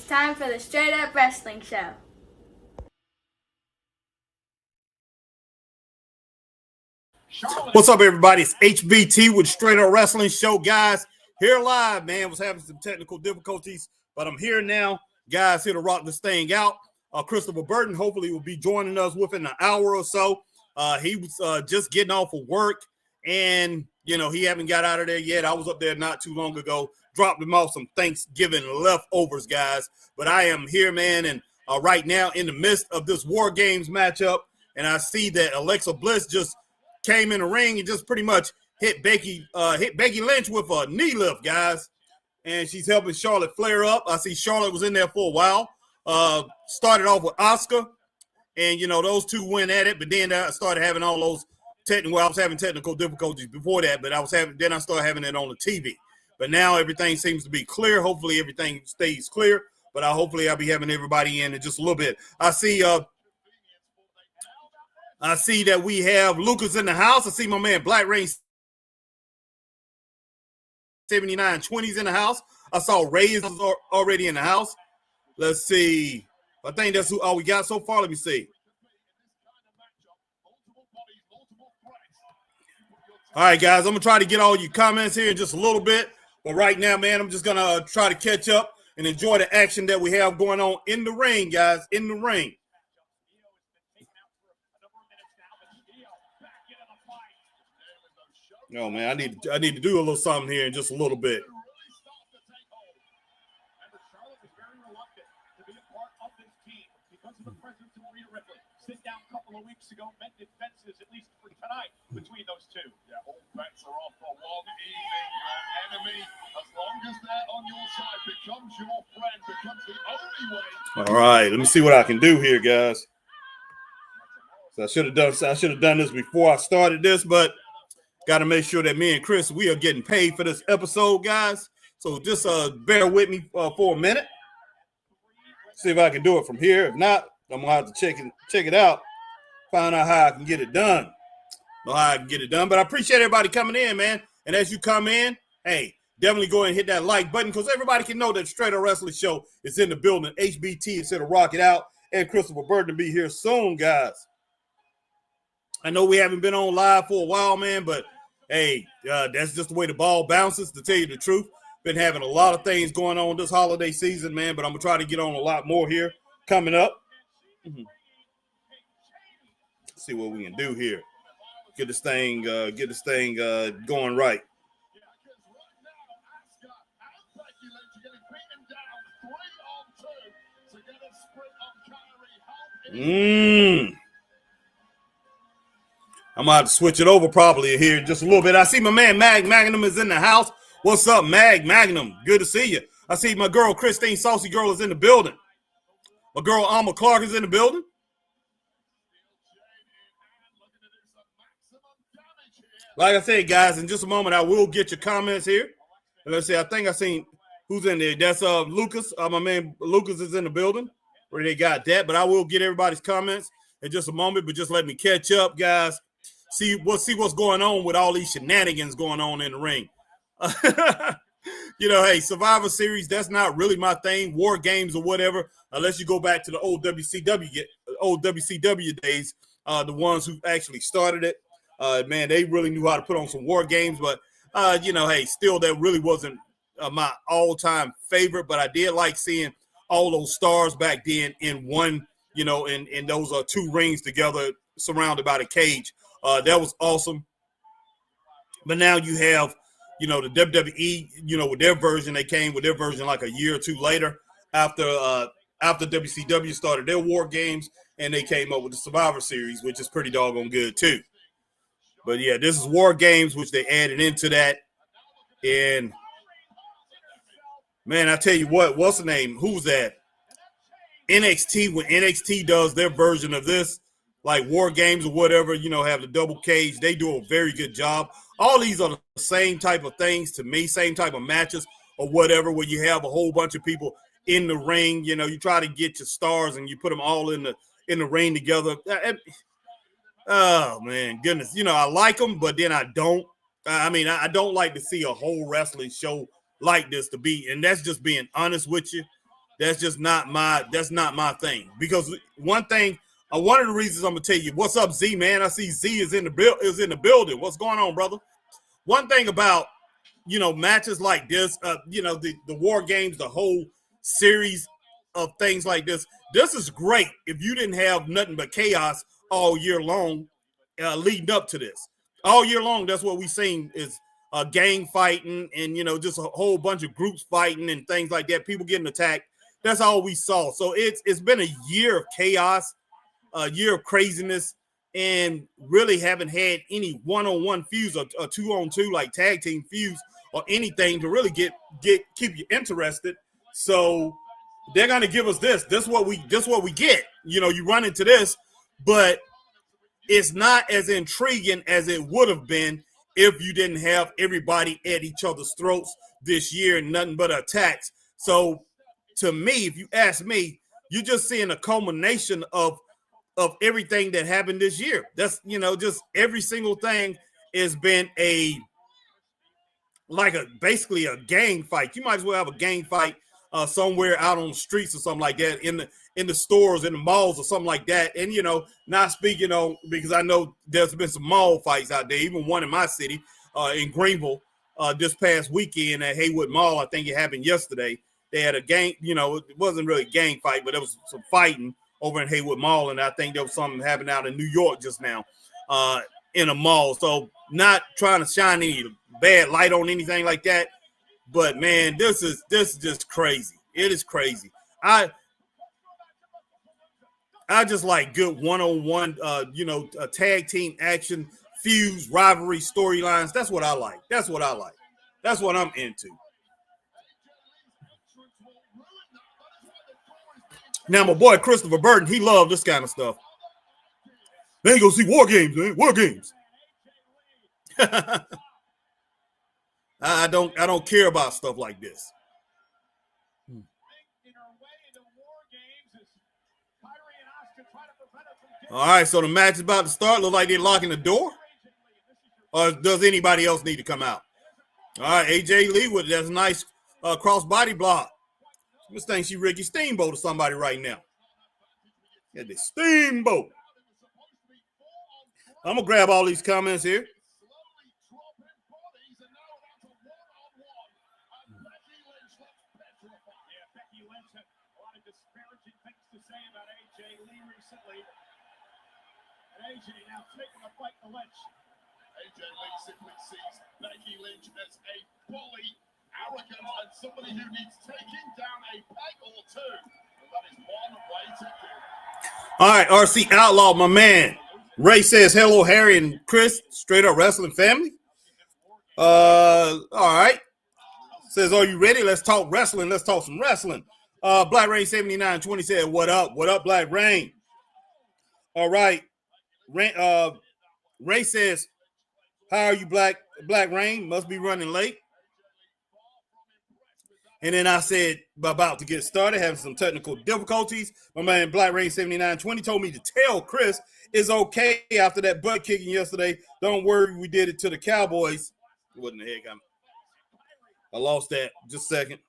time for the Straight Up Wrestling Show. What's up, everybody? It's HBT with Straight Up Wrestling Show, guys. Here live, man. Was having some technical difficulties, but I'm here now, guys. Here to rock this thing out. Christopher Burton hopefully will be joining us within an hour or so. He was just getting off of work, and he haven't got out of there yet. I was up there not too long ago, dropped him off some Thanksgiving leftovers, guys. But I am here, man, and right now in the midst of this War Games matchup, and I see that Alexa Bliss just came in the ring and just pretty much hit Becky Lynch with a knee lift, guys. And she's helping Charlotte flare up. I see Charlotte was in there for a while. Started off with Asuka, and those two went at it, but then I started having all those I was having technical difficulties before that, but I started having it on the TV. But now everything seems to be clear. Hopefully everything stays clear, but hopefully I'll be having everybody in just a little bit. I see that we have Lucas in the house. I see my man Black Rain 7920's in the house. I saw Ray is already in the house. Let's see. I think that's all we got so far. Let me see. All right, guys. I'm going to try to get all your comments here in just a little bit. But right now, man, I'm just going to try to catch up and enjoy the action that we have going on in the ring, guys, in the ring. Oh man, I need to do a little something here in just a little bit. Sit down a couple of weeks ago, mended fences, at least for tonight, between those two. Yeah, all bets are off for one evening. Your enemy, as long as they're on your side, becomes your friend, becomes the only way. All right, let me see what I can do here, guys. So I should have done this before I started this, but got to make sure that me and Chris, we are getting paid for this episode, guys. So just bear with me for a minute. See if I can do it from here. If not, I'm going to have to check it out. Find out how I can get it done. But I appreciate everybody coming in, man. And as you come in, hey, definitely go ahead and hit that like button because everybody can know that Straight Up Wrestling Show is in the building. HBT is here to rock it out. And Christopher Burton to be here soon, guys. I know we haven't been on live for a while, man, but hey, that's just the way the ball bounces, to tell you the truth. Been having a lot of things going on this holiday season, man, but I'm going to try to get on a lot more here coming up. See what we can do here. Get this thing going right. I'm going to have to switch it over probably here in just a little bit. I see my man Mag Magnum is in the house. What's up, Mag Magnum? Good to see you. I see my girl Christine Saucy Girl is in the building. My girl Alma Clark is in the building. Like I said, guys, in just a moment, I will get your comments here. And let's see, I think I seen who's in there. That's Lucas. My man Lucas is in the building where they got that. But I will get everybody's comments in just a moment. But just let me catch up, guys. See what's going on with all these shenanigans going on in the ring. Hey, Survivor Series, that's not really my thing. War Games or whatever, unless you go back to the old WCW days, the ones who actually started it. Man, they really knew how to put on some War Games, but hey, still that really wasn't my all-time favorite, but I did like seeing all those stars back then in one, in those two rings together surrounded by the cage. That was awesome. But now you have, the WWE, with their version, they came with their version like a year or two later after WCW started their War Games, and they came up with the Survivor Series, which is pretty doggone good too. But yeah, this is War Games, which they added into that. And man, I tell you what's the name? Who's that? NXT, when NXT does their version of this, like War Games or whatever, have the double cage, they do a very good job. All these are the same type of things to me, same type of matches or whatever, where you have a whole bunch of people in the ring. You try to get your stars and you put them all in the ring together. Oh man, goodness. I like them, but then I don't. I don't like to see a whole wrestling show like this and that's just being honest with you. That's just not my thing. Because one thing, one of the reasons I'm gonna tell you, what's up, Z man? I see Z is in the building. What's going on, brother? One thing about matches like this, the war games, the whole series of things like this. This is great if you didn't have nothing but chaos all year long, leading up to this. All year long, that's what we've seen is gang fighting and just a whole bunch of groups fighting and things like that. People getting attacked. That's all we saw. So it's been a year of chaos, a year of craziness, and really haven't had any one-on-one feuds or two-on-two like tag team feuds or anything to really keep you interested. So they're gonna give us this. This is what we get. You run into this, but it's not as intriguing as it would have been if you didn't have everybody at each other's throats this year and nothing but attacks. So to me, if you ask me, you're just seeing a culmination of everything that happened this year. That's just every single thing has been basically a gang fight. You might as well have a gang fight somewhere out on the streets or something like that, in the stores, in the malls or something like that. And not speaking on, because I know there's been some mall fights out there, even one in my city, in Greenville, this past weekend at Haywood Mall. I think it happened yesterday. They had a gang, it wasn't really a gang fight, but there was some fighting over in Haywood Mall, and I think there was something happening out in New York just now in a mall. So not trying to shine any bad light on anything like that, but man, this is just crazy. It is crazy. I just like good one-on-one, tag team action, feuds, rivalry, storylines. That's what I like. That's what I'm into. Now, my boy Christopher Burton, he loved this kind of stuff. Then you go see War Games, man. War Games. I don't care about stuff like this. All right, so the match is about to start. Look like they're locking the door. Or does anybody else need to come out? All right, AJ Lee with that nice cross-body block. This thing she Ricky Steamboat or somebody right now. Yeah, the Steamboat. I'm going to grab all these comments here. AJ now taking a fight to Lynch. AJ Lee simply sees Becky Lynch as a bully, arrogant, and somebody who needs taking down a peg or two. And that is one way to do it. All right, RC Outlaw, my man. Ray says, hello, Harry and Chris, straight up wrestling family. All right. Says, are you ready? Let's talk wrestling. Let's talk some wrestling. Black Rain 7920 said, what up? What up, Black Rain? All right. Ray says, how are you, Black Rain? Must be running late. And then I said, about to get started, having some technical difficulties. My man, Black Rain 7920 told me to tell Chris it's okay after that butt kicking yesterday. Don't worry, we did it to the Cowboys. What in the heck? I lost that. Just a second.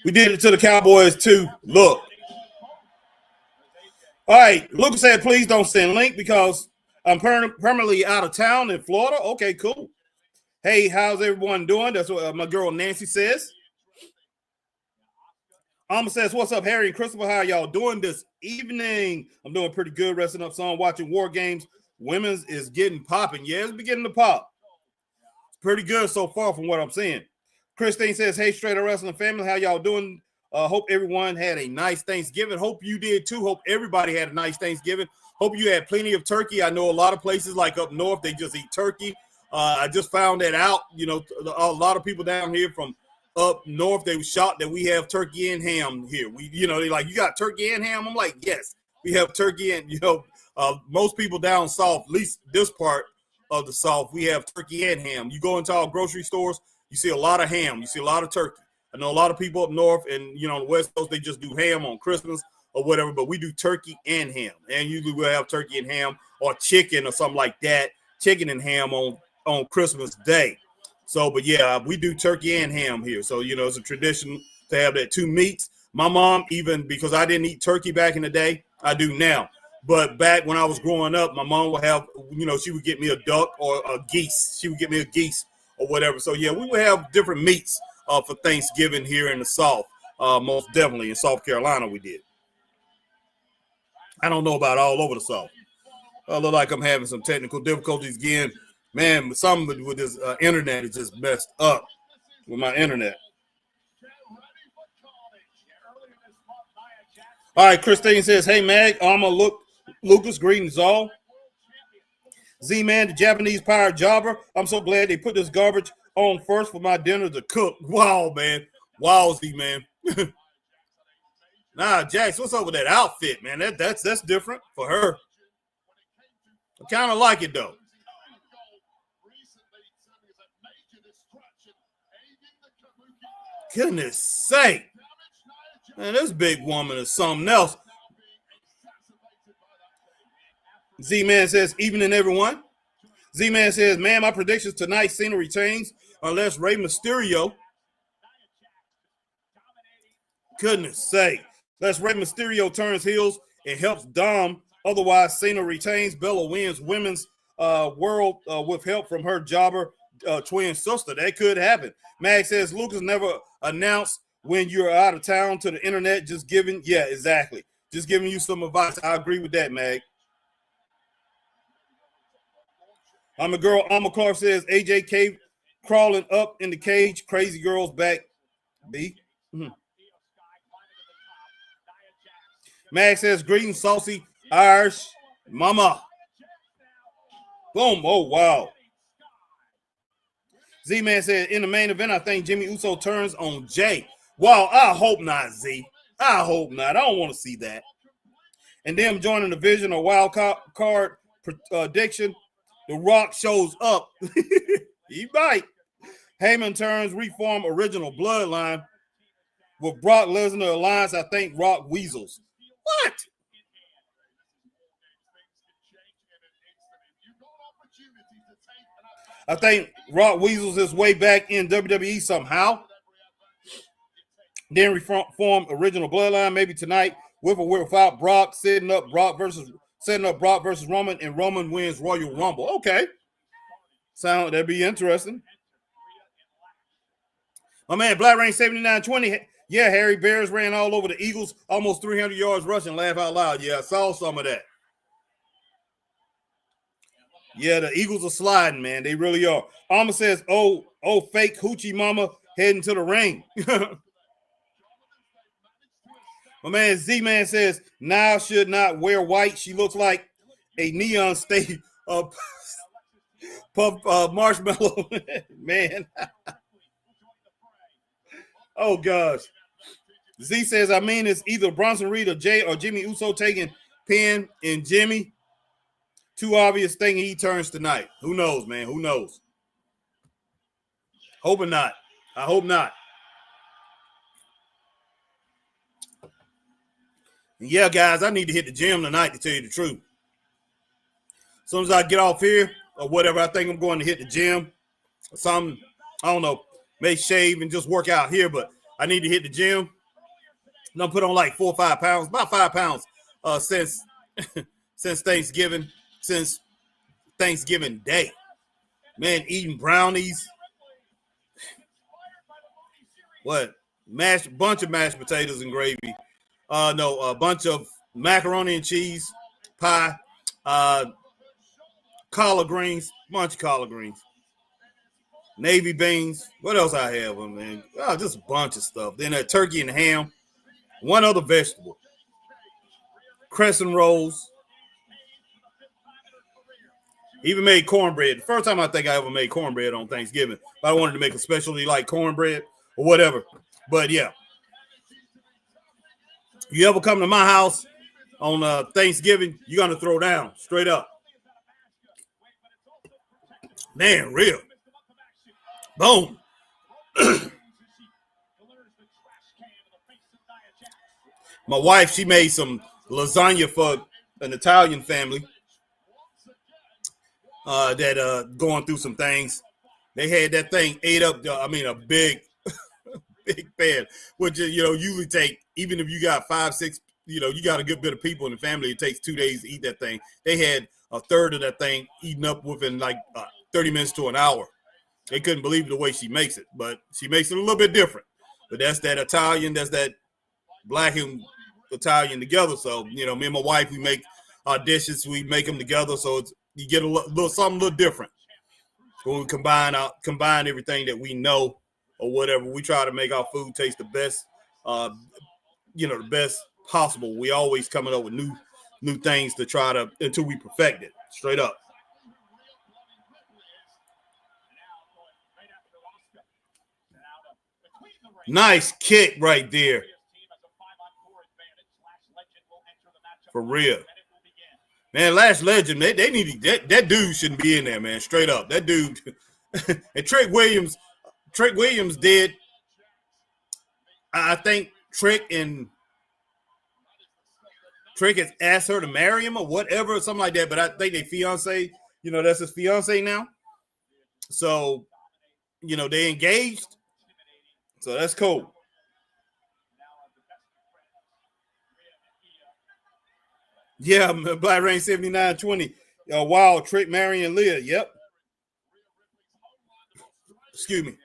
We did it to the Cowboys too. Look. All right. Lucas said, please don't send link because I'm permanently out of town in Florida. Okay, cool. Hey, how's everyone doing? That's what my girl Nancy says. Alma says, what's up, Harry and Christopher? How y'all doing this evening? I'm doing pretty good, resting up some, watching War Games. Women's is getting popping. Yeah, it's beginning to pop. It's pretty good so far from what I'm seeing. Christine says, hey, straight up wrestling family, how y'all doing? Hope everyone had a nice Thanksgiving. Hope you did too. Hope everybody had a nice Thanksgiving. Hope you had plenty of turkey. I know a lot of places like up north, they just eat turkey. I just found that out. A lot of people down here from up north, they were shocked that we have turkey and ham here. They like, you got turkey and ham? I'm like, yes, we have turkey and, most people down south, at least this part of the south, we have turkey and ham. You go into our grocery stores, you see a lot of ham. You see a lot of turkey. I know a lot of people up north and, on the West Coast, they just do ham on Christmas or whatever, but we do turkey and ham. And usually we'll have turkey and ham or chicken or something like that, chicken and ham on Christmas Day. So, but yeah, we do turkey and ham here. So, you know, it's a tradition to have that two meats. My mom, even because I didn't eat turkey back in the day, I do now. But back when I was growing up, my mom would have, you know, she would get me a duck or a geese. She would get me a geese or whatever. So, yeah, we would have different meats for Thanksgiving here in the South. Most definitely in South Carolina we did. I don't know about all over the South. I look like I'm having some technical difficulties again. Man, some with this internet is just messed up with my internet. All right, Christine says, hey, Mag, Lucas, greetings all. Z-Man, the Japanese pirate jobber. I'm so glad they put this garbage on first for my dinner to cook. Wow, man. Wow, Z-Man. Nah, Jax, what's up with that outfit, man? That's different for her. I kind of like it, though. Goodness sake. Man, this big woman is something else. Z-Man says, evening, everyone. Z-Man says, man, my predictions tonight, Cena retains unless Rey Mysterio. Goodness sake. Unless Rey Mysterio turns heels, it helps Dom. Otherwise, Cena retains. Bella wins women's world with help from her jobber twin sister. That could happen. Mag says, Lucas never announced when you're out of town to the internet, just giving. Yeah, exactly. Just giving you some advice. I agree with that, Mag. I'm a girl. Alma Clark says, AJ cave crawling up in the cage. Crazy girls back. B. Mag says, greetings, saucy Irish mama. Boom. Oh, wow. Z-Man said, in the main event, I think Jimmy Uso turns on Jay. Wow, I hope not, Z. I hope not. I don't want to see that. And them joining the Vision or wild card prediction, The Rock shows up. He might. Heyman turns reform original bloodline. With Brock Lesnar alliance, I think Rock weasels. What? I think Rock weasels his way back in WWE somehow. Then reform original bloodline maybe tonight with or without Brock, setting up Brock versus Roman, and Roman wins Royal Rumble. Okay. That'd be interesting. My man, Black Rain 7920. Yeah, Harry Bears ran all over the Eagles, almost 300 yards rushing. Laugh out loud. Yeah, I saw some of that. Yeah, the Eagles are sliding, man. They really are. Alma says, oh, fake hoochie mama heading to the ring. My man Z-Man says, now should not wear white. She looks like a neon state of puff marshmallow. Man. Oh, gosh. Z says, I mean, it's either Bronson Reed or Jay or Jimmy Uso taking Penn and Jimmy. Too obvious thing he turns tonight. Who knows, man? Who knows? Hoping not. I hope not. And yeah, guys, I need to hit the gym tonight to tell you the truth. As soon as I get off here or whatever, I think I'm going to hit the gym or something. I don't know. May shave and just work out here, but I need to hit the gym. And I'm put on like 4 or 5 pounds, about 5 pounds since Thanksgiving. Since Thanksgiving Day. Man, eating brownies. What? Bunch of mashed potatoes and gravy. No, a bunch of macaroni and cheese pie. Collard greens. Bunch of collard greens. Navy beans. What else I have, man? Oh, just a bunch of stuff. Then that turkey and ham. One other vegetable. Crescent rolls. Even made cornbread. The first time I think I ever made cornbread on Thanksgiving. I wanted to make a specialty like cornbread or whatever. But yeah. You ever come to my house on Thanksgiving, you're going to throw down straight up. Man, real. Boom. My wife, she made some lasagna for an Italian family that going through some things. They had that thing ate up. A big, big pan, which usually take, even if you got 5, 6, you got a good bit of people in the family. It takes 2 days to eat that thing. They had a third of that thing eaten up within like 30 minutes to an hour. They couldn't believe the way she makes it, but she makes it a little bit different. But that's that Italian, that's that black and Italian together. So, me and my wife, we make our dishes, we make them together. So you get a little something a little different. When we combine everything that we know or whatever, we try to make our food taste the best, the best possible. We always coming up with new things to try to, until we perfect it, straight up. Nice kick right there. For real. Man, Lash Legend, they need that dude shouldn't be in there, man. Straight up. That dude. And Trick Williams did. I think Trick has asked her to marry him or whatever, something like that. But I think they fiance, that's his fiance now. So, they engaged. So that's cool. Yeah, Black Rain 7920. Wow, Trick, Marion, Leah. Yep. Excuse me.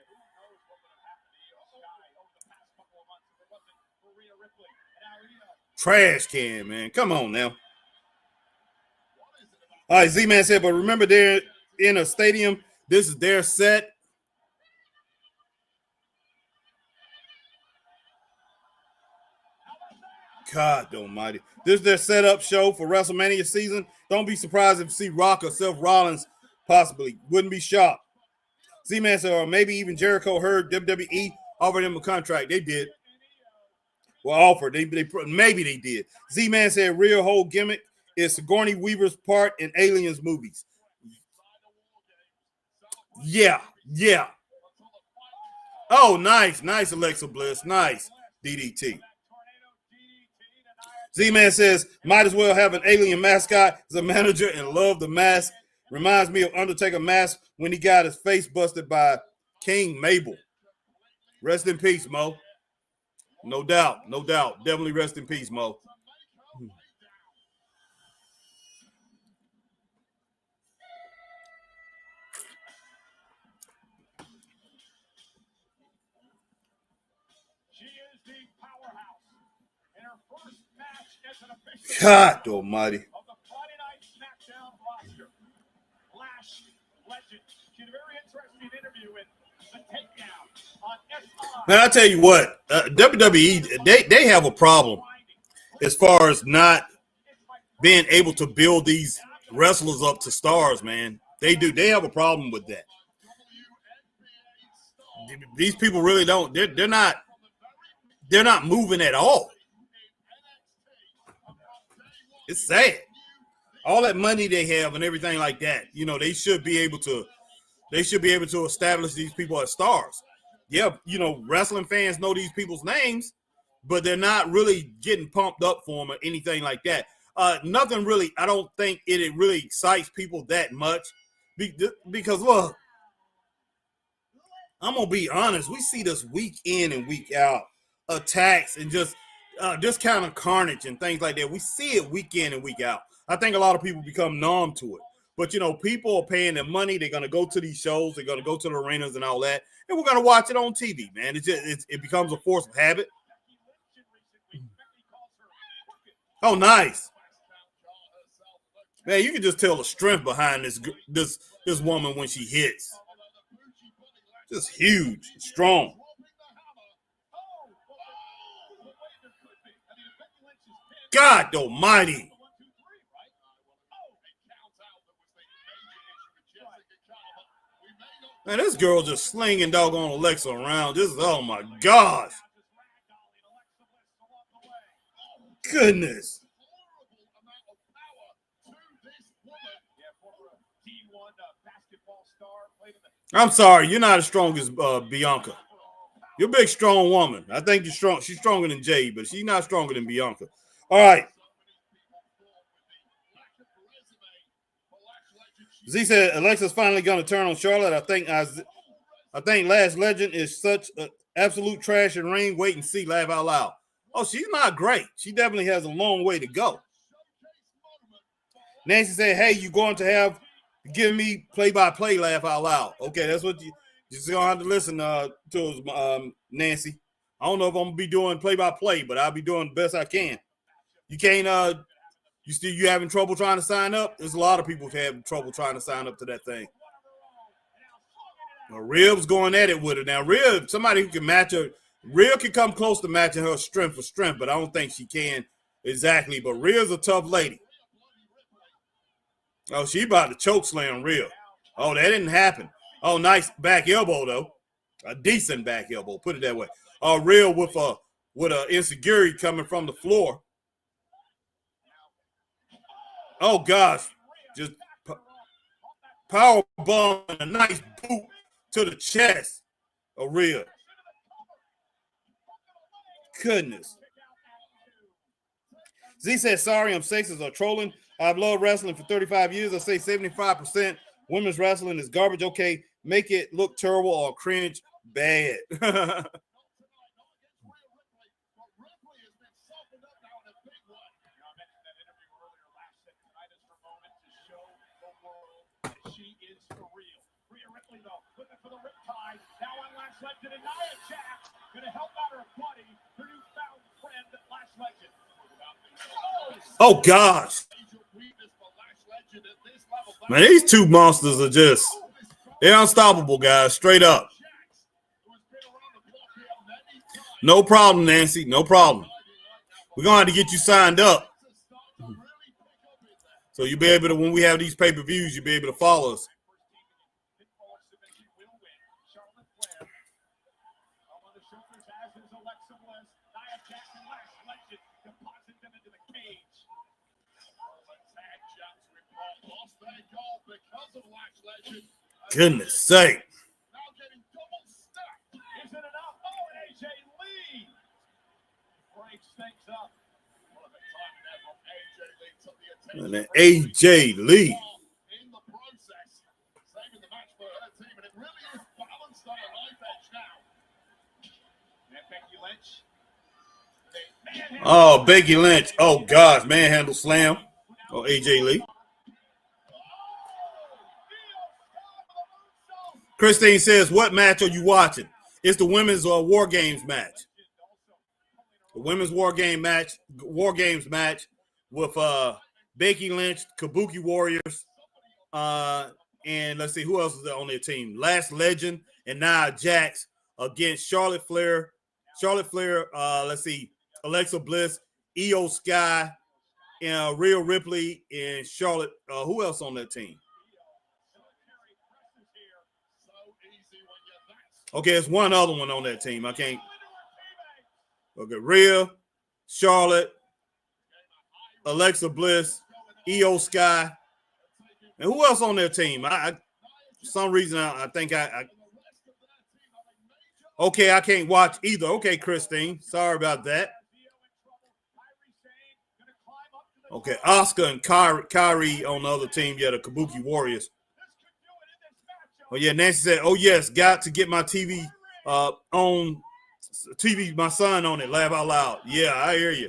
Trash can, man. Come on now. All right, Z-Man said, but remember they're in a stadium. This is their set. God almighty. This is their setup show for WrestleMania season. Don't be surprised if you see Rock or Seth Rollins possibly. Wouldn't be shocked. Z-Man said, or maybe even Jericho heard WWE offered him a contract. They did. Well, offered. Maybe they did. Z-Man said real whole gimmick is Sigourney Weaver's part in Aliens movies. Yeah. Oh, nice. Nice, Alexa Bliss. Nice. DDT. Z-Man says, might as well have an alien mascot as a manager and love the mask. Reminds me of Undertaker mask when he got his face busted by King Mabel. Rest in peace, Mo. No doubt. Definitely rest in peace, Mo. God almighty. Man, I tell you what, WWE, they have a problem as far as not being able to build these wrestlers up to stars, man. They do. They have a problem with that. These people really don't. They're not moving at all. It's sad. All that money they have and everything like that, they should be able to establish these people as stars. Yeah, wrestling fans know these people's names, but they're not really getting pumped up for them or anything like that. Nothing really, I don't think it really excites people that much because, look, I'm going to be honest. We see this week in and week out attacks and just kind of carnage and things like that. We see it week in and week out. I think a lot of people become numb to it. But, people are paying their money. They're going to go to these shows. They're going to go to the arenas and all that. And we're going to watch it on TV, man. It becomes a force of habit. Oh, nice. Man, you can just tell the strength behind this woman when she hits. Just huge, strong. God almighty. Man, this girl just slinging doggone Alexa around. Oh my gosh. Goodness. I'm sorry, you're not as strong as Bianca. You're a big, strong woman. I think you're strong. She's stronger than Jade, but she's not stronger than Bianca. All right. Z said Alexa's finally going to turn on Charlotte. I think Lash Legend is such absolute trash and rain. Wait and see. Laugh out loud. Oh, she's not great. She definitely has a long way to go. Nancy said, hey, you're going to have to give me play-by-play. Laugh out loud. Okay, that's what you're just going to have to listen to, Nancy. I don't know if I'm going to be doing play-by-play, but I'll be doing the best I can. You can't you having trouble trying to sign up? There's a lot of people having trouble trying to sign up to that thing. Now, Rib's going at it with her. Now, Rib, somebody who can match her. Rib can come close to matching her strength for strength, but I don't think she can exactly. But Rib's a tough lady. Oh, she about to choke slam Rib. Oh, that didn't happen. Oh, nice back elbow, though. A decent back elbow, put it that way. Rib with a insecurity coming from the floor. Oh, gosh. Just power bomb and a nice boot to the chest of Rhea. Goodness. Z says, sorry, I'm sexist or trolling. I've loved wrestling for 35 years. I say 75% women's wrestling is garbage. Okay, make it look terrible or cringe bad. Oh, gosh. Man, these two monsters are they're unstoppable, guys. Straight up. No problem, Nancy. No problem. We're going to have to get you signed up. So you'll be able to, when we have these pay-per-views, you'll be able to follow us. Goodness sake. And then AJ Lee. Oh, Becky Lynch. Oh, gosh. Manhandle slam. Oh, AJ Lee. Christine says, what match are you watching? It's the women's War Games match. The women's War Games match with Becky Lynch, Kabuki Warriors, and let's see, who else is on their team? Lash Legend and Nia Jax against Charlotte Flair, let's see, Alexa Bliss, Io Sky, and Rhea Ripley, and Charlotte. Who else on that team? Okay, it's one other one on that team. I can't. Okay, Rhea, Charlotte, Alexa Bliss, Io Sky, and who else on their team? For some reason, I think okay, I can't watch either. Okay, Christine, sorry about that. Okay, Oscar and Kyrie on the other team. Yeah, the Kabuki Warriors. Oh, yeah, Nancy said, oh, yes, got to get my TV on TV, my son on it. Laugh out loud. Yeah, I hear you.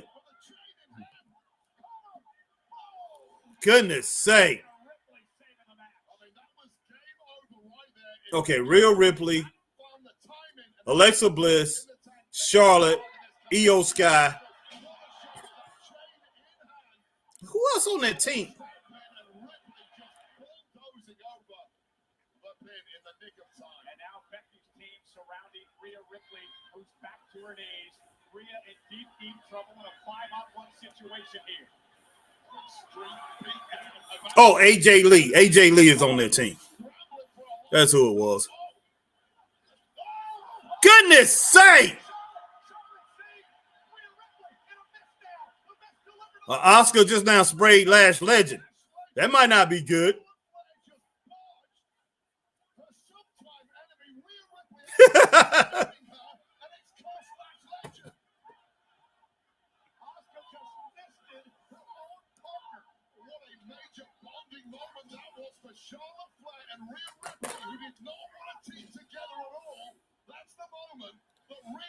Goodness sake. Okay, Rhea Ripley, Alexa Bliss, Charlotte, Io Sky. Who else on that team? Deep trouble in a 5-on-1 situation here. Oh, AJ Lee. AJ Lee is on their team. That's who it was. Goodness sake! Oscar just now sprayed Lash Legend. That might not be good.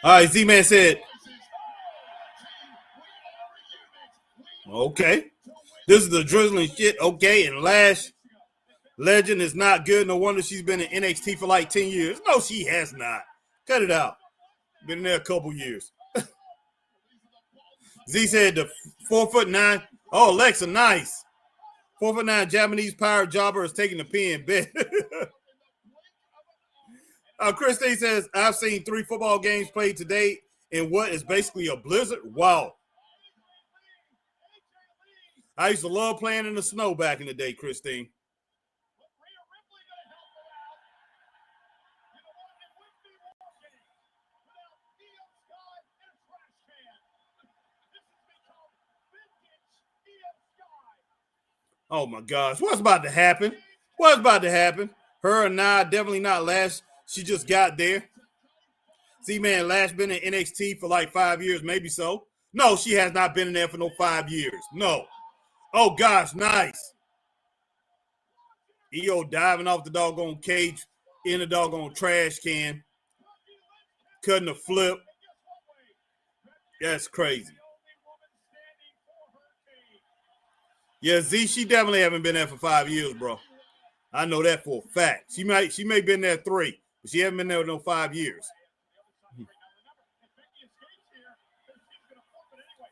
All right, Z-Man said, okay. This is the drizzling shit. Okay, and Lash Legend is not good. No wonder she's been in NXT for like 10 years. No, she has not. Cut it out. Been in there a couple years. Z said the 4'9". Oh, Alexa, nice. 4'9" Japanese power jobber is taking the pin. Bet. Christine says, I've seen 3 football games played today in what is basically a blizzard. Wow. I used to love playing in the snow back in the day, Christine. Oh my gosh, what's about to happen? What's about to happen? Her and I definitely not Lash. She just got there. See, man, Lash been in NXT for like 5 years, maybe so. No, she has not been in there for no 5 years. No. Oh gosh, nice. EO diving off the doggone cage in the doggone trash can, cutting a flip. That's crazy. Yeah, Z, she definitely haven't been there for 5 years, bro. I know that for a fact. She may been there 3, but she haven't been there no 5 years.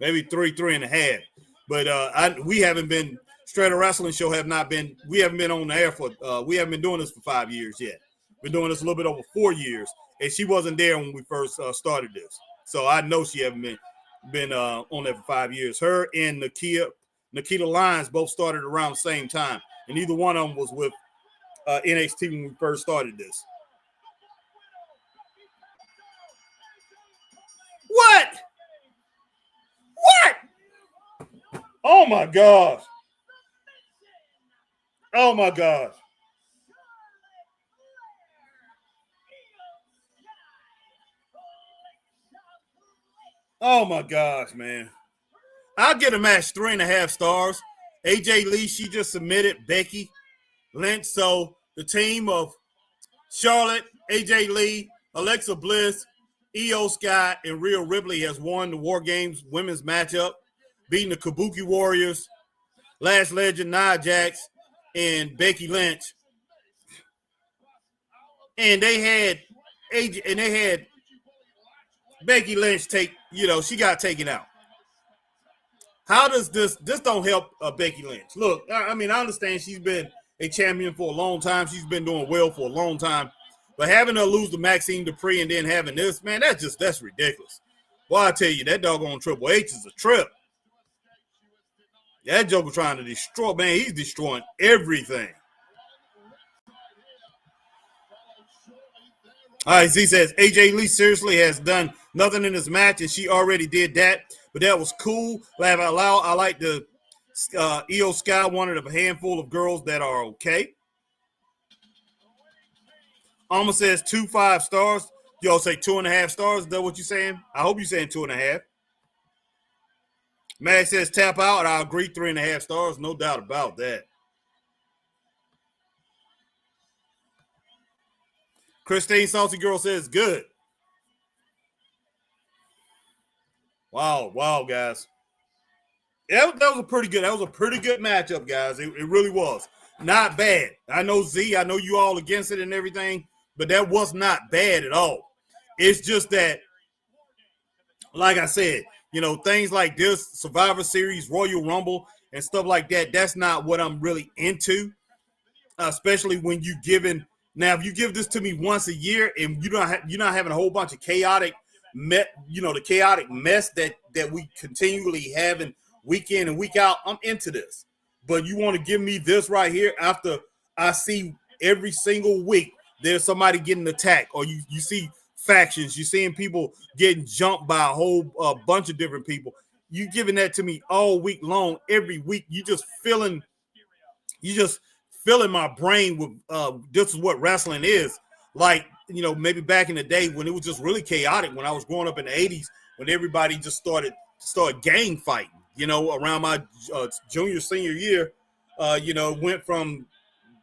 Maybe 3.5. But we haven't been Straight Wrestling Show we haven't been on the air for we haven't been doing this for 5 years yet. Been doing this a little bit over 4 years, and she wasn't there when we first started this. So I know she haven't been on there for 5 years. Her and Nikita Lyons both started around the same time, and either one of them was with NXT when we first started this. What? Oh my gosh. Oh my gosh. Oh my gosh, man. I'll get a match 3.5 stars. AJ Lee, she just submitted Becky Lynch. So the team of Charlotte, AJ Lee, Alexa Bliss, Io Sky, and Rhea Ripley has won the War Games women's matchup, beating the Kabuki Warriors, Lash Legend, Nia Jax, and Becky Lynch. And they had Becky Lynch she got taken out. How does this don't help Becky Lynch? Look, I mean, I understand she's been a champion for a long time. She's been doing well for a long time. But having her lose to Maxine Dupree and then having this, man, that's ridiculous. Well, I tell you, that doggone Triple H is a trip. That joker trying to destroy, man, he's destroying everything. All right, Z says, AJ Lee seriously has done nothing in this match, and she already did that. But that was cool. Laugh out loud. I like the Io Sky, one of the handful of girls that are okay. Alma says 2 5 stars. Y'all say 2.5 stars. Is that what you're saying? I hope you're saying 2.5. Max says tap out. I agree, 3.5 stars. No doubt about that. Christine Saucy Girl says good. Wow, guys. Yeah, that was a pretty good matchup, guys. It really was. Not bad. I know Z, I know you all against it and everything, but that was not bad at all. It's just that, like I said, things like this, Survivor Series, Royal Rumble, and stuff like that, that's not what I'm really into, especially when you now, if you give this to me once a year and you're not having a whole bunch of chaotic the chaotic mess that we continually have in week in and week out, I'm into this. But you want to give me this right here after I see every single week there's somebody getting attacked, or you see factions, you're seeing people getting jumped by a whole bunch of different people. You giving that to me all week long, every week. You just filling my brain with this is what wrestling is. Like, maybe back in the day when it was just really chaotic, when I was growing up in the 80s, when everybody just started gang fighting, around my junior, senior year, went from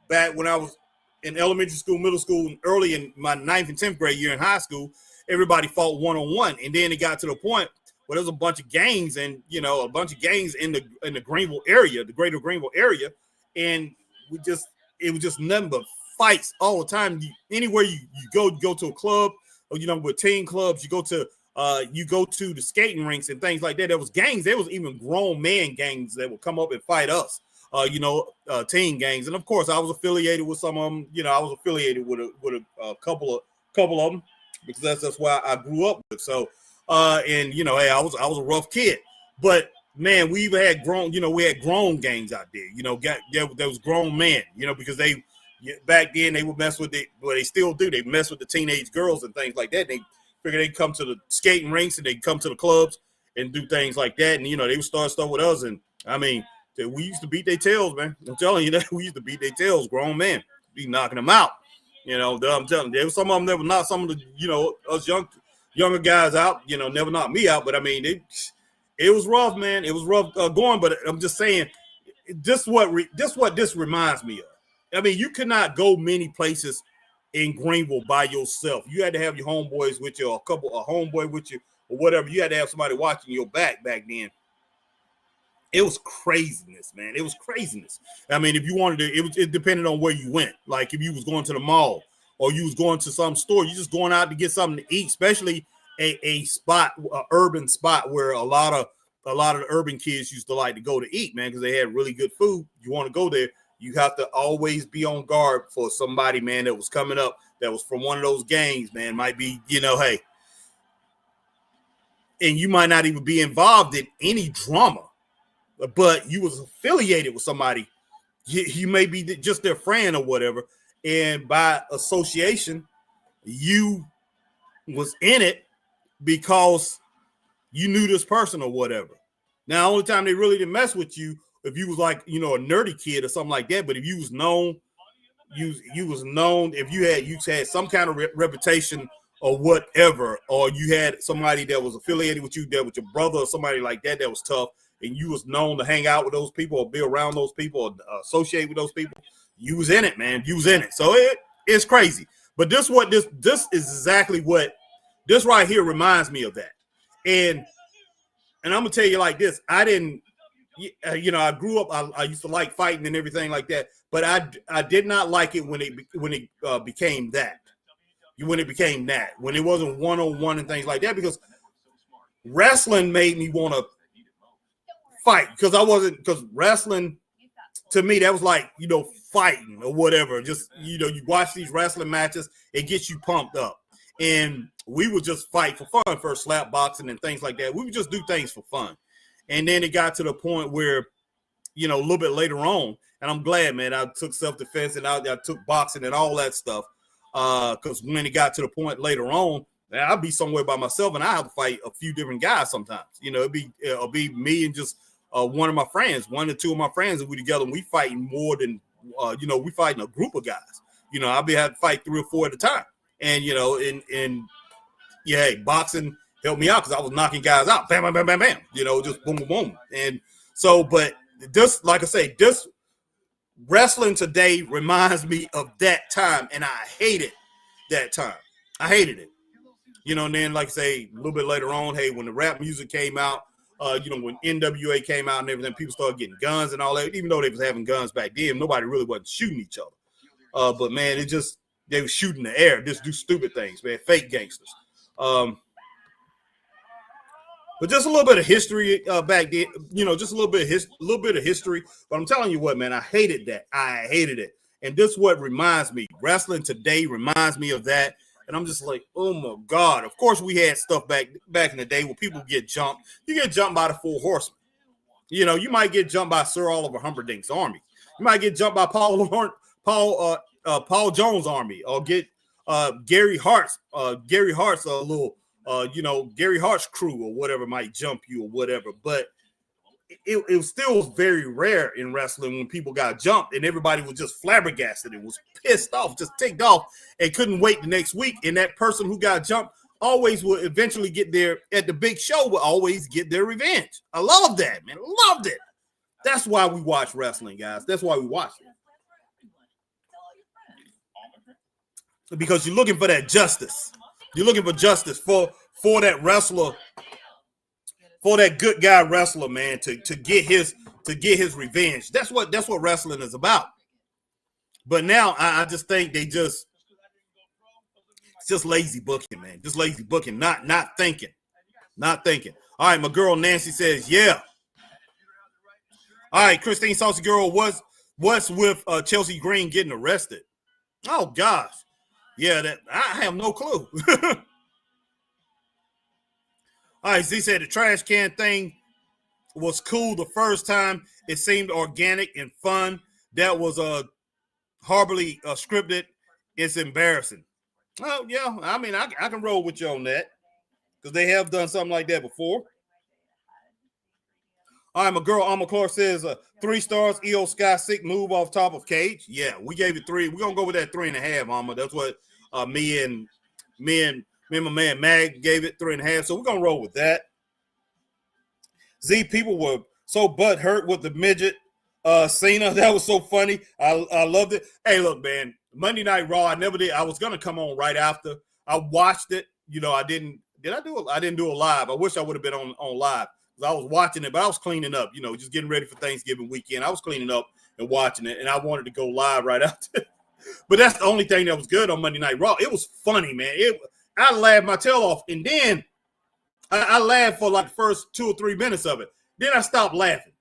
back when I was in elementary school, middle school, and early in my 9th and 10th grade year in high school, everybody fought one-on-one. And then it got to the point where there's a bunch of gangs and, you know, a bunch of gangs in the Greenville area, the greater Greenville area. And it was just nothing but fights all the time. Anywhere you go to a club, or, you know, with teen clubs, you go to the skating rinks and things like that. There was gangs. There was even grown man gangs that would come up and fight us, teen gangs. And of course, I was affiliated with some of them. You know, I was affiliated with a couple of them because that's why I grew up with. So, and you know, hey, I was a rough kid, but man, we even had we had grown gangs out there. You know, there was grown men. You know, because back then they would mess with they still do. They mess with the teenage girls and things like that. They figure they'd come to the skating rinks and they'd come to the clubs and do things like that. And, you know, they would start stuff with us. And, I mean, we used to beat their tails, man. I'm telling you that. We used to beat their tails, grown men. Be knocking them out. You know, I'm telling you, there was some of them that were not some of the, you know, us younger guys out, you know, never knocked me out. But, I mean, it was rough, man. It was rough going. But I'm just saying, this reminds me of. I mean, you could not go many places in Greenville by yourself. You had to have your homeboys with you, a homeboy with you, or whatever. You had to have somebody watching your back then. It was craziness, man. It was craziness. I mean, if you wanted to, it depended on where you went. Like if you was going to the mall or you was going to some store, you just going out to get something to eat, especially a urban spot where a lot of the urban kids used to like to go to eat, man, because they had really good food. You want to go there. You have to always be on guard for somebody, man, that was coming up that was from one of those gangs, man. Might be, you know, hey, and you might not even be involved in any drama, but you was affiliated with somebody. You may be just their friend or whatever, and by association, you was in it because you knew this person or whatever. Now, the only time they really didn't mess with you if you was like, you know, a nerdy kid or something like that. But if you was known, you was known, if you had some kind of reputation or whatever, or you had somebody that was affiliated with you, that with your brother or somebody like that was tough, and you was known to hang out with those people or be around those people or associate with those people, you was in it, man. You was in it. So it's crazy. But this is exactly what this right here reminds me of that. And I'm gonna tell you like this, I didn't. You know, I grew up. I used to like fighting and everything like that, but I did not like it when it became that. When it became that, when it wasn't one-on-one and things like that, because wrestling made me want to fight because wrestling to me that was like, you know, fighting or whatever. Just, you know, you watch these wrestling matches, it gets you pumped up, and we would just fight for fun, for slap boxing and things like that. We would just do things for fun. And then it got to the point where, you know, a little bit later on, and I'm glad, man, I took self-defense and I took boxing and all that stuff. Because when it got to the point later on, man, I'd be somewhere by myself and I have to fight a few different guys sometimes. You know, it'll be me and just one of my friends, one or two of my friends, and we together and we fighting more than, you know, we fighting a group of guys. You know, I'll be having to fight 3 or 4 at a time. And, you know, and yeah, hey, boxing helped me out because I was knocking guys out. Bam, bam, bam, bam, bam. You know, just boom, boom, boom. And so, but this, like I say, this wrestling today reminds me of that time, and I hated that time. I hated it. You know, and then, like I say, a little bit later on, hey, when the rap music came out, you know, when NWA came out and everything, people started getting guns and all that, even though they was having guns back then, nobody really wasn't shooting each other. But, man, they were shooting the air, just do stupid things, man, fake gangsters. But just a little bit of history back then, you know, just a little bit of history. But I'm telling you what, man, I hated that. I hated it. And this is what reminds me. Wrestling today reminds me of that. And I'm just like, oh, my God. Of course, we had stuff back in the day where people get jumped. You get jumped by the 4 Horsemen. You know, you might get jumped by Sir Oliver Humperdinck's army. You might get jumped by Paul Jones' army, or get Gary Hart's little, you know, Gary Hart's crew or whatever might jump you or whatever. But it was still very rare in wrestling when people got jumped and everybody was just flabbergasted and was pissed off, just ticked off, and couldn't wait the next week. And that person who got jumped always will eventually get there at the big show, will always get their revenge. I love that, man. Loved it. That's why we watch wrestling, guys. That's why we watch it. Because you're looking for that justice. You're looking for justice for that wrestler, for that good guy wrestler, man, to get his revenge. That's what wrestling is about. But now I just think it's just lazy booking, man. Just lazy booking, not thinking. All right, my girl Nancy says, yeah. All right, Christine Saucy Girl, what's with Chelsea Green getting arrested? Oh gosh. Yeah, that I have no clue. All right, Z said the trash can thing was cool the first time. It seemed organic and fun. That was horribly scripted. It's embarrassing. Oh, yeah. I mean, I can roll with you on that because they have done something like that before. All right, my girl Alma Clark says 3 stars. Io Sky sick move off top of Cage. Yeah, we gave it 3. We're gonna go with that 3.5, Alma. That's what me and my man Mag gave it 3.5. So we're gonna roll with that. Z, people were so butthurt with the midget Cena. That was so funny. I loved it. Hey, look, man, Monday Night Raw. I never did. I was gonna come on right after. I watched it. You know, I didn't. I didn't do a live. I wish I would have been on live. I was watching it, but I was cleaning up, you know, just getting ready for Thanksgiving weekend. I was cleaning up and watching it, and I wanted to go live right after. But that's the only thing that was good on Monday Night Raw. It was funny, man. I laughed my tail off, and then I laughed for like the first 2 or 3 minutes of it. Then I stopped laughing.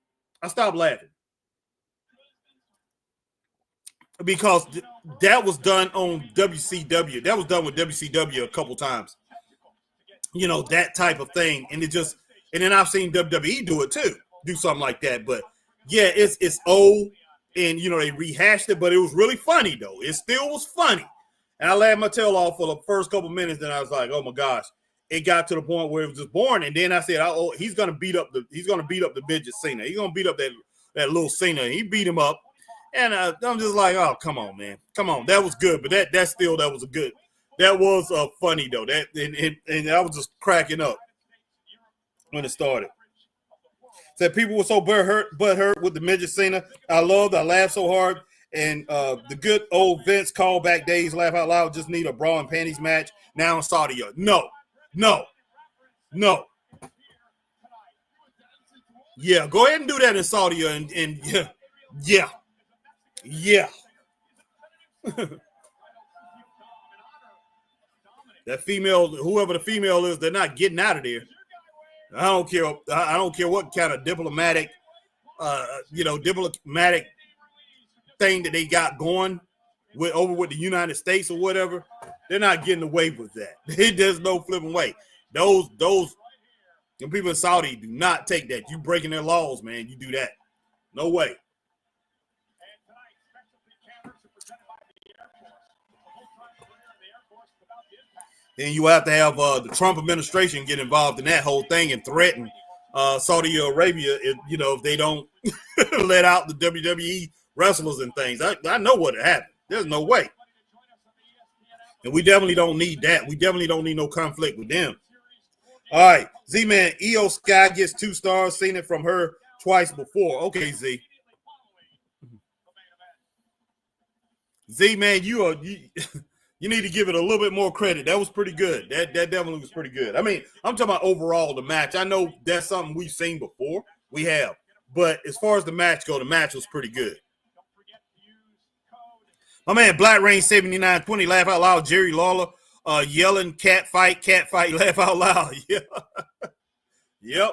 Because that was done on WCW. That was done with WCW a couple times. You know, that type of thing. And then I've seen WWE do it too, do something like that. But yeah, it's old, and you know they rehashed it, but it was really funny though. It still was funny, and I laughed my tail off for the first couple minutes. Then I was like, oh my gosh, it got to the point where it was just boring. And then I said, oh, he's gonna beat up the midget Cena. He's gonna beat up that little Cena. He beat him up, and I'm just like, oh come on, man, come on. That was good, but that was a good. That was funny though. That and I was just cracking up when it started. Said people were so butthurt with the midget Cena. I laughed so hard. And the good old Vince callback days, laugh out loud, just need a bra and panties match. Now in Saudi. No. Yeah, go ahead and do that in Saudi and yeah. That female, whoever the female is, they're not getting out of there. I don't care what kind of diplomatic thing that they got going with the United States or whatever. They're not getting away with that. There's no flipping way. Those people in Saudi do not take that. You breaking their laws, man. You do that. No way. Then you have to have the Trump administration get involved in that whole thing and threaten Saudi Arabia if they don't let out the WWE wrestlers and things. I know what happened. There's no way. And we definitely don't need that. We definitely don't need no conflict with them. All right. Z-Man, Io Sky gets 2 stars. Seen it from her twice before. Okay, Z. Z-Man, you need to give it a little bit more credit. That was pretty good. That definitely was pretty good. I mean, I'm talking about overall the match. I know that's something we've seen before. We have. But as far as the match go, the match was pretty good. My man, Black Rain 7920, laugh out loud. Jerry Lawler yelling, cat fight, laugh out loud. Yeah. Yep.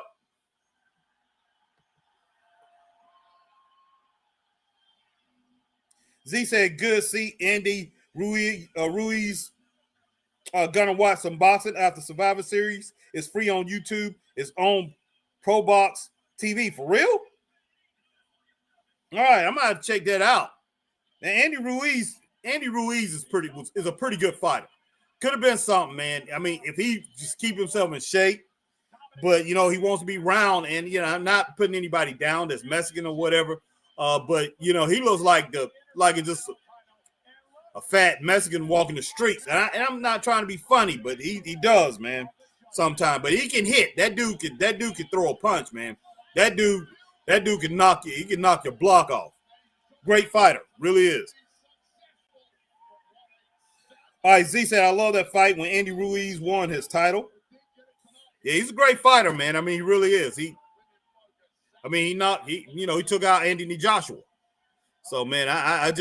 Z said, good. See Andy Ruiz gonna watch some boxing after Survivor Series. It's free on YouTube. It's on ProBox TV. For real? All right, I'm gonna check that out. Now, Andy Ruiz is a pretty good fighter. Could have been something, man. I mean, if he just keep himself in shape, but he wants to be round, and I'm not putting anybody down that's Mexican or whatever. But he looks like it's just a fat Mexican walking the streets. And I'm not trying to be funny, but he does, man, sometimes. But he can hit. That dude can throw a punch, man. That dude can knock you. He can knock your block off. Great fighter, really is. All right, Z said, I love that fight when Andy Ruiz won his title. Yeah, he's a great fighter, man. I mean, he really is. He took out Anthony Joshua. So, man, I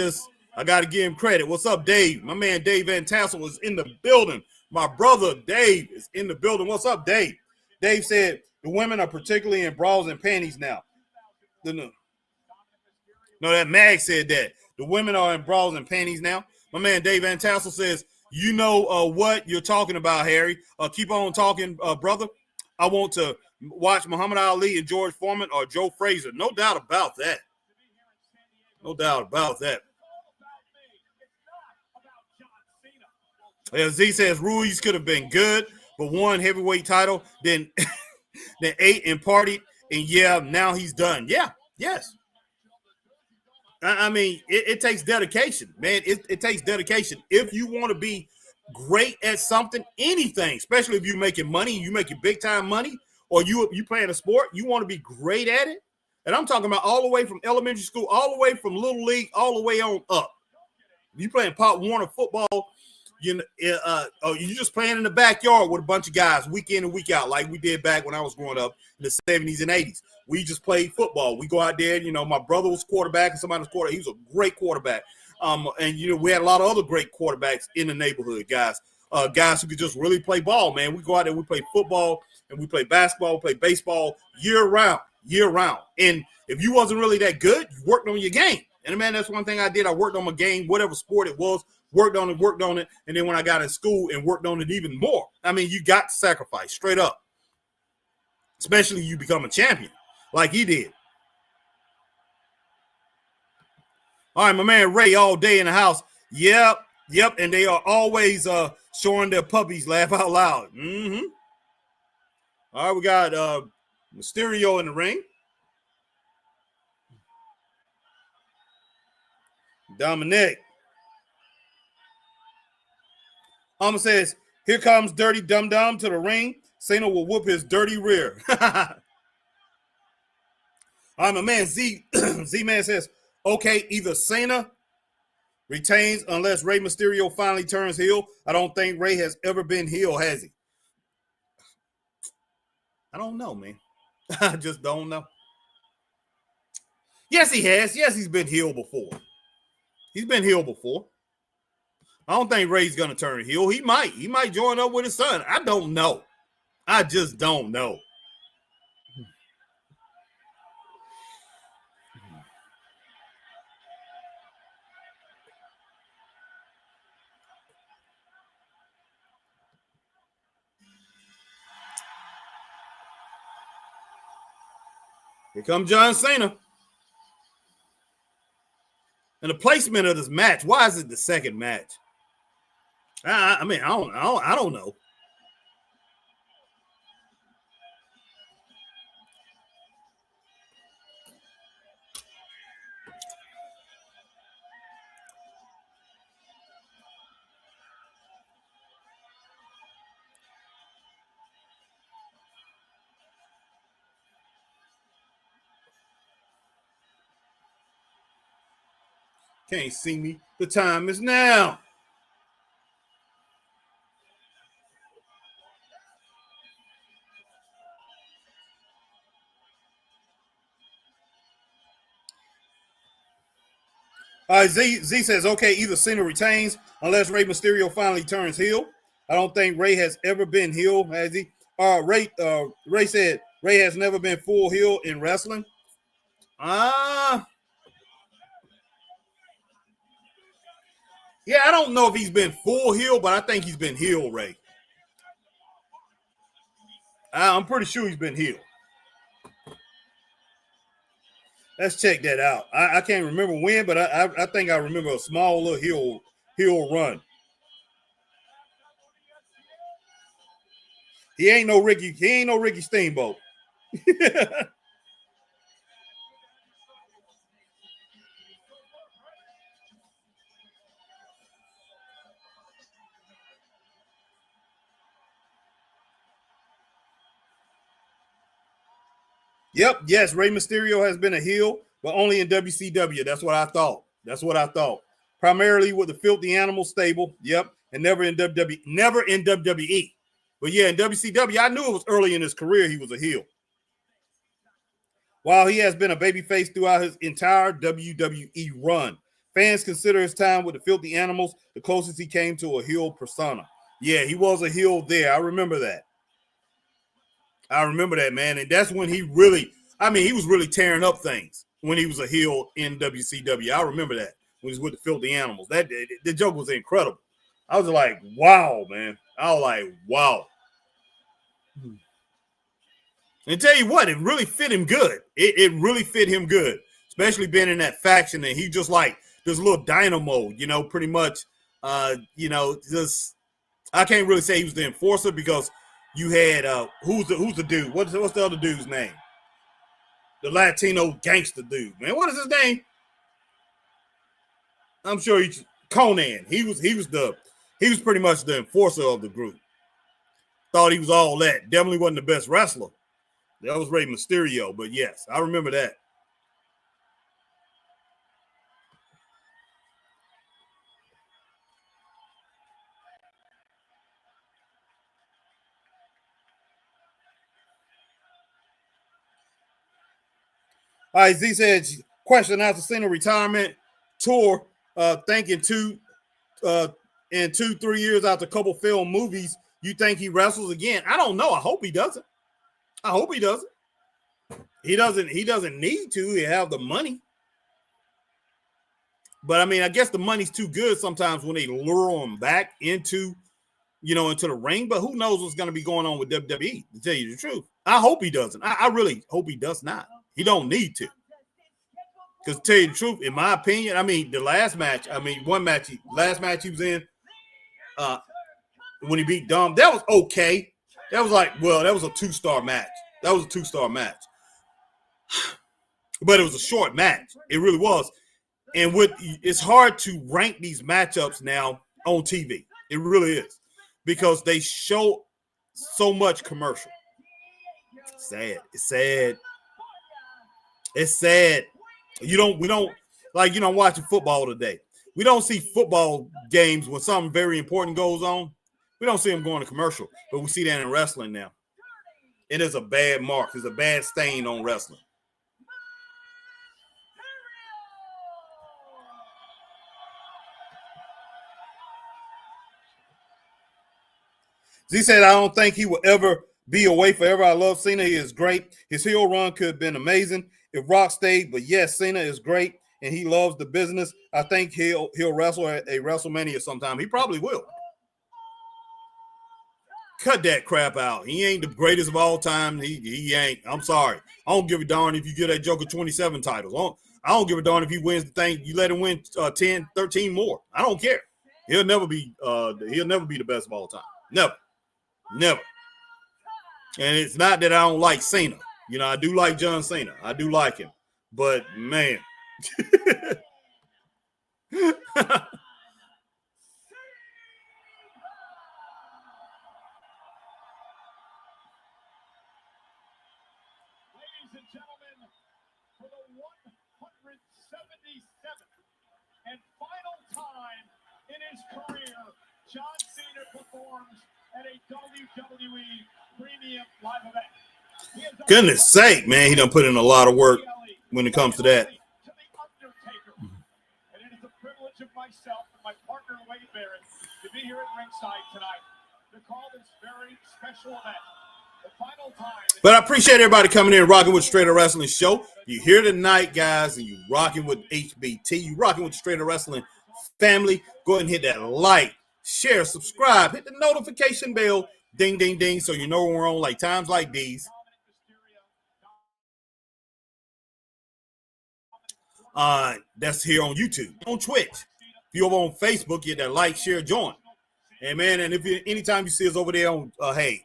got to give him credit. What's up, Dave? My man Dave Van Tassel is in the building. My brother Dave is in the building. What's up, Dave? Dave said the women are particularly in bras and panties now. No, that Mag said that. The women are in bras and panties now. My man Dave Van Tassel says, you know what you're talking about, Harry. Keep on talking, brother. I want to watch Muhammad Ali and George Foreman or Joe Frazier. No doubt about that. No doubt about that. Yeah, Z says Ruiz could have been good, but won heavyweight title, then ate and partied, and yeah, now he's done. Yeah, yes. I mean, it takes dedication, man. It takes dedication. If you want to be great at something, anything, especially if you're making money, you making big time money, or you playing a sport, you want to be great at it. And I'm talking about all the way from elementary school, all the way from little league, all the way on up. You playing Pop Warner football, you just playing in the backyard with a bunch of guys week in and week out, like we did back when I was growing up in the 70s and 80s. We just played football. We go out there, my brother was quarterback and somebody was quarterback. He was a great quarterback. And we had a lot of other great quarterbacks in the neighborhood, guys who could just really play ball, man. We go out there, we play football and we play basketball, we play baseball year round. And if you wasn't really that good, you worked on your game. And man, that's one thing I did. I worked on my game, whatever sport it was, worked on it. And then when I got in school and worked on it even more, I mean, you got to sacrifice straight up, especially you become a champion like he did. All right, my man Ray all day in the house. Yep. And they are always showing their puppies laugh out loud. Mm-hmm. All right, we got Mysterio in the ring. Dominic. Says, here comes Dirty Dum Dum to the ring. Cena will whoop his dirty rear. All right, my man Z-Man says, okay, either Cena retains unless Rey Mysterio finally turns heel. I don't think Rey has ever been heel, has he? I don't know, man. I just don't know. Yes, he has. Yes, he's been heel before. I don't think Ray's going to turn heel. He might. He might join up with his son. I don't know. I just don't know. Here comes John Cena. And the placement of this match, why is it the second match? I don't know. Can't see me. The time is now. Z says, okay, either Cena retains unless Rey Mysterio finally turns heel. I don't think Rey has ever been heel, has he? Ray said Rey has never been full heel in wrestling. Yeah, I don't know if he's been full heel, but I think he's been heel, Ray. I'm pretty sure he's been heel. Let's check that out. I can't remember when, but I think I remember a small little heel run. He ain't no Ricky Steamboat. Yep, yes, Rey Mysterio has been a heel, but only in WCW. That's what I thought. Primarily with the Filthy Animal stable. Yep, and never in WWE. Never in WWE. But yeah, in WCW, I knew it was early in his career he was a heel. While he has been a babyface throughout his entire WWE run, fans consider his time with the Filthy Animals the closest he came to a heel persona. Yeah, he was a heel there. I remember that. I remember that, man. And that's when he really, he was really tearing up things when he was a heel in WCW. I remember that when he was with the Filthy Animals. The joke was incredible. I was like, wow, man. I was like, wow. And tell you what, it really fit him good. It really fit him good, especially being in that faction. And he just like this little dynamo, pretty much, just, I can't really say he was the enforcer because you had, who's the dude? What's the other dude's name? The Latino gangster dude, man. What is his name? I'm sure he's Conan. He was pretty much the enforcer of the group. Thought he was all that. Definitely wasn't the best wrestler. That was Rey Mysterio, but yes, I remember that. All right, Z said, question after Cena retirement tour, thinking in 2-3 years after a couple film movies, you think he wrestles again? I don't know. I hope he doesn't. He doesn't need to. He have the money. But I guess the money's too good sometimes when they lure him back into the ring. But who knows what's going to be going on with WWE, to tell you the truth. I hope he doesn't. I really hope he does not. He don't need to. Because to tell you the truth, in my opinion, the last match he was in, when he beat Dom, that was okay. That was that was a 2-star match. That was a 2-star match. But it was a short match. It really was. And it's hard to rank these matchups now on TV. It really is. Because they show so much commercial. Sad. It's sad. It's sad. We don't watching football today. We don't see football games when something very important goes on. We don't see them going to commercial, but we see that in wrestling now. It is a bad mark. It's a bad stain on wrestling. Z said, I don't think he will ever be away forever. I love Cena. He is great. His heel run could have been amazing if Rock stayed, but yes, Cena is great, and he loves the business. I think he'll wrestle at a WrestleMania sometime. He probably will. Cut that crap out. He ain't the greatest of all time. He ain't. I'm sorry. I don't give a darn if you give that Joker 27 titles. I don't give a darn if he wins the thing. You let him win 10, 13 more. I don't care. He'll never be the best of all time. Never. And it's not that I don't like Cena. I do like John Cena. I do like him. But, man. And final time in his career, John Cena performs at a WWE Premium Live event. Goodness sake, man, he done put in a lot of work when it comes to that. And it is a privilege of myself and my partner Wade Barrett to be here at ringside tonight to call this very special event. The final time. But I appreciate everybody coming in and rocking with the Straight Up Wrestling Show. You're here tonight, guys, and you're rocking with HBT. You're rocking with the Straight Up Wrestling family. Go ahead and hit that like, share, subscribe, hit the notification bell, ding, ding, ding, so you know when we're on like times like these. That's here on YouTube, on Twitch. If you're over on Facebook, hit that like, share, join. And man, and anytime you see us over there on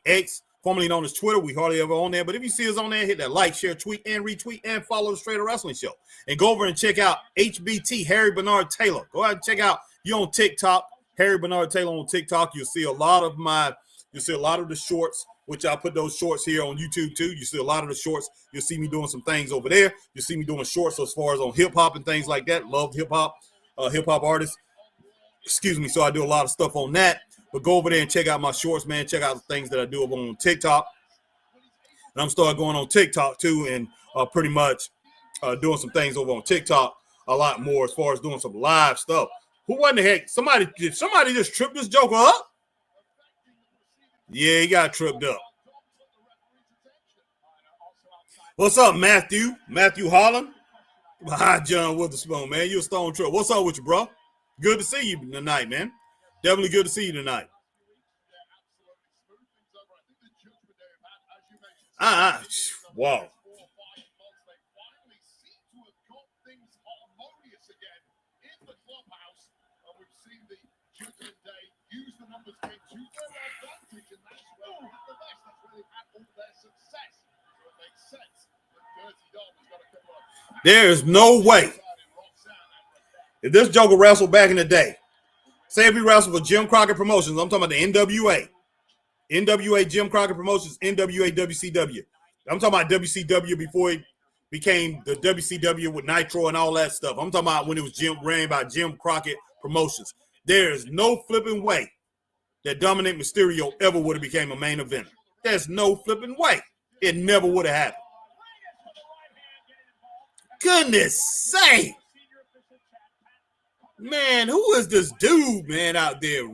X, formerly known as Twitter, we hardly ever on there. But if you see us on there, hit that like, share, tweet, and retweet, and follow the Straight Up Wrestling Show. And go over and check out HBT, Harry Bernard Taylor. Go ahead and check out, you on TikTok, Harry Bernard Taylor on TikTok. You'll see a lot of the shorts, which I put those shorts here on YouTube too. You see a lot of the shorts. You'll see me doing some things over there. You'll see me doing shorts as far as on hip hop and things like that. Love hip hop artists. Excuse me. So I do a lot of stuff on that. But go over there and check out my shorts, man. Check out the things that I do over on TikTok. And I'm starting going on TikTok too, and pretty much doing some things over on TikTok a lot more as far as doing some live stuff. Who what the heck? Did somebody just trip this joker up? Yeah, he got tripped up. What's up, Matthew? Matthew Holland? Hi, John Witherspoon, man. You a stone truck. What's up with you, bro? Good to see you tonight, man. Definitely good to see you tonight. Wow. There is no way. If this joker wrestled back in the day, say if he wrestled for Jim Crockett Promotions, I'm talking about the NWA. NWA Jim Crockett Promotions, NWA WCW. I'm talking about WCW before it became the WCW with Nitro and all that stuff. I'm talking about when it was ran by Jim Crockett Promotions. There is no flipping way that Dominic Mysterio ever would have became a main eventer. There's no flipping way. It never would have happened. Goodness sake. Man, who is this dude, man, out there?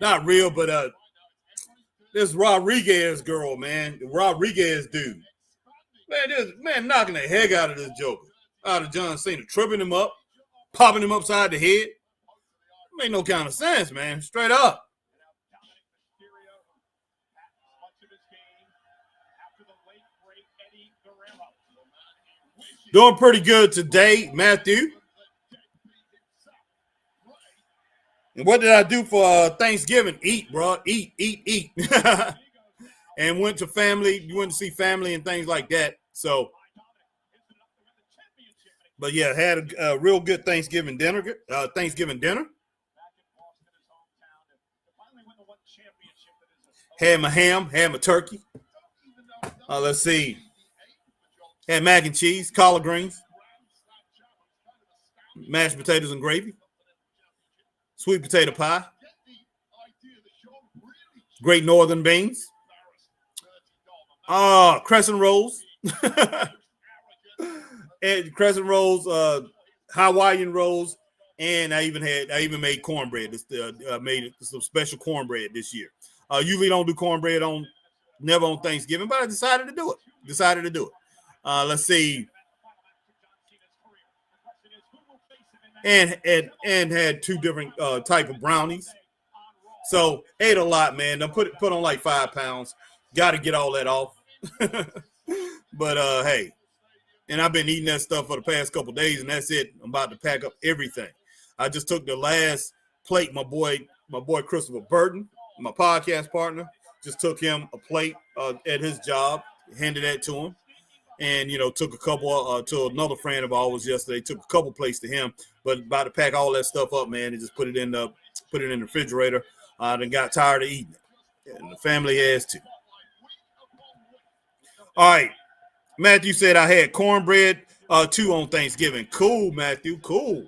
Not real, but this Rodriguez girl, man. The Rodriguez dude. Man, knocking the heck out of this joker. Out of John Cena, tripping him up, popping him upside the head. Make no kind of sense, man. Straight up. Doing pretty good today, Matthew. And what did I do for Thanksgiving? Eat, bro. Eat. And went to family. You went to see family and things like that. So, but yeah, had a real good Thanksgiving dinner. Had my ham, had my turkey. Let's see. Had mac and cheese, collard greens, mashed potatoes and gravy, sweet potato pie, great northern beans, crescent rolls, and crescent rolls, Hawaiian rolls, and I even made cornbread. Made some special cornbread this year. Usually don't do cornbread never on Thanksgiving, but I decided to do it. Let's see. And had two different type of brownies. So ate a lot, man. I put on like 5 pounds. Got to get all that off. But hey, and I've been eating that stuff for the past couple of days, and that's it. I'm about to pack up everything. I just took the last plate. My boy Christopher Burton, my podcast partner, just took him a plate at his job, handed that to him. And, took a couple to another friend of ours yesterday, took a couple plates to him, but about to pack all that stuff up, man, and just put it in the refrigerator. Then got tired of eating it. And the family has too. All right. Matthew said I had cornbread too on Thanksgiving. Cool, Matthew. Cool.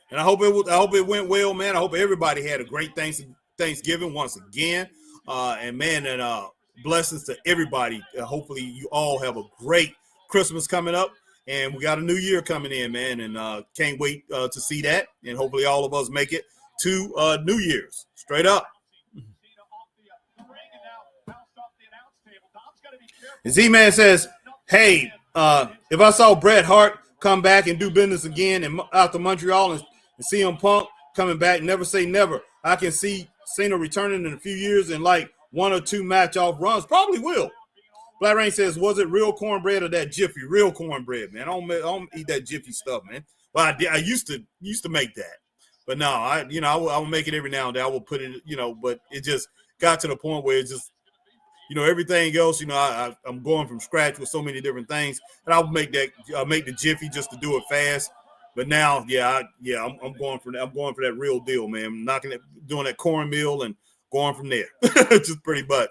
And I hope it went well, man. I hope everybody had a great Thanksgiving once again, and blessings to everybody. Hopefully you all have a great Christmas coming up, and we got a new year coming in, man, and can't wait to see that, and hopefully all of us make it to New Year's straight up. Z-Man says, hey, if I saw Bret Hart come back and do business again and out to Montreal and CM Punk coming back, never say never. I can see Cena returning in a few years and like 1 or 2 match-off runs. Probably will. Black Rain says, was it real cornbread or that Jiffy? Real cornbread, man. I don't eat that Jiffy stuff, man. Well, I used to make that. But no, I will make it every now and then. I will put it, but it just got to the point where it's just, everything else, I'm going from scratch with so many different things. And I'll make the Jiffy just to do it fast. But now, I'm going for that. I'm going for that real deal, man. I'm doing that cornmeal and going from there, just pretty much.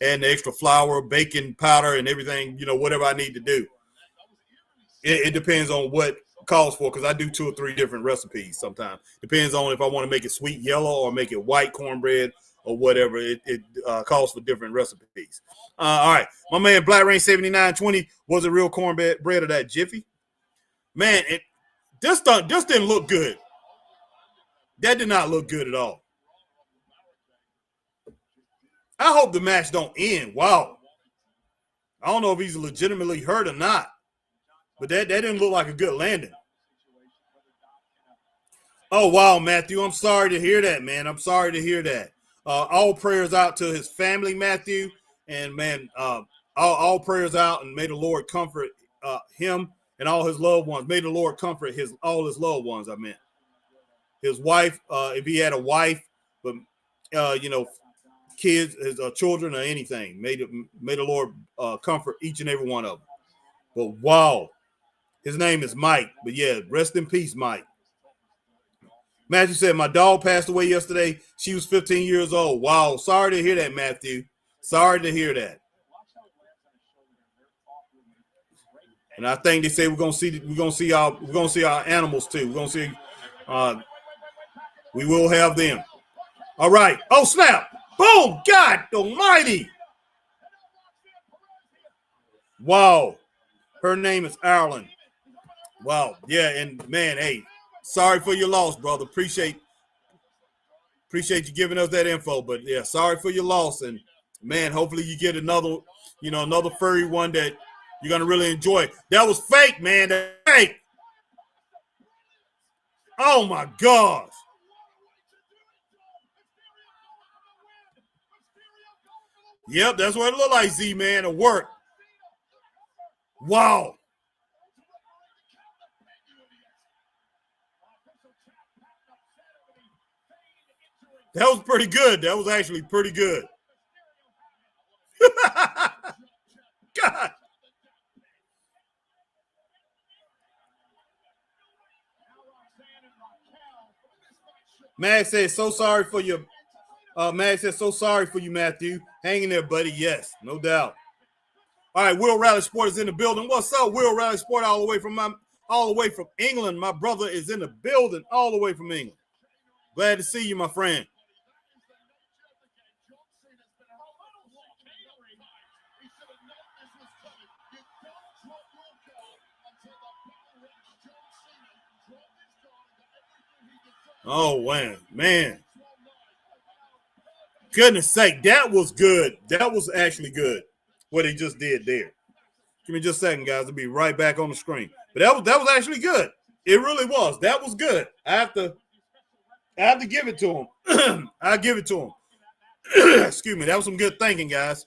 And the extra flour, baking powder, and everything, whatever I need to do. It depends on what calls for, because I do 2 or 3 different recipes sometimes. Depends on if I want to make it sweet yellow or make it white cornbread or whatever. It calls for different recipes. All right. My man Black Rain 7920, was it real cornbread or that Jiffy? Man, this didn't look good. That did not look good at all. I hope the match don't end. Wow. I don't know if he's legitimately hurt or not, but that didn't look like a good landing. Oh, wow, Matthew. I'm sorry to hear that, man. I'm sorry to hear that. All prayers out to his family, Matthew. And, man, all prayers out, and may the Lord comfort him and all his loved ones. May the Lord comfort all his loved ones, I meant. His wife, if he had a wife, but, kids, his children, or anything. May the Lord comfort each and every one of them. But, wow. His name is Mike. But, yeah, rest in peace, Mike. Matthew said, my dog passed away yesterday. She was 15 years old. Wow. Sorry to hear that, Matthew. Sorry to hear that. And I think they say we're gonna see our animals too. We're gonna see we will have them. All right. Oh, snap. Boom. God almighty. Wow. Her name is Ireland. Wow. Yeah, and man, hey, sorry for your loss, brother. Appreciate you giving us that info. But yeah, sorry for your loss. And man, hopefully you get another furry one that you're gonna really enjoy. That was fake, man. That's fake. Oh my gosh. Yep, that's what it looked like, Z-Man. It worked. Wow. That was pretty good. That was actually pretty good. God. Mag says, so sorry for you. Mag says, so sorry for you, Matthew. Hang in there, buddy. Yes, no doubt. All right, Will Rally Sport is in the building. What's up, Will Rally Sport? All the way from England. My brother is in the building, all the way from England. Glad to see you, my friend. Oh, man. Goodness sake, that was good. That was actually good, what he just did there. Give me just a second, guys. I'll be right back on the screen. But that was actually good. It really was. That was good. I have to give it to him. I'll give it to him. Excuse me. That was some good thinking, guys.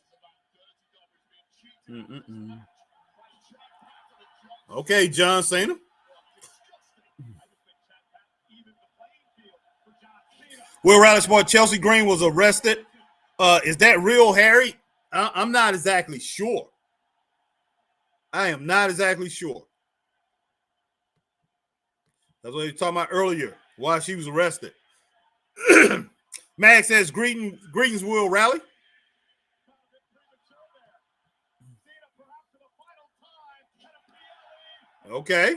Okay, John Cena. Will Riley Sport, Chelsea Green was arrested. Is that real, Harry? I'm not exactly sure. I am not exactly sure. That's what he was talking about earlier, why she was arrested. Mag says, greetings, Will Rally. Okay.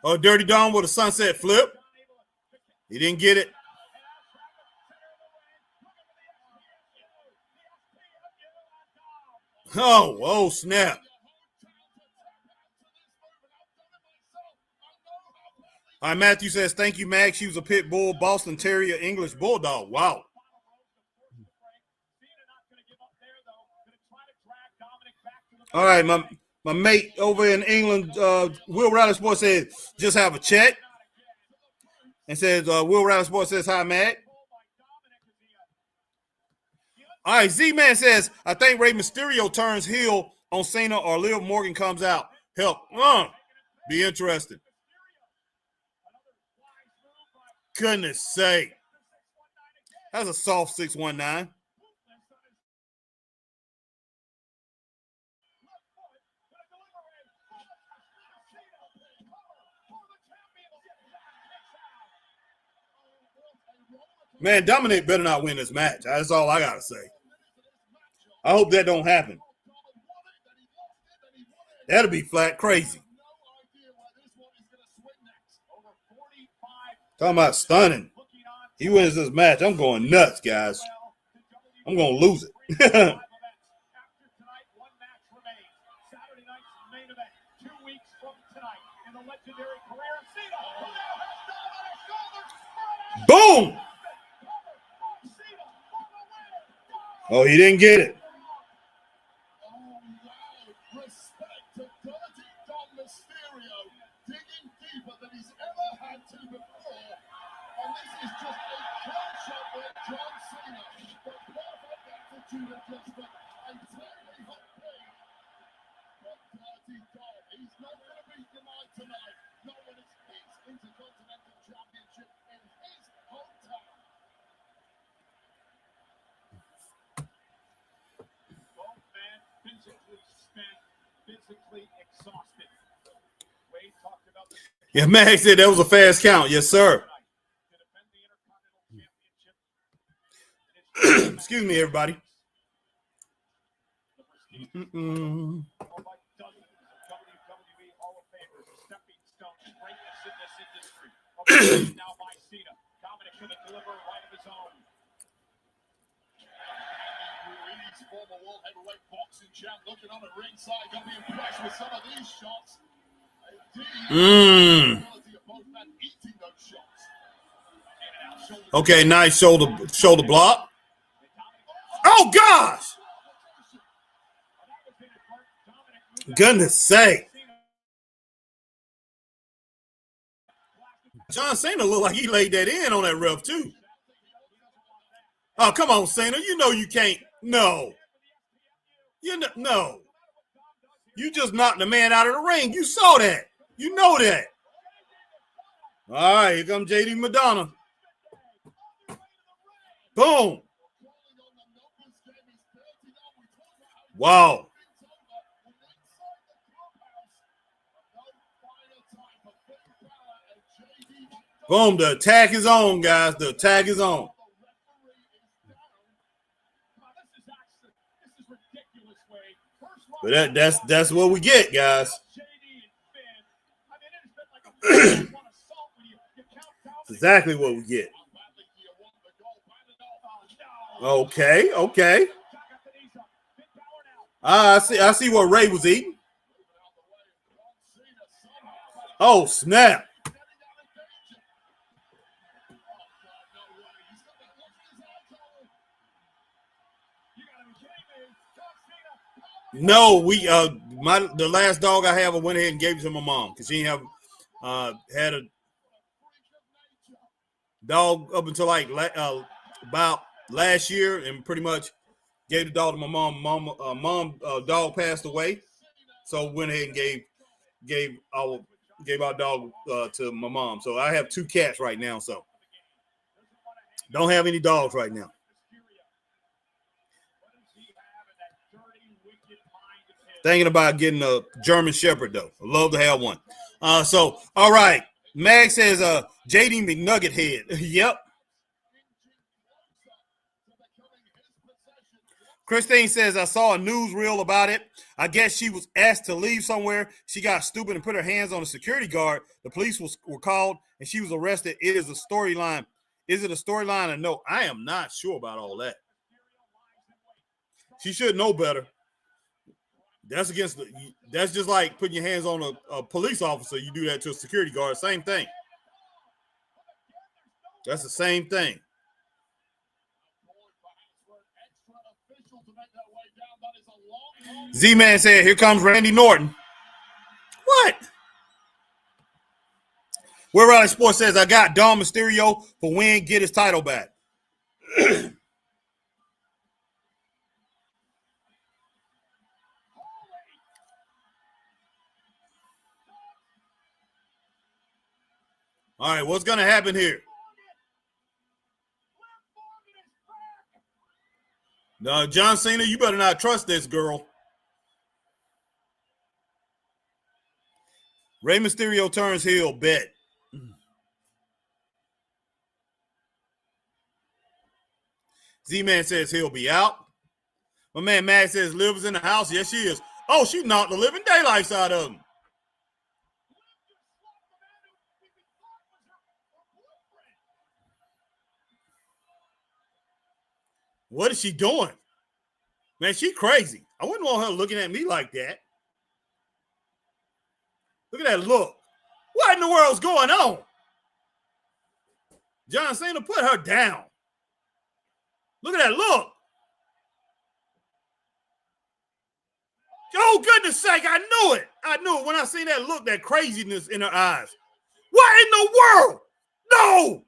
Oh, Dirty Dom with a sunset flip. He didn't get it. Oh, snap. All right, Matthew says, thank you, Mag. She was a pit bull, Boston Terrier, English Bulldog. Wow. All right, my mate over in England, Will Riley Sports says, just have a check. And says, Will Riley Sports says, hi, Mag. All right, Z-Man says, I think Rey Mysterio turns heel on Cena or Liv Morgan comes out. Help. Be interested. Goodness sake. That's a soft 619. Man, Dominic better not win this match. That's all I got to say. I hope that don't happen. That'll be flat crazy. Talking about stunning. He wins this match. I'm going nuts, guys. I'm going to lose it. Boom! Oh, he didn't get it. Respect to Dirty Dom Mysterio, digging deeper than he's ever had to before. And this is just a close-up with John Cena. The perfect attitude adjustment and totally hot pin. But Dirty Dom, he's not going to beat denied tonight. Not when it's his Intercontinental Championship in his hometown. Both men physically spent, physically exhausted. Wade talked about this. Yeah, Max said that was a fast count. Yes, sir. Excuse me, everybody. Now by Cena. Dominic going to deliver right of his own. Ruiz, former world heavyweight boxing champ, looking on the ringside, going to be impressed with some of these shots. Ability of both men eating those shots. Okay, nice shoulder block. Oh gosh! Goodness sake! John Cena looked like he laid that in on that ref too. Oh, come on, Cena. You know you can't. No. No. You just knocked the man out of the ring. You saw that. You know that. All right, here comes JD Madonna. Boom. Wow. Boom. The attack is on, guys. The attack is on. But that's what we get, guys. That's exactly what we get. Okay. I see what Ray was eating. Oh, snap. No, the last dog I have, I went ahead and gave it to my mom because she didn't have had a dog up until like about last year, and pretty much gave the dog to my mom. Mom dog passed away, so went ahead and gave our dog to my mom. So I have 2 cats right now, so don't have any dogs right now. Thinking about getting a German Shepherd, though. I'd love to have one. So, all right. Mag says JD McNugget head. Yep. Christine says, I saw a newsreel about it. I guess she was asked to leave somewhere. She got stupid and put her hands on a security guard. The police were called, and she was arrested. It is a storyline. Is it a storyline or no? I am not sure about all that. She should know better. That's just like putting your hands on a police officer. You do that to a security guard. Same thing. That's the same thing. Z-Man said, here comes Randy Norton. What? Where Raleigh Sports says, I got Dom Mysterio for win, get his title back. All right, what's going to happen here? No, John Cena, you better not trust this girl. Rey Mysterio turns heel, bet. Z-Man says he'll be out. My man Matt says Liv is in the house. Yes, she is. Oh, she knocked the living daylights out of him. What is she doing? Man, she crazy. I wouldn't want her looking at me like that. Look at that look. What in the world's going on? John Cena, put her down. Look at that look. Oh, goodness sake, I knew it. I knew it when I seen that look, that craziness in her eyes. What in the world? No,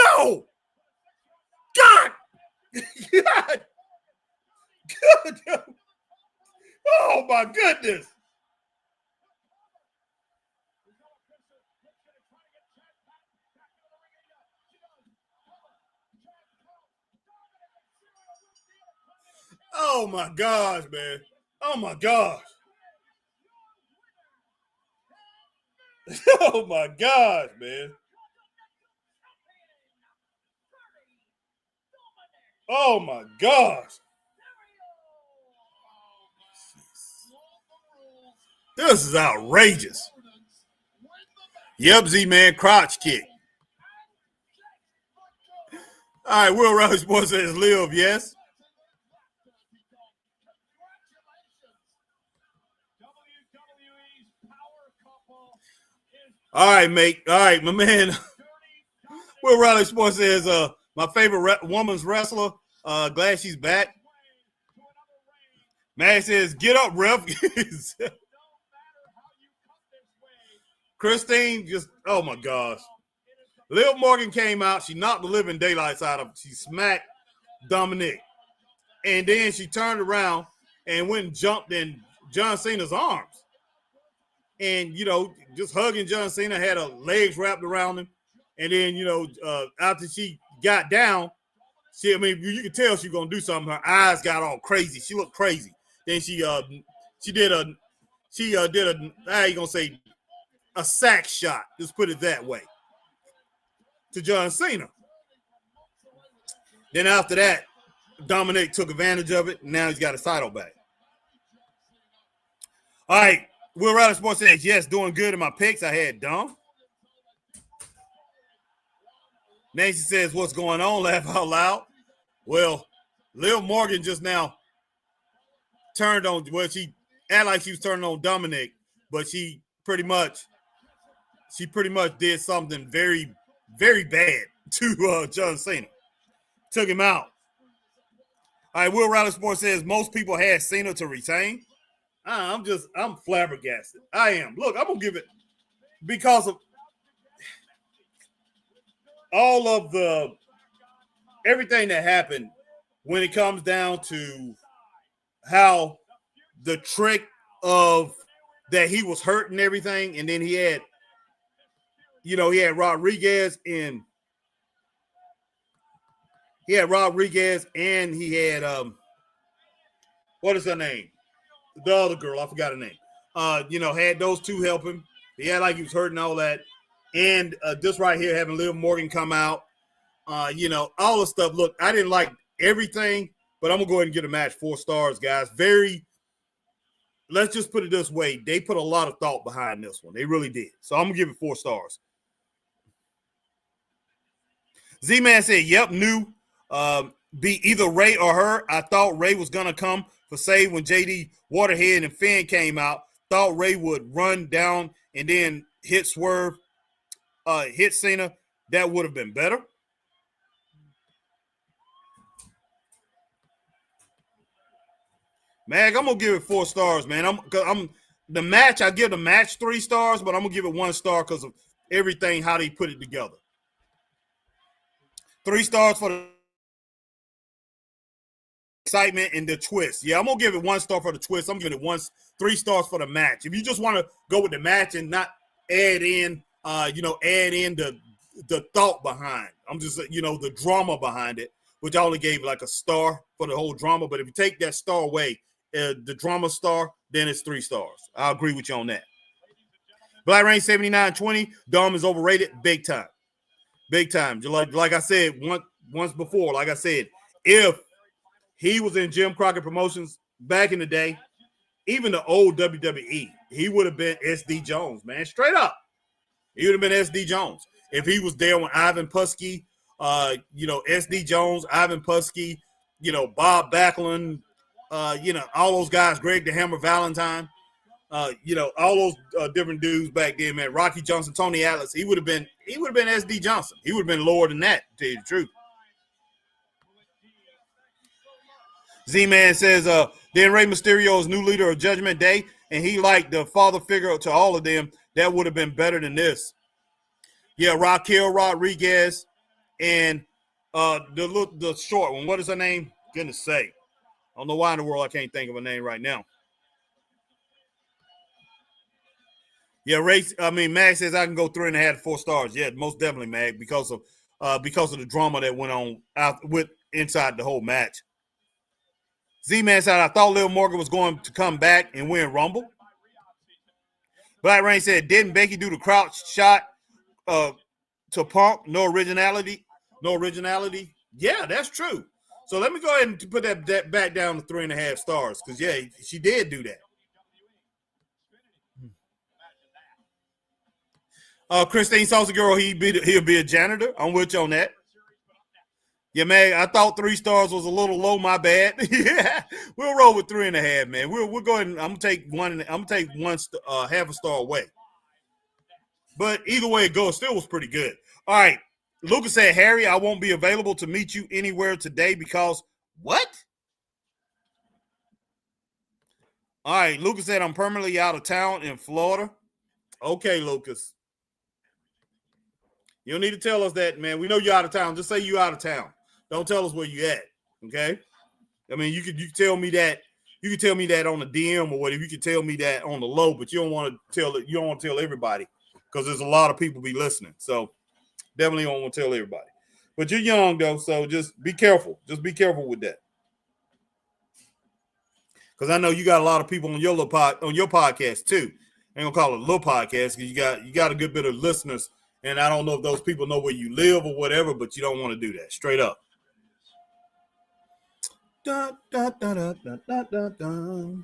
no. God. God. Good. Oh, my goodness. Oh, my gosh, man. Oh, my gosh. Oh, my gosh, man. Oh, my gosh. This is outrageous. Yep, Z-Man, crotch kick. All right, Will Rogers Sports says Liv, yes. All right, mate. All right, my man. Will Riley Sports says, my favorite woman's wrestler. Glad she's back. Man says, get up, ref. Christine just, oh my gosh. Liv Morgan came out. She knocked the living daylights out of him. She smacked Dominic. And then she turned around and went and jumped in John Cena's arms. And, you know, just hugging John Cena, had her legs wrapped around him. And then, you know, after she got down, you could tell she was going to do something. Her eyes got all crazy. She looked crazy. Then she did a how you going to say, a sack shot. Just put it that way. To John Cena. Then after that, Dominic took advantage of it. And now he's got his title back. All right. Will Riley Sports says, yes, doing good in my picks. I had Dom. Nancy says, what's going on? Laugh out loud. Well, Liv Morgan just now turned on, well, she acted like she was turning on Dominic, but she pretty much did something very, very bad to John Cena. Took him out. All right, Will Riley Sports says, most people had Cena to retain. I'm flabbergasted. I am. Look, I'm going to give it, because of all of everything that happened when it comes down to how the trick of that he was hurt and everything. And then he had Rodriguez and he had what is her name? The other girl, I forgot her name. Had those two help him. He had like he was hurting all that. And this right here, having Liv Morgan come out, all the stuff. Look, I didn't like everything, but I'm going to go ahead and give the match 4 stars, guys. Let's just put it this way. They put a lot of thought behind this one. They really did. So I'm going to give it 4 stars. Z-Man said, yep, knew be either Ray or her. I thought Ray was going to come for save when JD Waterhead and Finn came out. Thought Ray would run down and then hit Swerve, hit Cena. That would have been better. Mag, I'm going to give it 4 stars, man. The match, I give the match 3 stars, but I'm going to give it 1 star because of everything, how they put it together. 3 stars for the excitement and the twist. Yeah, I'm going to give it 1 star for the twist. I'm giving it 3 stars for the match. If you just want to go with the match and not add in, the thought behind, I'm just, the drama behind it, which I only gave like a star for the whole drama. But if you take that star away, the drama star, then it's 3 stars. I'll agree with you on that. Black Rain 7920, Dom is overrated big time. Big time. Like I said once before, like I said, if he was in Jim Crockett Promotions back in the day, even the old WWE, he would have been SD Jones, man. Straight up. He would have been SD Jones. If he was there when Ivan Putski, SD Jones, Ivan Putski, Bob Backlund, all those guys, Greg the Hammer Valentine, all those different dudes back then, man. Rocky Johnson, Tony Atlas, he would have been SD Johnson. He would have been lower than that, to tell you the truth. Z-Man says, then Rey Mysterio is new leader of Judgment Day, and he like the father figure to all of them. That would have been better than this. Yeah, Raquel Rodriguez and the short one. What is her name? Goodness sake. I don't know why in the world I can't think of her name right now. Yeah, Mag says I can go 3.5 to 4 stars. Yeah, most definitely, Mag, because of the drama that went on inside the whole match. Z-Man said, I thought Liv Morgan was going to come back and win Rumble. Black Rain said, didn't Becky do the crouch shot to Punk? No originality. Yeah, that's true. So let me go ahead and put that back down to 3.5 stars because, yeah, she did do that. Christine Salsa Girl, he'll be a janitor. I'm with you on that. Yeah, man, I thought 3 stars was a little low. My bad. Yeah, we'll roll with 3.5, man. We'll go ahead and I'm gonna take one half a star away. But either way it goes, still was pretty good. All right, Lucas said, Harry, I won't be available to meet you anywhere today because what? All right, Lucas said I'm permanently out of town in Florida. Okay, Lucas. You don't need to tell us that, man. We know you're out of town. Just say you're out of town. Don't tell us where you at, okay? I mean, you can tell me that. You can tell me that on the DM or whatever. You can tell me that on the low, but you don't want to tell it. You don't want to tell everybody because there's a lot of people be listening. So definitely don't want to tell everybody. But you're young though, so just be careful. Just be careful with that. Because I know you got a lot of people on your podcast too. I ain't gonna call it a little podcast because you got a good bit of listeners, and I don't know if those people know where you live or whatever, but you don't want to do that. Straight up. Da, da, da, da, da, da, da, da.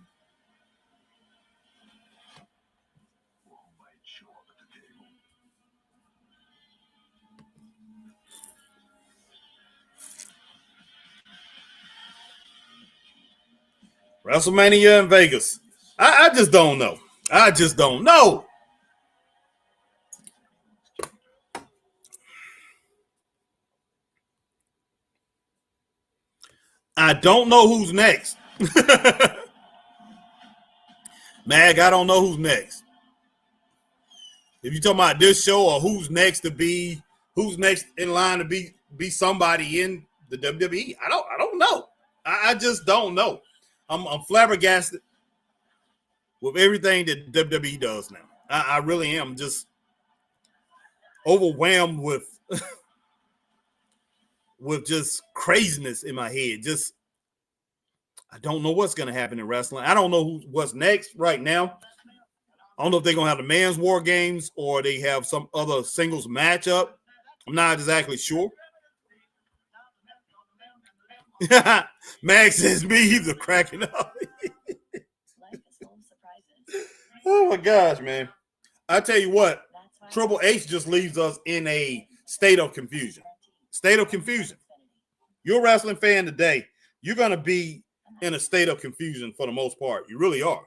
WrestleMania in Vegas. I just don't know. I just don't know. I don't know who's next. Mag, I don't know who's next. If you're talking about this show or who's next in line to be somebody in the WWE, I don't know. I just don't know. I'm flabbergasted with everything that WWE does now. I really am just overwhelmed with just craziness in my head. Just I don't know what's going to happen in wrestling. I don't know what's next right now. I don't know if they're going to have the Men's War Games or they have some other singles matchup. I'm not exactly sure. Max says me, he's a cracking up. Oh my gosh, man. I tell you what, Triple H just leaves us in a state of confusion. State of confusion. You're a wrestling fan today. You're going to be in a state of confusion for the most part. You really are.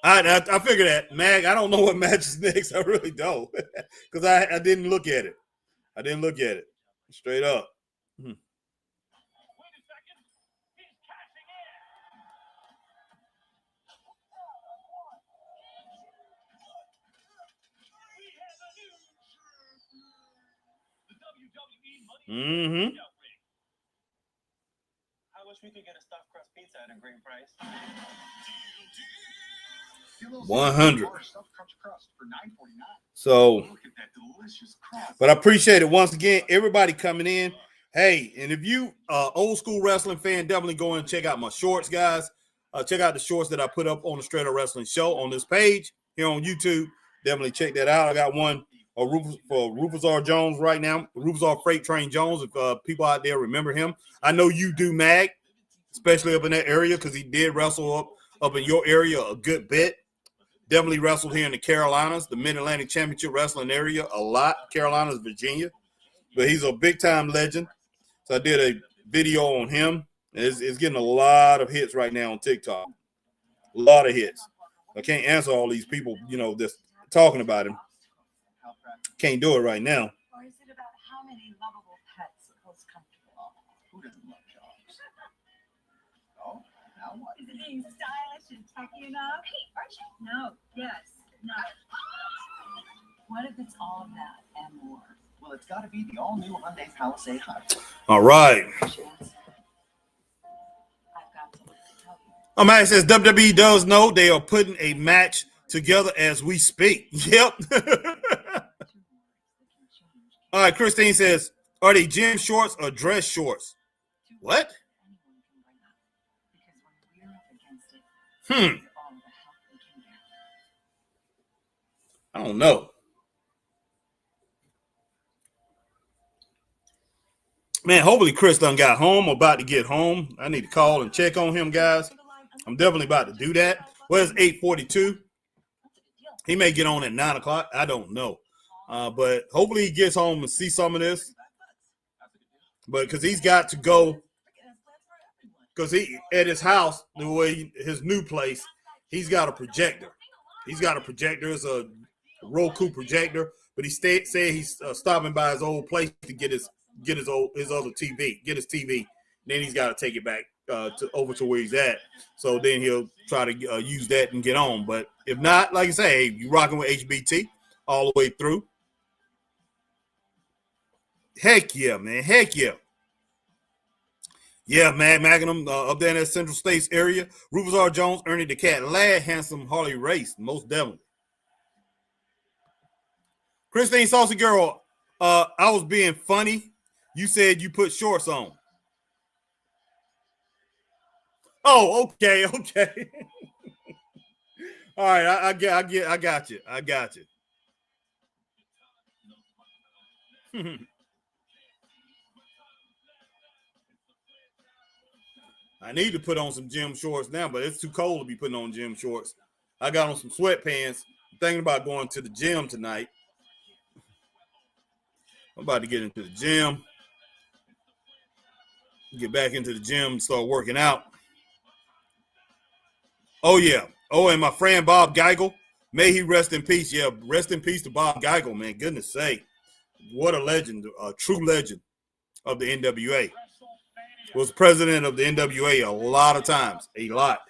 I figure that, Mag. I don't know what match is next. I really don't. Because I didn't look at it. I didn't look at it. Straight up. Mm-hmm. I wish we could get a stuffed crust pizza at a great price. 100. So, but I appreciate it once again, everybody coming in. Hey, and if you old school wrestling fan, definitely go and check out my shorts, guys. Check out the shorts that I put up on the Straight Up Wrestling Show on this page here on YouTube. Definitely check that out. I got one or Rufus R. Jones right now. Rufus R. Freight Train Jones, if people out there remember him. I know you do, Mag, especially up in that area because he did wrestle up in your area a good bit. Definitely wrestled here in the Carolinas, the Mid-Atlantic Championship Wrestling area a lot. Carolinas, Virginia. But he's a big-time legend. So I did a video on him. It's getting a lot of hits right now on TikTok. A lot of hits. I can't answer all these people, that's talking about him. Can't do it right now. Or is it about how many lovable pets feels comfortable? Who doesn't love dogs? Oh, now what? Is it being stylish and techy enough? Hey, aren't you? No. Yes. No. What if it's all of that and more? Well, it's got to be the all-new Hyundai Palisade Hybrid. All right. Chance. I've got to tell you. Oh, man, it says WWE does know they are putting a match together as we speak. Yep. All right, Christine says, are they gym shorts or dress shorts? What? I don't know. Man, hopefully Chris done got home or about to get home. I need to call and check on him, guys. I'm definitely about to do that. Well, it's 8:42. He may get on at 9 o'clock. I don't know. But hopefully he gets home and see some of this. But because he's got to go, because he at his house, the way his new place, he's got a projector. He's got a projector. It's a Roku projector. But he said he's stopping by his old place to get his other TV, get his TV. Then he's got to take it back over to where he's at. So then he'll try to use that and get on. But if not, like I say, hey, you rocking with HBT all the way through. Heck yeah, man. Heck yeah. Yeah, man. Magnum up there in that Central States area. Rufus R. Jones, Ernie the Cat, Lad, Handsome, Harley Race. Most definitely. Christine Saucy Girl, I was being funny. You said you put shorts on. Oh, okay. All right, I got you. I got you. I need to put on some gym shorts now, but it's too cold to be putting on gym shorts. I got on some sweatpants. I'm thinking about going to the gym tonight. I'm about to get into the gym. Get back into the gym and start working out. Oh, yeah. Oh, and my friend Bob Geigel, may he rest in peace. Yeah, rest in peace to Bob Geigel, man. Goodness sake. What a legend, a true legend of the NWA. Was president of the NWA a lot of times. A lot.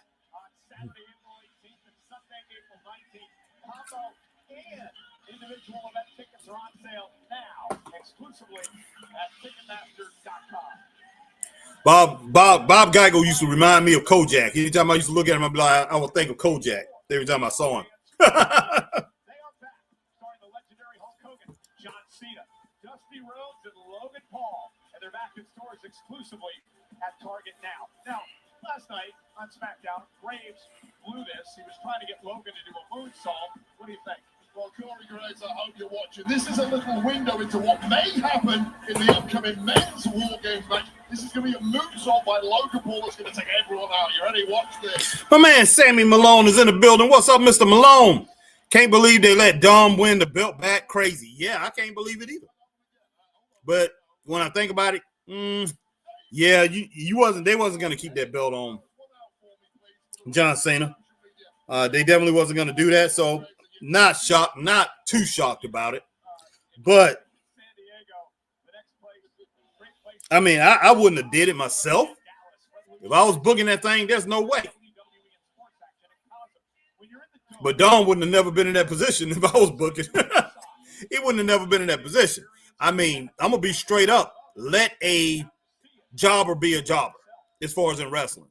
Individual event tickets are on sale now, exclusively at Ticketmaster.com. Bob Geigel used to remind me of Kojak. Anytime I used to look at him, I'd be like, I would think of Kojak every time I saw him. They are back, starring the legendary Hulk Hogan, John Cena, Dusty Rhodes, and Logan Paul, and they're back in stores exclusively at Target now. Now, last night on SmackDown, Graves blew this. He was trying to get Logan to do a moonsault. What do you think? Well, Corey Graves, I hope you're watching. This is a little window into what may happen in the upcoming men's War Games match. This is going to be a moonsault by Logan Paul that's going to take everyone out. You ready? Watch this. My man Sammy Malone is in the building. What's up, Mr. Malone? Can't believe they let Dom win the belt back. Crazy. Yeah, I can't believe it either. But when I think about it, yeah, they wasn't going to keep that belt on John Cena. They definitely wasn't going to do that. So not shocked, not too shocked about it. But I mean, I wouldn't have did it myself. If I was booking that thing, there's no way. But Dom wouldn't have never been in that position if I was booking. He wouldn't have never been in that position. I mean, I'm going to be straight up. Let a jobber be a jobber as far as in wrestling.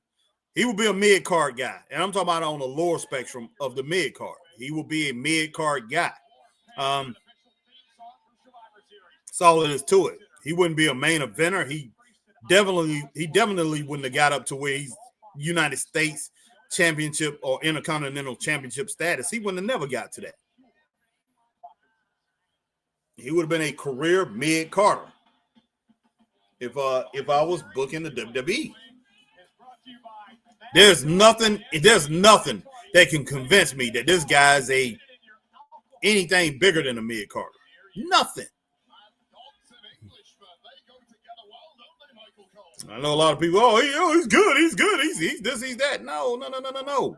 He will be a mid-card guy. And I'm talking about on the lower spectrum of the mid-card. He will be a mid-card guy. That's all it is to it. He wouldn't be a main eventer. He definitely wouldn't have got up to where he's United States Championship or Intercontinental Championship status. He wouldn't have never got to that. He would have been a career mid-carder if I was booking the WWE. There's nothing that can convince me that this guy's anything bigger than a mid-carder. Nothing. I know a lot of people, he's good, he's this, he's that. No.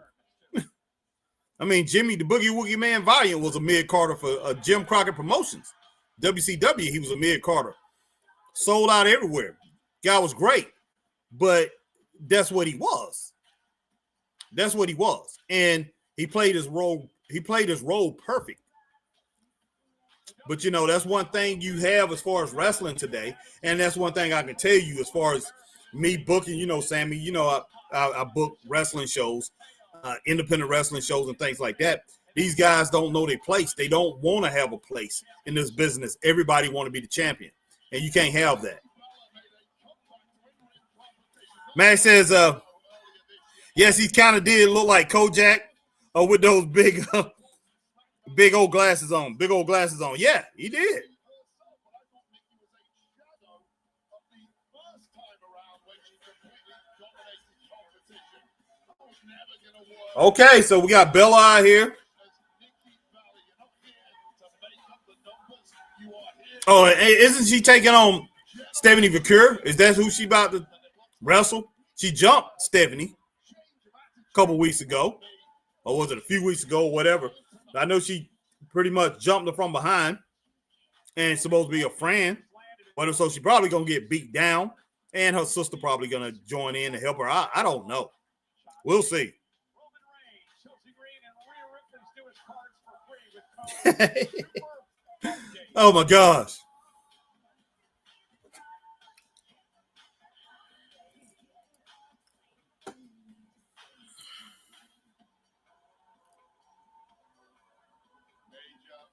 I mean, Jimmy the Boogie Woogie Man Valiant was a mid-carder for Jim Crockett Promotions. WCW, he was a mid-carder. Sold out everywhere. Guy was great. But that's what he was. That's what he was. And he played his role perfect. But, that's one thing you have as far as wrestling today. And that's one thing I can tell you as far as me booking, Sammy, I book wrestling shows, independent wrestling shows and things like that. These guys don't know their place. They don't want to have a place in this business. Everybody want to be the champion. And you can't have that. Man says, yes, he kind of did look like Kojak with those big old glasses on. Big old glasses on. Yeah, he did. Okay, so we got Bella out here. Oh, isn't she taking on Stephanie Vicur? Is that who she about to wrestle? She jumped Stephanie a couple weeks ago. Or was it a few weeks ago or whatever? I know she pretty much jumped her from behind and supposed to be a friend. But so she probably going to get beat down. And her sister probably going to join in to help her. I don't know. We'll see. Oh my gosh.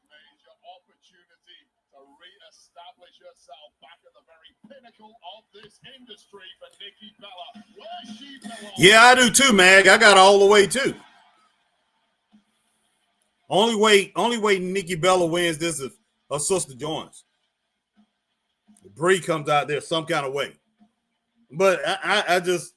Major opportunity to reestablish yourself back at the very pinnacle of this industry for Nikki Bella. Where she belongs. Yeah, I do too, Mag. I got all the way too. Only way Nikki Bella wins this is her sister joins. Brie comes out there some kind of way. But I just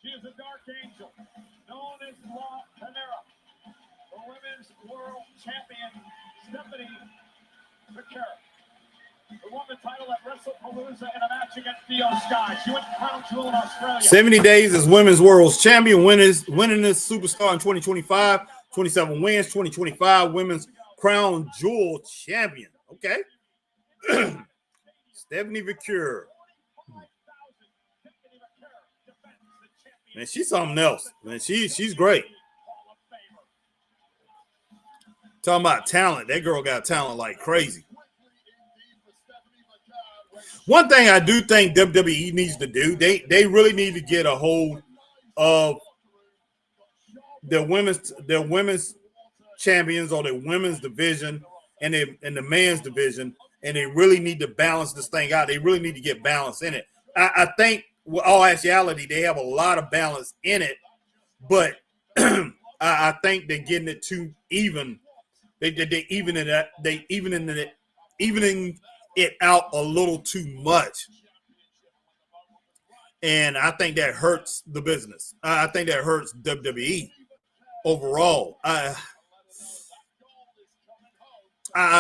She is a dark angel, known as La Panera. The women's world champion, Stephanie Vicur, who won the title at WrestlePalooza in a match against Theo Sky. She went to Crown Jewel in Australia. 70 days as women's world champion, winning this superstar in 2025, 27 wins, 2025 women's Crown Jewel champion. Okay. Stephanie Vicur. Man, she's something else. Man, she's great. Talking about talent. That girl got talent like crazy. One thing I do think WWE needs to do, they really need to get a hold of their women's champions or their women's division and the men's division, and they really need to balance this thing out. They really need to get balance in it. I think with all actuality, they have a lot of balance in it, but I think they're getting it too even. They evening it out a little too much, and I think that hurts the business. I think that hurts WWE overall. I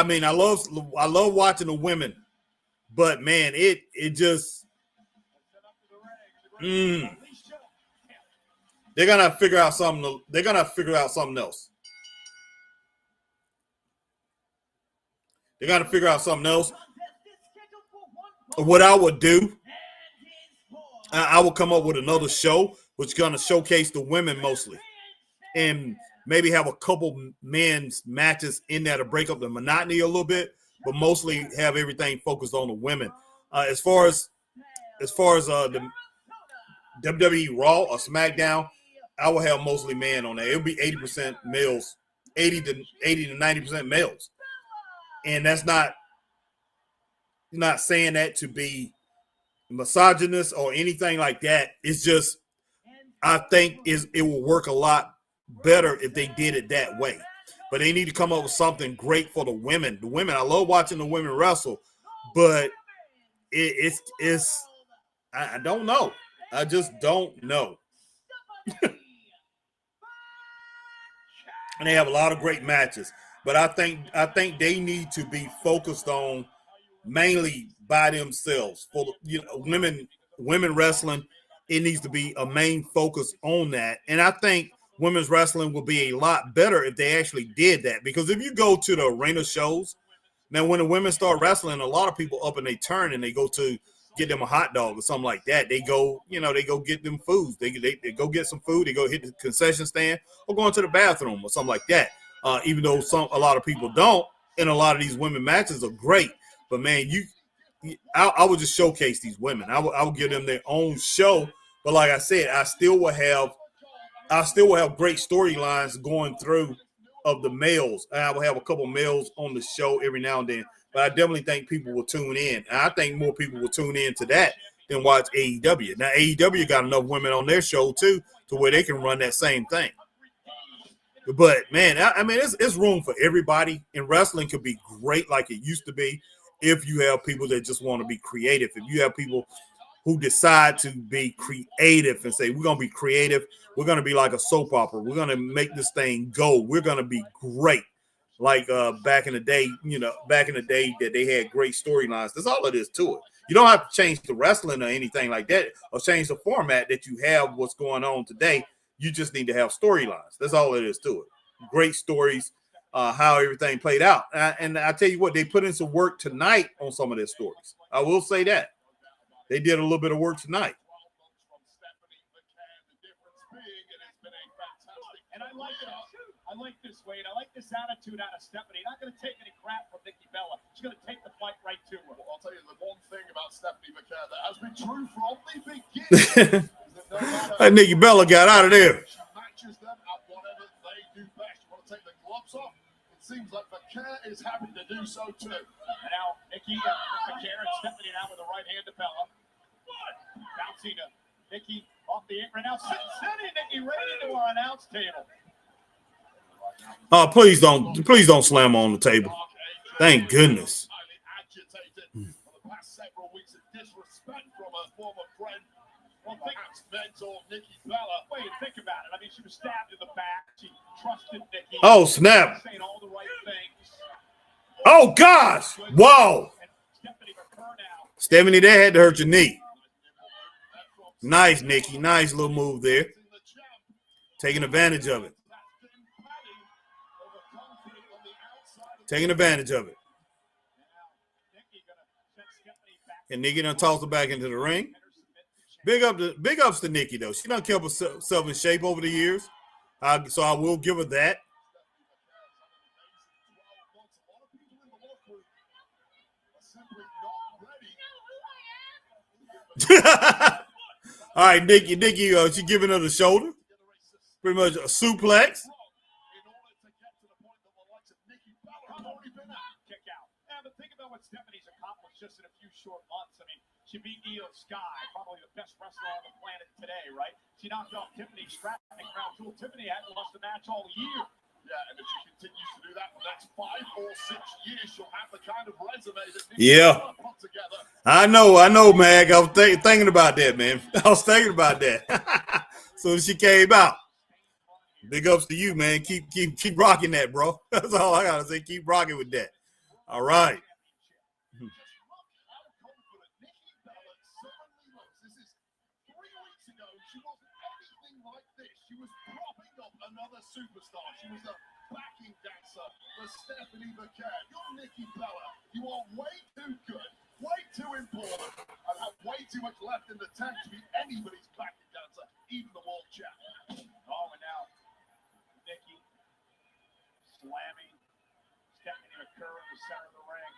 mean, I love watching the women, but man, it just. They're gonna figure out something. They're gonna figure out something else. They got to figure out something else. What I would do, I would come up with another show which is going to showcase the women mostly, and maybe have a couple men's matches in there to break up the monotony a little bit. but mostly have everything focused on the women. As far as the WWE Raw or SmackDown, I will have mostly men on there. It'll be 80% males, 80 to 90% males, and that's not saying that to be misogynist or anything like that. It's just I think it will work a lot better if they did it that way. But they need to come up with something great for the women. The women, I love watching the women wrestle, but it's I don't know. I just don't know. And they have a lot of great matches, but I think they need to be focused on mainly by themselves. For women wrestling, it needs to be a main focus on that. And I think women's wrestling will be a lot better if they actually did that. Because if you go to the arena shows, man, when the women start wrestling, a lot of people up and they turn and they go to get them a hot dog or something like that. They go get them foods. They go get some food. They go hit the concession stand or go into the bathroom or something like that. Even though a lot of people don't, and a lot of these women matches are great. But man, I would just showcase these women. I would give them their own show. But like I said, I still will have great storylines going through of the males. And I will have a couple males on the show every now and then. But I definitely think people will tune in. And I think more people will tune in to that than watch AEW. Now, AEW got enough women on their show, too, to where they can run that same thing. But, man, I mean, it's room for everybody. And wrestling could be great like it used to be if you have people that just want to be creative. If you have people who decide to be creative and say, we're going to be creative. We're going to be like a soap opera. We're going to make this thing go. We're going to be great. Like back in the day that they had great storylines. That's all it is to it. You don't have to change the wrestling or anything like that or change the format that you have what's going on today. You just need to have storylines. That's all it is to it. Great stories, how everything played out. And I tell you what, they put in some work tonight on some of their stories. I will say that. They did a little bit of work tonight. And I like this, Wade. I like this attitude out of Stephanie. Not going to take any crap from Nikki Bella. She's going to take the fight right to her. Well, I'll tell you the one thing about Stephanie McMahon that has been true from the beginning. That Nikki Bella got out of there. She matches them at whatever they do best. You want to take the gloves off? It seems like McMahon is happy to do so too. And now Nikki, McMahon, and Stephanie now with the right hand to Bella. Bouncing to Nikki off the apron. Now sending Nikki right into our announce table. Oh, please don't slam on the table. Thank goodness. Highly agitated for the past several weeks of disrespect from her former friend. Well, perhaps mentor Nikki Bella. Wait, think about it. I mean, she was stabbed in the back. She trusted Nikki. Oh, snap. Saying all the right things. Oh, gosh. Wow. And Stephanie McMahon now. Stephanie, that had to hurt your knee. Nice, Nikki. Nice little move there. Taking advantage of it. Taking advantage of it. And Nikki done tossed her back into the ring. Big ups to Nikki, though. She done kept herself in shape over the years. So I will give her that. All right, Nikki, she giving her the shoulder. Pretty much a suplex. Stephanie's accomplished just in a few short months. I mean, she beat Io Sky, probably the best wrestler on the planet today, right? She knocked off Tiffany Stratton and Crown Jewel. Tiffany hadn't lost a match all year. Yeah, and if she continues to do that for the next 5 or 6 years, she'll have the kind of resume that put together. I know, Mag. I was thinking about that, man. I was thinking about that. So she came out. Big ups to you, man. Keep rocking that, bro. That's all I gotta say. Keep rocking with that. All right. Another superstar. She was a backing dancer for Stephanie McMahon. You're Nikki Bella. You are way too good, way too important, and have way too much left in the tank to be anybody's backing dancer, even the world champion. Oh, and now Nikki slamming Stephanie McMahon in the center of the ring.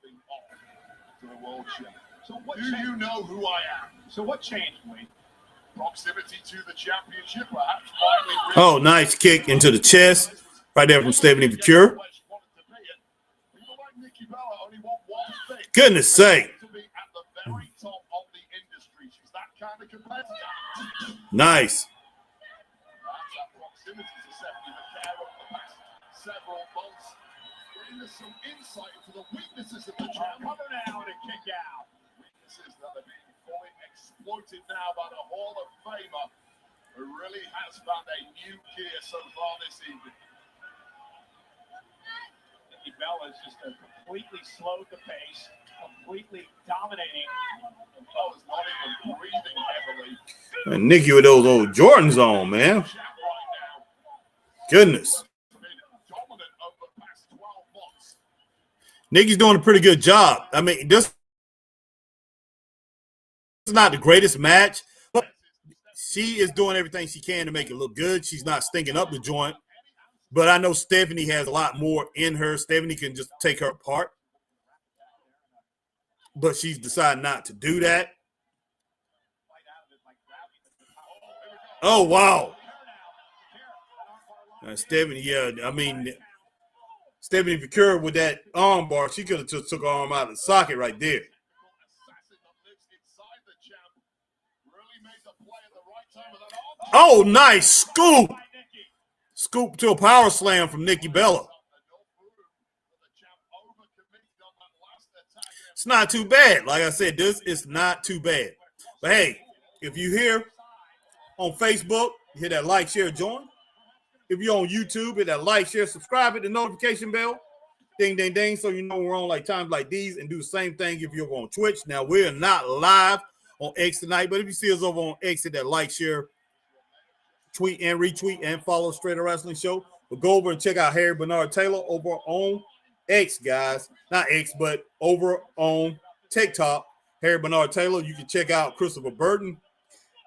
stepping off to the world champ. So what Do you know who I am? So what changed, Lee? Proximity to the championship, perhaps finally. Oh, nice kick into the chest right there from Stephanie Vicure. People like Nikki Bella only want one thing. Goodness sake. To be at the very top of the industry. She's that kind of competitor. Nice. Perhaps that proximity to Stephanie Vicure over the past several months giving us some insight into the weaknesses of the champ. Cover now and a kick out. Weaknesses that are being fully exploited now by the Hall of Famer, who really has found a new gear so far this evening. Nikki Bella has just completely slowed the pace, completely dominating. And Bella's not even breathing heavily. And Nikki with those old Jordans on, man. Champ right now. Goodness. Been dominant over the past 12 months. Nikki's doing a pretty good job. I mean, this is not the greatest match, but she is doing everything she can to make it look good. She's not stinking up the joint. But I know Stephanie has a lot more in her. Stephanie can just take her apart. But she's decided not to do that. Oh, wow. Stephanie, yeah, I mean, Stephanie Vicure with that arm bar, she could have just took her arm out of the socket right there. Assassin that lives inside the champ really made the play at the right time with that arm. Oh, nice scoop. Scoop to a power slam from Nikki Bella. It's not too bad. Like I said, this is not too bad. But hey, if you're here on Facebook, hit that like, share, join. If you're on YouTube, hit that like, share, subscribe, hit the notification bell. Ding, ding, ding, so you know we're on like times like these, and do the same thing if you're on Twitch. Now, we're not live on X tonight, but if you see us over on X, hit that like, share, tweet, and retweet, and follow Straight Up Wrestling Show. But go over and check out Harry Bernard Taylor over on X, guys. Not X, but over on TikTok. Harry Bernard Taylor. You can check out Christopher Burton.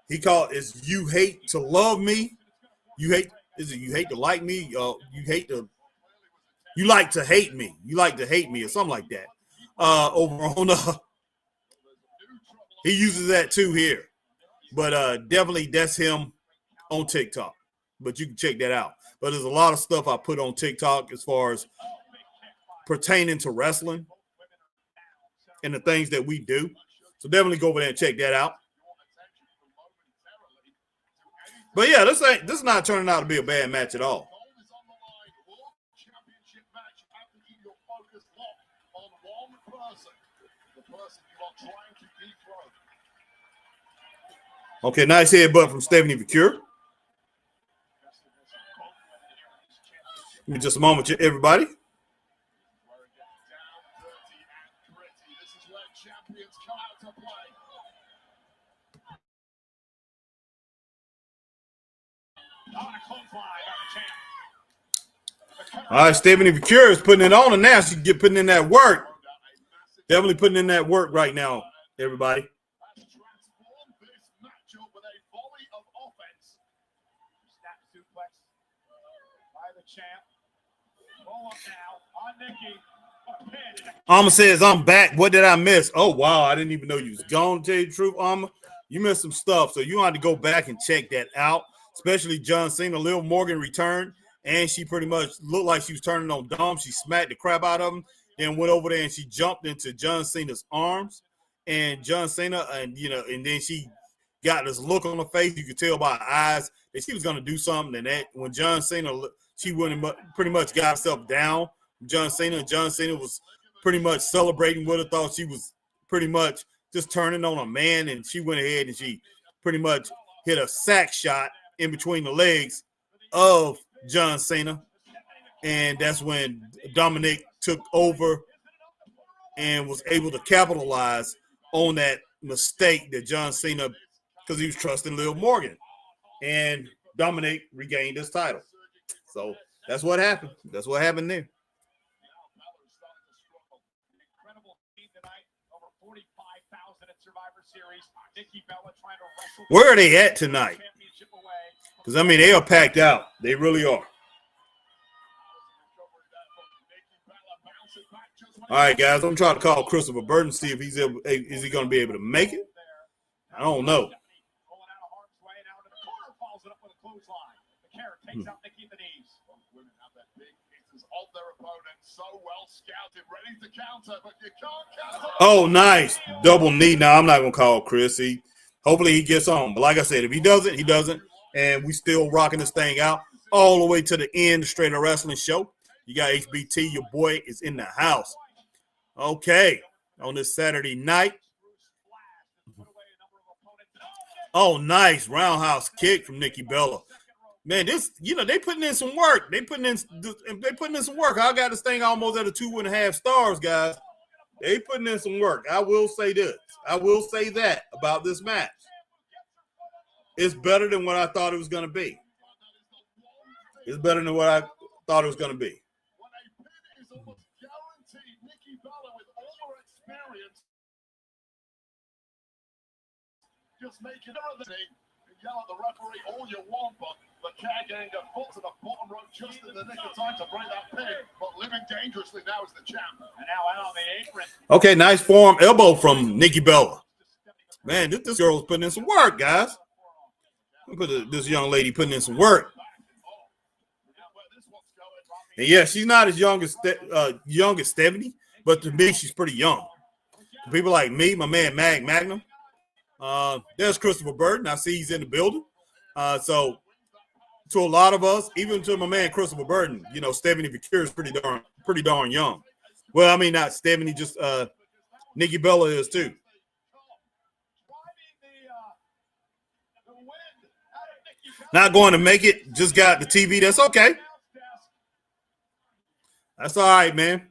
He called it You Hate to Love Me. You hate to like me? You like to hate me. You like to hate me or something like that. Over on he uses that too here. But definitely that's him on TikTok. But you can check that out. But there's a lot of stuff I put on TikTok as far as pertaining to wrestling and the things that we do. So definitely go over there and check that out. But yeah, this is not turning out to be a bad match at all. Okay, nice headbutt from Stephanie Vicure. Give me just a moment, everybody. All right, Stephanie Vicure is putting it on, and now she's putting in that work. Definitely putting in that work right now, everybody. Alma says, I'm back. What did I miss? Oh, wow. I didn't even know you was gone, to tell you the truth, Alma. You missed some stuff, so you have to go back and check that out, especially John Cena. Liv Morgan returned, and she pretty much looked like she was turning on Dom. She smacked the crap out of him, then went over there and she jumped into John Cena's arms. And John Cena, and then she got this look on her face. You could tell by her eyes that she was going to do something. And that when John Cena, she pretty much got herself down. John Cena was pretty much celebrating with her, thought she was pretty much just turning on a man, and she went ahead and she pretty much hit a sack shot in between the legs of John Cena. And that's when Dominic took over and was able to capitalize on that mistake that John Cena, because he was trusting Liv Morgan. And Dominic regained his title. So that's what happened. That's what happened there. Where are they at tonight? Because, I mean, they are packed out. They really are. All right, guys, I'm trying to call Christopher Burton, see if is he going to be able to make it. I don't know. Oh, nice. Double knee. Now, I'm not going to call Chris. Hopefully he gets on. But like I said, if he doesn't, he doesn't. And we still rocking this thing out all the way to the end, Straight Up Wrestling Show. You got HBT. Your boy is in the house. Okay. On this Saturday night. Oh, nice. Roundhouse kick from Nikki Bella. Man, this, they putting in some work. They putting in some work. I got this thing almost at a 2.5 stars, guys. They putting in some work. I will say this. I will say that about this match. It's better than what I thought it was going to be. It's better than what I thought it was going to be. Just make it yell at the referee all you want, but the Kaganger falls to the bottom rope just in the nick of time to break that pin. But living dangerously now is the champ. And now out on the apron. Okay, nice forearm elbow from Nikki Bella. Man, this girl's putting in some work, guys. Look at this young lady putting in some work. And yeah, she's not as young as Stephanie, but to me, she's pretty young. To people like me, my man Magnum. There's Christopher Burton. I see he's in the building. So to a lot of us, even to my man Christopher Burton, Stephanie Victoria is pretty darn young. Well, I mean, not Stephanie, just Nikki Bella is too. Not going to make it. Just got the TV. That's okay. That's all right, man.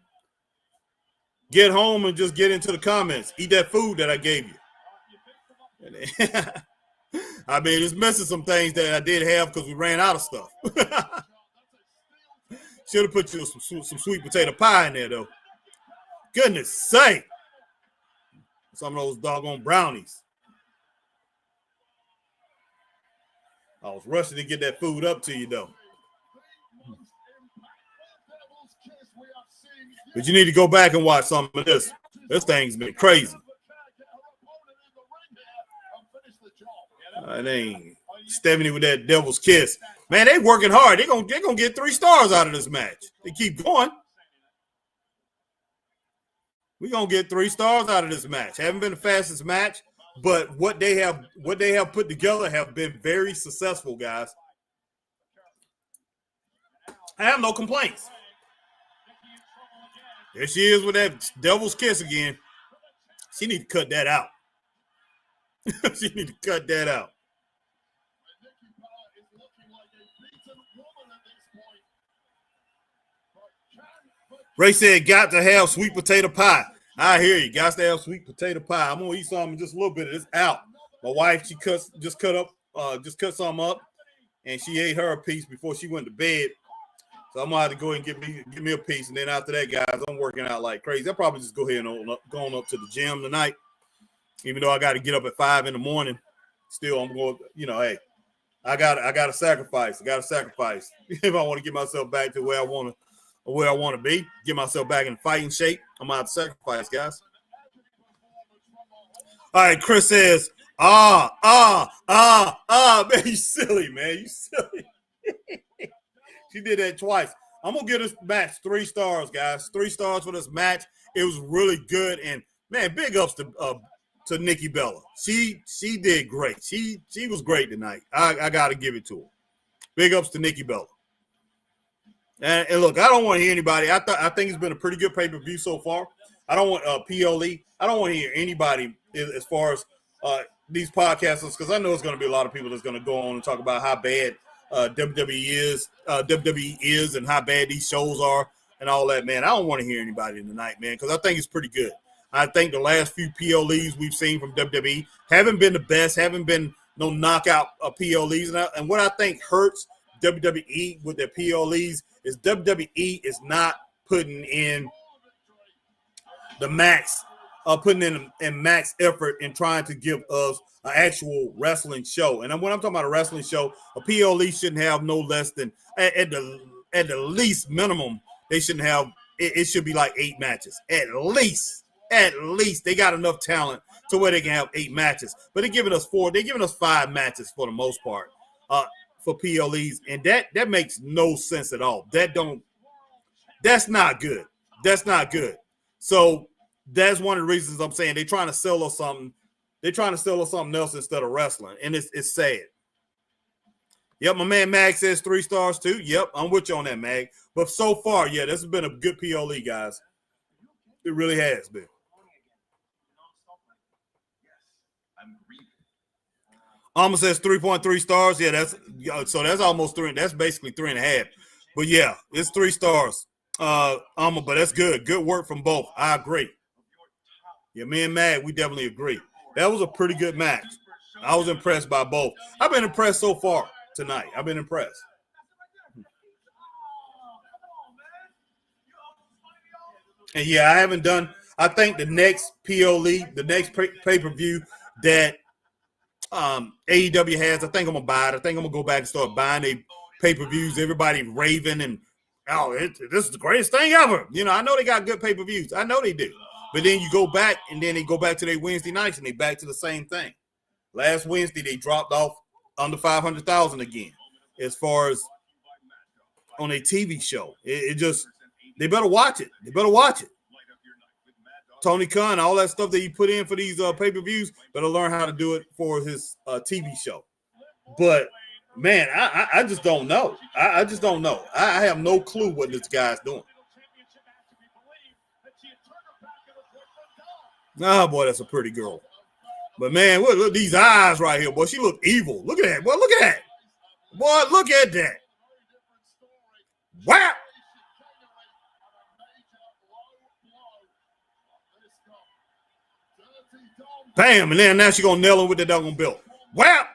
Get home and just get into the comments. Eat that food that I gave you. I mean, it's missing some things that I did have because we ran out of stuff. Should have put you some sweet potato pie in there, though. Goodness sake. Some of those doggone brownies. I was rushing to get that food up to you, though. But you need to go back and watch some of this. This thing's been crazy. It ain't Stephanie with that devil's kiss. Man, they working hard. They're gonna get 3 stars out of this match. They keep going. We're gonna get 3 stars out of this match. Haven't been the fastest match, but what they have put together have been very successful, guys. I have no complaints. There she is with that devil's kiss again. She need to cut that out. She need to cut that out. Ray said, got to have sweet potato pie. I hear you. Got to have sweet potato pie. I'm going to eat some in just a little bit of this out. My wife, she just cut some up, and she ate her a piece before she went to bed. So I'm going to have to go ahead and give me a piece. And then after that, guys, I'm working out like crazy. I'll probably just go ahead and go on up to the gym tonight. Even though I got to get up at 5 in the morning, still I'm going, hey, I got to sacrifice. I got to sacrifice if I want to get myself back to where I want to be, get myself back in fighting shape. I'm going to have to sacrifice, guys. All right, Chris says, man, you silly, man. You silly. She did that twice. I'm going to give this match 3 stars, guys. 3 stars for this match. It was really good. And, man, big ups to Nikki Bella. She did great. She was great tonight. I got to give it to her. Big ups to Nikki Bella. And look, I don't want to hear anybody. I think it's been a pretty good pay-per-view so far. I don't want PLE. I don't want to hear anybody as far as these podcasters, because I know it's going to be a lot of people that's going to go on and talk about how bad WWE is and how bad these shows are and all that, man. I don't want to hear anybody tonight, man, because I think it's pretty good. I think the last few PLEs we've seen from WWE haven't been the best, haven't been no knockout PLEs. And what I think hurts WWE with their PLEs is WWE is not putting in the max, putting in max effort in trying to give us an actual wrestling show. And when I'm talking about a wrestling show, a PLE shouldn't have no less than, at the least minimum, they shouldn't have it should be like 8 matches at least. At least they got enough talent to where they can have 8 matches. But they're giving us 4. They're giving us 5 matches for the most part for PLEs, and that makes no sense at all. That's not good. That's not good. So that's one of the reasons I'm saying they're trying to sell us something. They're trying to sell us something else instead of wrestling, and it's sad. Yep, my man Mag says 3 stars too. Yep, I'm with you on that, Mag. But so far, yeah, this has been a good PLE, guys. It really has been. Alma says 3.3 stars. Yeah, that's almost 3. That's basically 3.5. But yeah, it's 3 stars. Alma, but that's good. Good work from both. I agree. Yeah, me and Mag, we definitely agree. That was a pretty good match. I was impressed by both. I've been impressed so far tonight. I've been impressed. And yeah, I haven't done. I think the next PLE, the next pay-per-view that AEW has, I think I'm gonna buy it. I think I'm gonna go back and start buying a pay-per-views. Everybody raving and this is the greatest thing ever. You know, I know they got good pay-per-views. I know they do. But then you go back and then they go back to their Wednesday nights and they back to the same thing. Last Wednesday they dropped off under 500,000 again as far as on a TV show. It just, they better watch it. They better watch it. Tony Khan, all that stuff that he put in for these pay-per-views, better learn how to do it for his TV show. But, man, I just don't know. I just don't know. I have no clue what this guy's doing. Oh, boy, that's a pretty girl. But, man, look these eyes right here. Boy, she look evil. Look at that. Boy, look at that. Boy, look at that. Wow. Bam, and then now she's going to nail him with the doggone belt. Wow.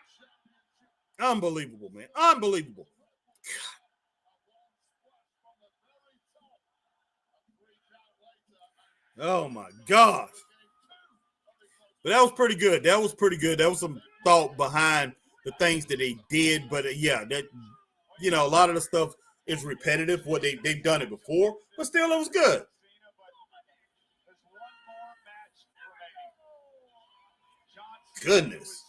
Unbelievable, man. Unbelievable. Oh, my gosh. But that was pretty good. That was pretty good. That was some thought behind the things that they did. But, yeah, that, you know, a lot of the stuff is repetitive. What they've done it before. But still, it was good. Goodness.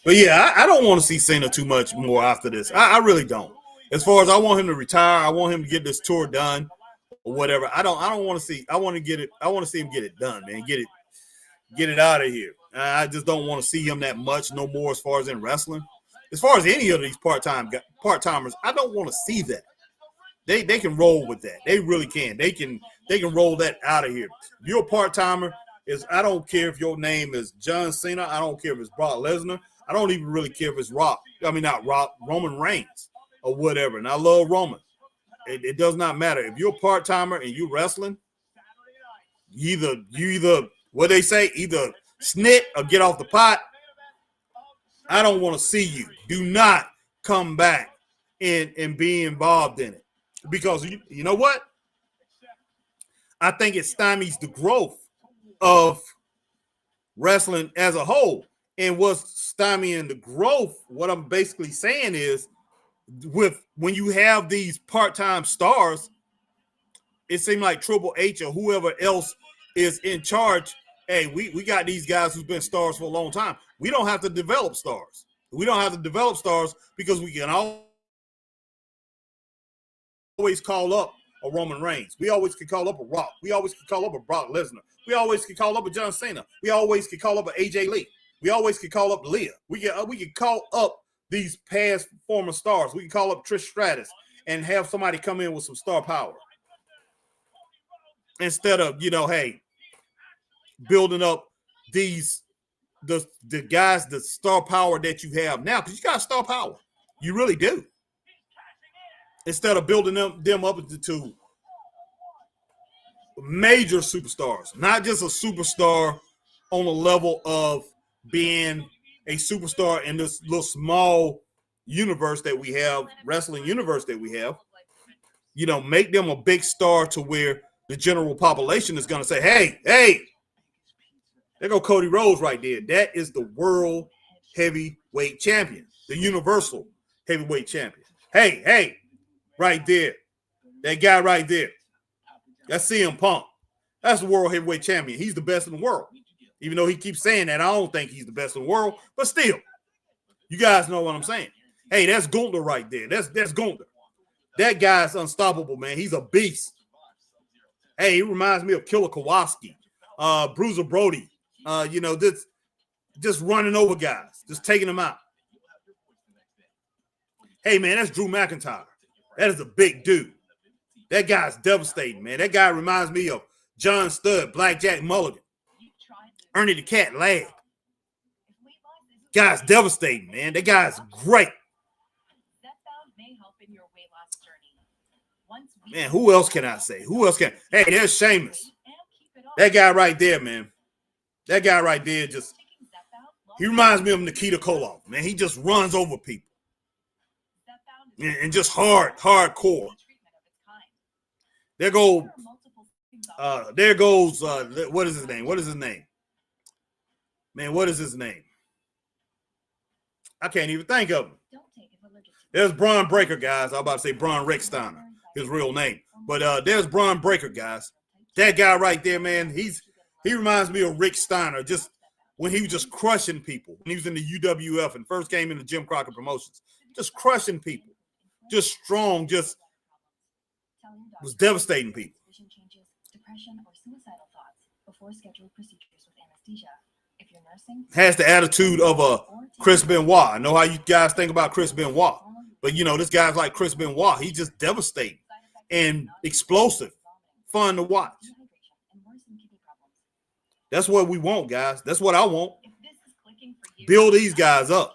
But yeah, I don't want to see Cena too much more after this. I really don't. As far as I want him to retire, I want him to get this tour done or whatever. I don't want to see. I want to get it. I want to see him get it done, man. Get it out of here. I just don't want to see him that much no more as far as in wrestling. As far as any of these part-timers, I don't want to see that. They can roll with that. They really can. They can roll that out of here. If you're a part-timer, I don't care if your name is John Cena. I don't care if it's Brock Lesnar. I don't even really care if it's Roman Reigns or whatever. And I love Roman. It does not matter. If you're a part-timer and you wrestling, you either what they say, either snit or get off the pot. I don't want to see you. Do not come back and be involved in it. Because you know what? I think it stymies the growth of wrestling as a whole. And what's stymieing the growth, what I'm basically saying is, when you have these part-time stars, it seems like Triple H or whoever else is in charge. Hey, we got these guys who've been stars for a long time. We don't have to develop stars. We don't have to develop stars because we can always call up a Roman Reigns. We always can call up a Rock. We always can call up a Brock Lesnar. We always can call up a John Cena. We always can call up a AJ Lee. We always can call up Leah. We can call up these past former stars. We can call up Trish Stratus and have somebody come in with some star power. Instead of, hey, building up the guys, the star power that you have now, because you got star power. You really do. Instead of building them up into major superstars, not just a superstar on a level of being a superstar in this little small universe that we have, wrestling universe that we have. Make them a big star to where the general population is going to say, hey, there go Cody Rhodes right there. That is the world heavyweight champion, the universal heavyweight champion. Hey, right there. That guy right there. That's CM Punk. That's the world heavyweight champion. He's the best in the world. Even though he keeps saying that, I don't think he's the best in the world. But still, you guys know what I'm saying. Hey, that's Gunther right there. That's Gunther. That guy's unstoppable, man. He's a beast. Hey, he reminds me of Killer Kowalski, Bruiser Brody. Just running over guys, just taking them out. Hey, man, that's Drew McIntyre. That is a big dude. That guy's devastating, man. That guy reminds me of John Studd, Blackjack Mulligan, Ernie the Cat Ladd. Guy's devastating, man. That guy's great. Man, who else can I say? Who else can? Hey, there's Sheamus. That guy right there, man. That guy right there he reminds me of Nikita Koloff, man. He just runs over people. And just hardcore. There goes what is his name? Man, what is his name? I can't even think of him. There's Braun Breaker, guys. I was about to say Braun Rick Steiner, his real name. But there's Braun Breaker, guys. That guy right there, man, he reminds me of Rick Steiner, just when he was just crushing people. When he was in the UWF and first came into Jim Crockett Promotions. Just crushing people. Just strong, just was devastating people. Has the attitude of a Chris Benoit. I know how you guys think about Chris Benoit, but this guy's like Chris Benoit. He's just devastating and explosive, fun to watch. That's what we want, guys. That's what I want. Build these guys up.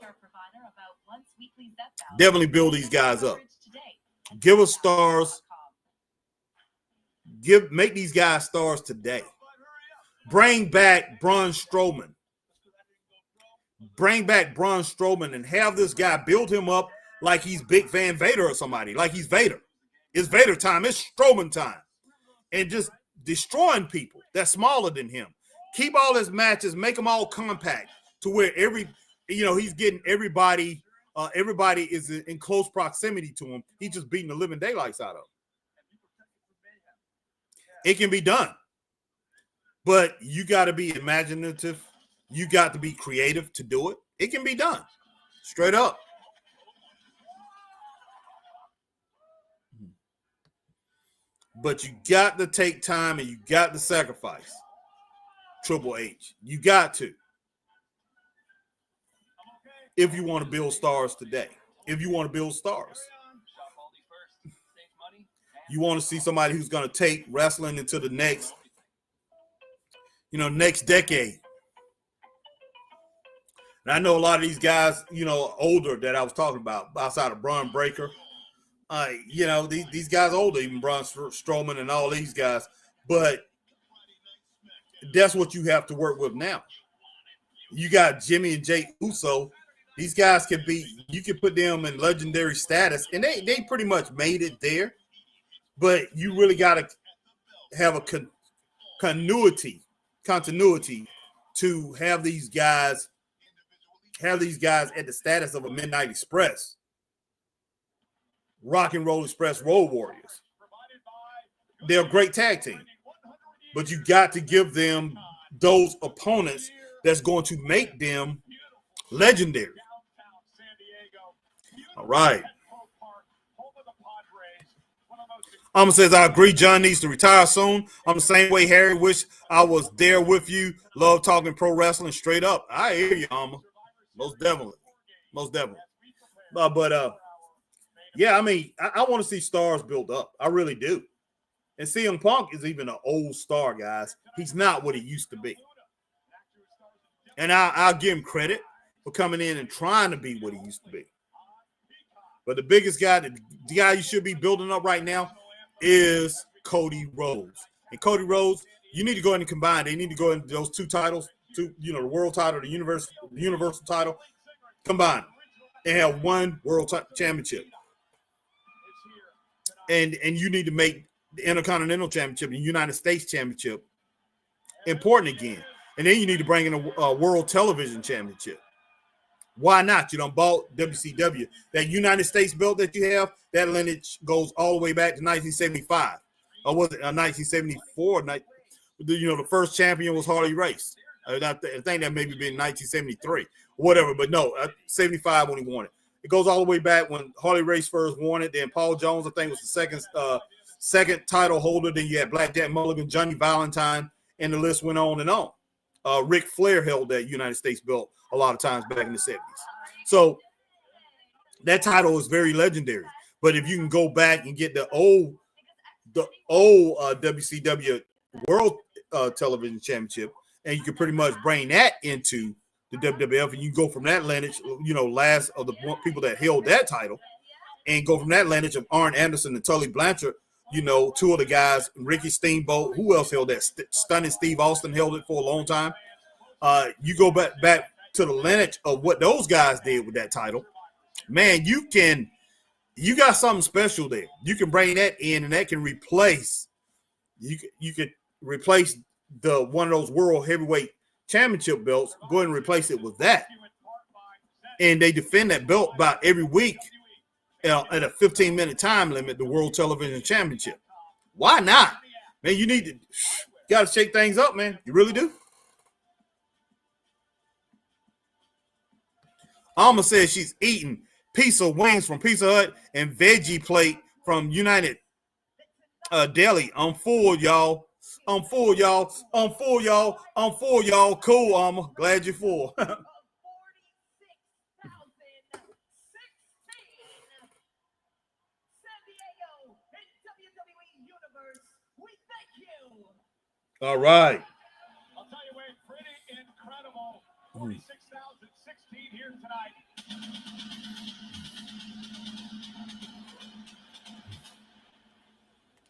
Definitely build these guys up. Give us stars. Make these guys stars today. Bring back Braun Strowman. Bring back Braun Strowman and have this guy build him up like he's Big Van Vader or somebody, like he's Vader. It's Vader time. It's Strowman time. And just destroying people that's smaller than him. Keep all his matches, make them all compact to where he's getting everybody is in close proximity to him. He's just beating the living daylights out of them. It can be done. But you got to be imaginative. You got to be creative to do it. It can be done. Straight up. But you got to take time and you got to sacrifice. Triple H. You got to. If you want to build stars today. If you want to build stars. You want to see somebody who's going to take wrestling into the next decade. And I know a lot of these guys, older that I was talking about, outside of Braun Breaker. These guys older, even Braun Strowman and all these guys. But that's what you have to work with now. You got Jimmy and Jey Uso. These guys you can put them in legendary status, and they pretty much made it there. But you really got to have a continuity to have these guys at the status of a Midnight Express, Rock and Roll Express, Road Warriors. They're a great tag team, but you got to give them those opponents that's going to make them legendary. All right. Says, I agree John needs to retire soon. I'm the same way, Harry. Wish I was there with you. Love talking pro wrestling straight up. I hear you, Alma. Most definitely. Yeah, I mean, I want to see stars build up. I really do. And CM Punk is even an old star, guys. He's not what he used to be. And I'll give him credit for coming in and trying to be what he used to be. But the biggest guy, the guy you should be building up right now is Cody Rhodes. And Cody Rhodes, you need to go ahead and combine. They need to go into those two titles, the world title, the universal title, combine and have one world championship. And you need to make the Intercontinental Championship and United States Championship important again. And then you need to bring in a World Television Championship. Why not? You don't bought WCW. That United States belt that you have, that lineage goes all the way back to 1975. Or was it 1974? You know, the first champion was Harley Race. I think that maybe been 1973, whatever. But no, 75 when he won it. It goes all the way back when Harley Race first won it. Then Paul Jones, I think, was the second title holder. Then you had Blackjack Mulligan, Johnny Valentine, and the list went on and on. Ric Flair held that United States belt a lot of times back in the 70s. So that title is very legendary. But if you can go back and get the old WCW World Television Championship, and you can pretty much bring that into the WWF, and you go from that lineage, you know, last of the people that held that title, and go from that lineage of Arn Anderson and Tully Blanchard, you know, two of the guys, Ricky Steamboat, who else held that? Stunning Steve Austin held it for a long time. You go back to the lineage of what those guys did with that title. Man, you got something special there. You can bring that in, and that can replace. You could replace the one of those World Heavyweight Championship belts. Go ahead and replace it with that, and they defend that belt about every week at a 15-minute time limit. The World Television Championship. Why not, man? You got to shake things up, man. You really do. Alma says she's eating pizza wings from Pizza Hut and veggie plate from United Deli. I'm full, y'all. I'm full, y'all. I'm full, y'all. I'm full, y'all. Cool, Alma. Glad you're full. All right. I'll tell you, Wade, pretty incredible. 46,016 here tonight.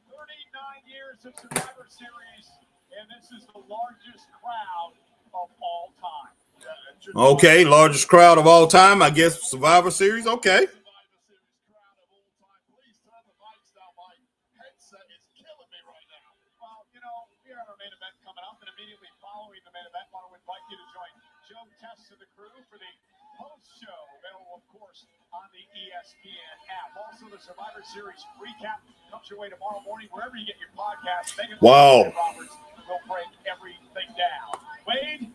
39 years of Survivor Series, and this is the largest crowd of all time. Okay, largest crowd of all time, I guess. Survivor Series. Okay. On the ESPN app. Also, the Survivor Series recap comes your way tomorrow morning wherever you get your podcast. Wow. Roberts will break everything down. Wade,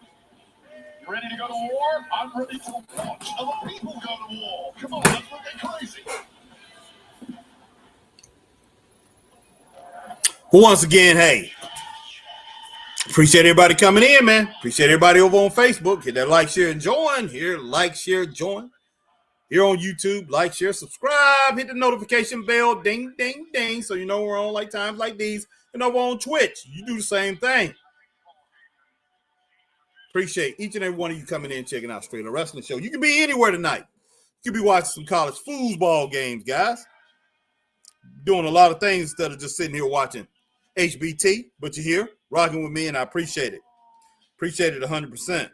you ready to go to war? I'm ready to watch other people go to war. Come on, let's not get crazy. Well, once again, hey, appreciate everybody coming in, man. Appreciate everybody over on Facebook. Hit that like, share, and join. Here, like, share, join. Here on YouTube, like, share, subscribe, hit the notification bell, ding, ding, ding, so you know we're on like times like these. And over on Twitch, you do the same thing. Appreciate each and every one of you coming in, checking out Straight Up Wrestling Show. You can be anywhere tonight. You can be watching some college foosball games, guys. Doing a lot of things instead of just sitting here watching HBT, but you're here rocking with me, and I appreciate it. Appreciate it 100%.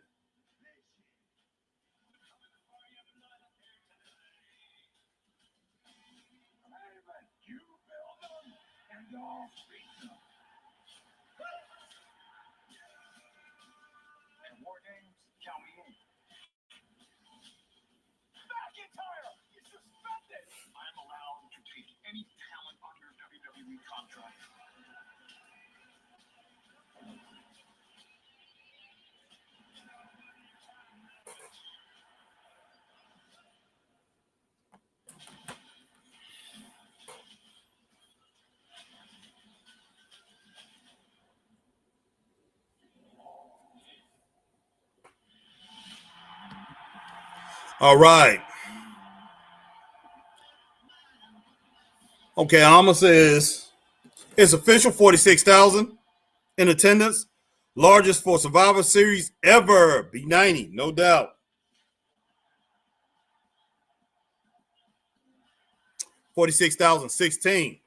All right. Okay, Alma says it's official, 46,000 in attendance. Largest for Survivor Series ever. B90, no doubt. 46,016.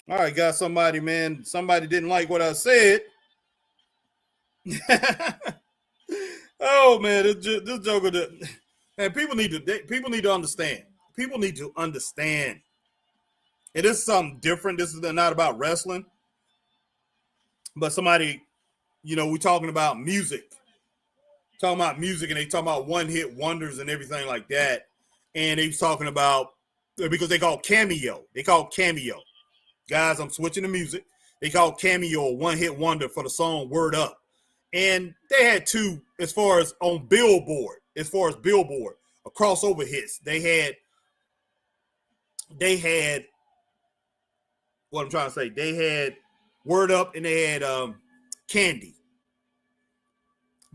All right, got somebody, man. Somebody didn't like what I said. Oh man, this joker. Man, people need to understand. People need to understand. It is something different. This is not about wrestling. But somebody you know, we're talking about music. Talking about music, and they talking about one-hit wonders and everything like that. And they was talking about, because they call Cameo. They call Cameo. Guys, I'm switching to music. They call Cameo a one-hit wonder for the song Word Up. And they had two, as far as Billboard, a crossover hits. They had what I'm trying to say. They had Word Up and they had Candy.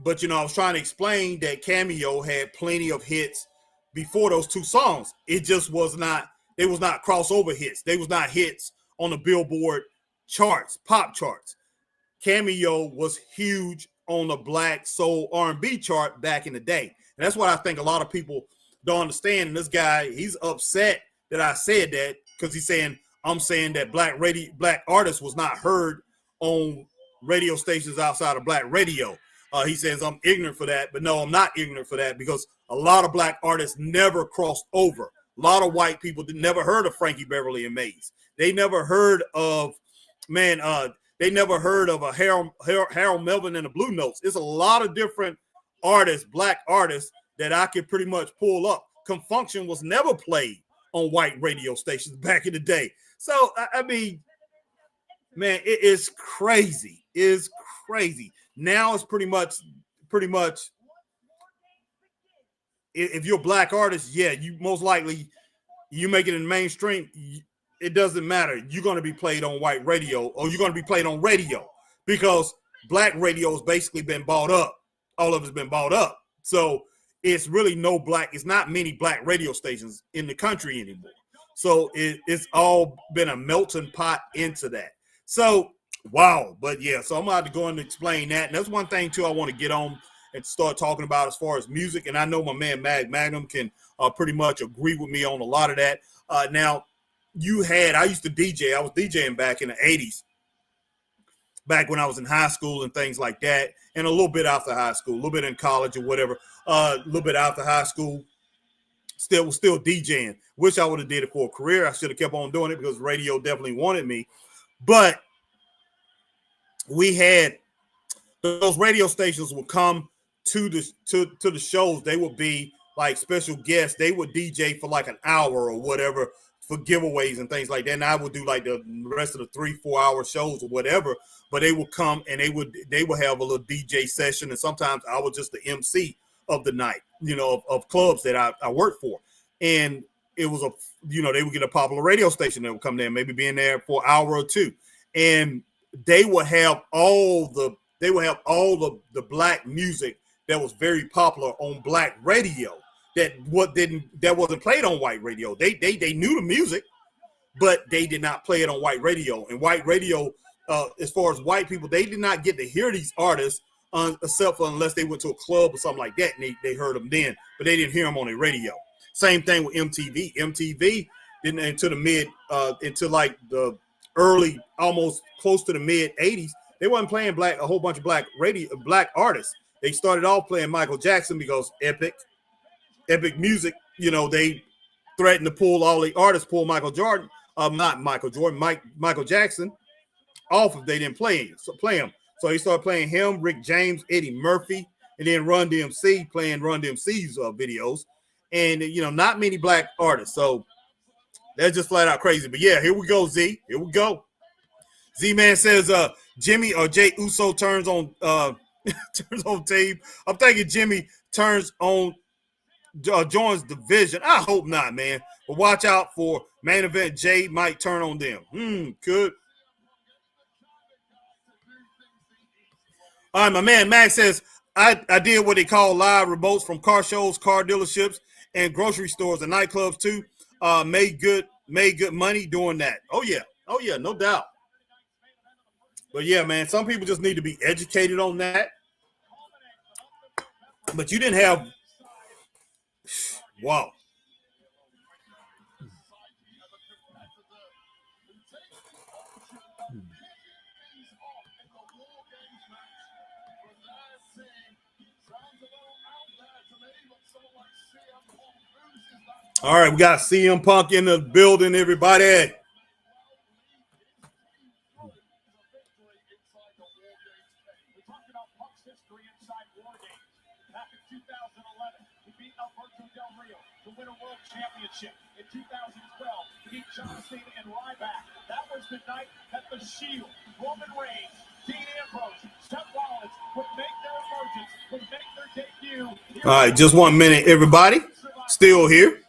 But, you know, I was trying to explain that Cameo had plenty of hits before those two songs. It just was not, they was not crossover hits. They was not hits on the Billboard charts, pop charts. Cameo was huge on the Black Soul R&B chart back in the day. And that's what I think a lot of people don't understand. And this guy, he's upset that I said that, because he's saying, I'm saying that black artists was not heard on radio stations outside of black radio. He says I'm ignorant for that, but no, I'm not ignorant for that, because a lot of black artists never crossed over. A lot of white people never heard of Frankie Beverly and Maze. They never heard of, they never heard of a Harold Melvin and the Blue Notes. It's a lot of different artists, black artists, that I could pretty much pull up. Confunction was never played on white radio stations back in the day. So, I mean, man, it is crazy. It's crazy. Now it's pretty much, if you're a black artist, yeah, you most likely, you make it in the mainstream, it doesn't matter. You're going to be played on white radio, or you're going to be played on radio, because black radio has basically been bought up. All of it's been bought up. So it's really it's not many black radio stations in the country anymore. So it's all been a melting pot into that. So, wow. But yeah, so I'm about to go and explain that. And that's one thing too I want to get on and start talking about as far as music. And I know my man Magnum can pretty much agree with me on a lot of that. Now, I used to DJ. I was DJing back in the 80s, back when I was in high school and things like that, and a little bit after high school, a little bit in college or whatever, a little bit after high school, still DJing. Wish I would have did it for a career. I should have kept on doing it, because radio definitely wanted me. But we had those radio stations would come to the shows. They would be like special guests. They would DJ for like an hour or whatever for giveaways and things like that. And I would do like the rest of the 3-4 hour shows or whatever. But they would come and they would have a little DJ session. And sometimes I was just the MC of the night, you know, of clubs that I worked for. And it was they would get a popular radio station that would come there, maybe be in there for an hour or two. And they would have all the black music that was very popular on black radio that wasn't played on white radio. They knew the music, but they did not play it on white radio. And white radio, as far as white people, they did not get to hear these artists except for unless they went to a club or something like that, and they heard them then, but they didn't hear them on the radio. Same thing with MTV. MTV didn't until like the early, almost close to the mid 80s. They wasn't playing a whole bunch of black artists. They started off playing Michael Jackson because Epic Music, you know, they threatened to pull all the artists, pull Michael Jackson off if they didn't play him. So he started playing him, Rick James, Eddie Murphy, and then Run DMC, playing Run DMC's videos. And, you know, not many black artists. So that's just flat out crazy. But yeah, here we go, Z. Here we go. Z-Man says Jimmy or Jay Uso turns on team. I'm thinking Jimmy turns on joins division. I hope not, man. But watch out for main event. Jay might turn on them. Could. All right, my man Max says I did what they call live remotes from car shows, car dealerships, and grocery stores and nightclubs too. Made good money doing that. Oh yeah, no doubt. But yeah, man, some people just need to be educated on that. But you didn't have, wow. All right, we got CM Punk in the building, everybody. history inside War Games. Back in 2011, he beat Alberto Del Rio to win a world championship. In 2012, he beat John Cena and Ryback. That was the night that The Shield, Roman Reigns, Dean Ambrose, Seth Rollins would make their emergence, would make their debut. All right, just 1 minute, everybody. Still here.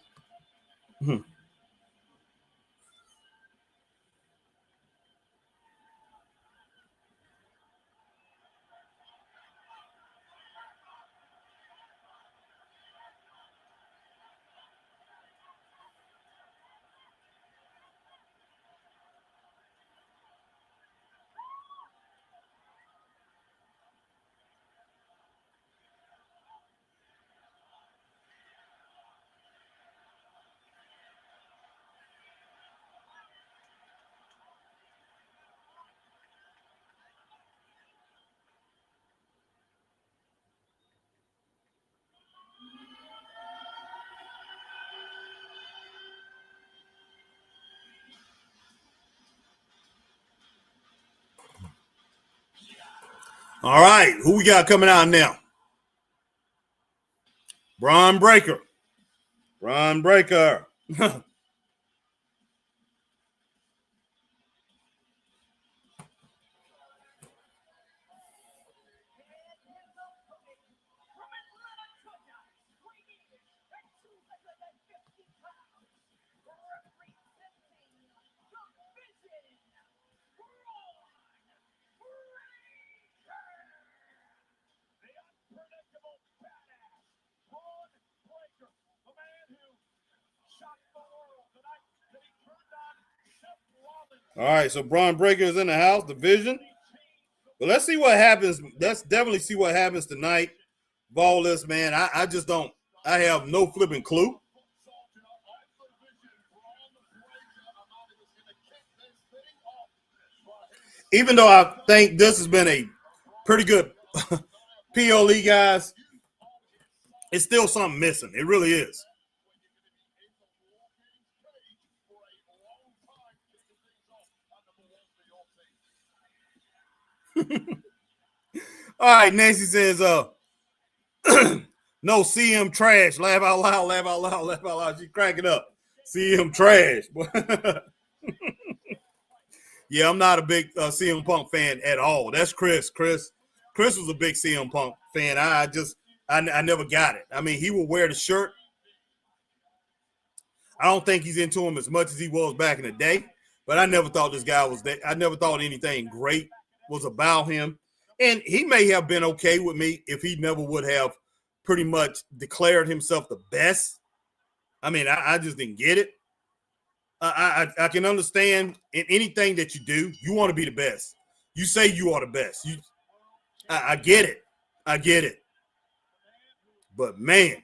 All right, who we got coming out now? Bron Breakker. Bron Breakker. All right, so Bron Breakker is in the house, division. But let's see what happens. Let's definitely see what happens tonight. Ballless, man. I just don't. I have no flipping clue. Even though I think this has been a pretty good PLE, guys, it's still something missing. It really is. All right, Nancy says, no CM trash. Laugh out loud, laugh out loud, laugh out loud. She's cracking up. CM trash. Yeah, I'm not a big CM Punk fan at all. That's Chris. Chris was a big CM Punk fan. I never got it. I mean, he will wear the shirt. I don't think he's into him as much as he was back in the day, but I never thought this guy was that. I never thought anything great was about him. And he may have been okay with me if he never would have pretty much declared himself the best. I mean, I just didn't get it. I can understand in anything that you do, you want to be the best. You say you are the best. I get it. I get it. But, man.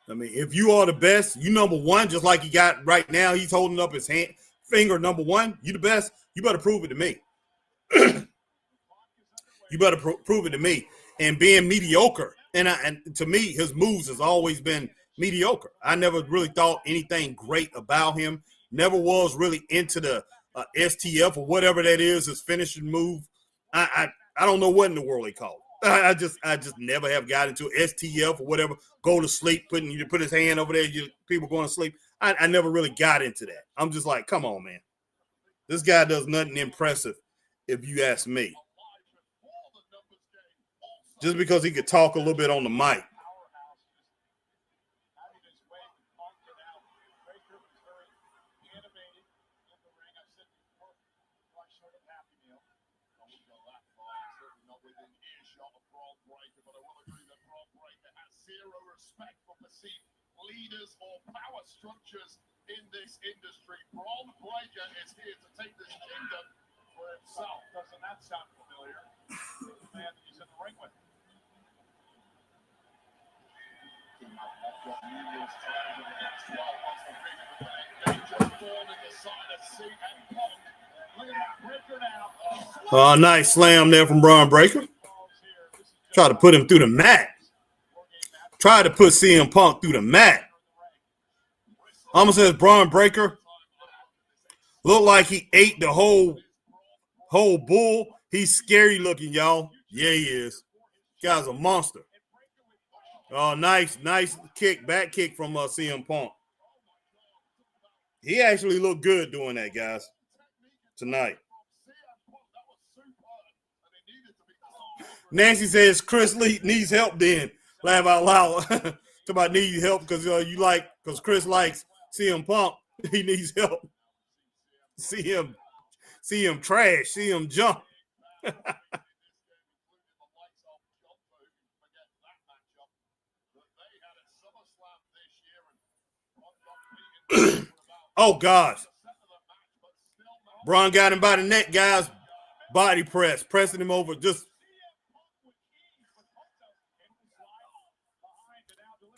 I mean, if you are the best, you number one, just like he got right now. He's holding up his finger number one. You the best. You better prove it to me. You better prove it to me. And being mediocre, and to me, his moves has always been mediocre. I never really thought anything great about him. Never was really into the STF or whatever that is, his finishing move. I don't know what in the world they call it. I just never have got into STF or whatever. Go to sleep, put his hand over there. People going to sleep. I never really got into that. I'm just like, come on, man. This guy does nothing impressive, if you ask me. Just because he could talk a little bit on the mic. Leaders or power structures in this industry. Bron Breakker is here to take this kingdom for himself. Doesn't that sound familiar? The man that he's in the ring with. Nice slam there from Bron Breakker. Try to put him through the mat. Try to put CM Punk through the mat. Almost says Braun Breaker. Looked like he ate the whole bull. He's scary looking, y'all. Yeah, he is. Guy's a monster. Oh, nice kick, back kick from CM Punk. He actually looked good doing that, guys, tonight. Nancy says Chris Lee needs help then. Laugh out loud. Talk about need help because because Chris likes CM Punk. He needs help. See him trash. See him jump. Oh, gosh. Braun got him by the neck, guys. Body press. Pressing him over. Just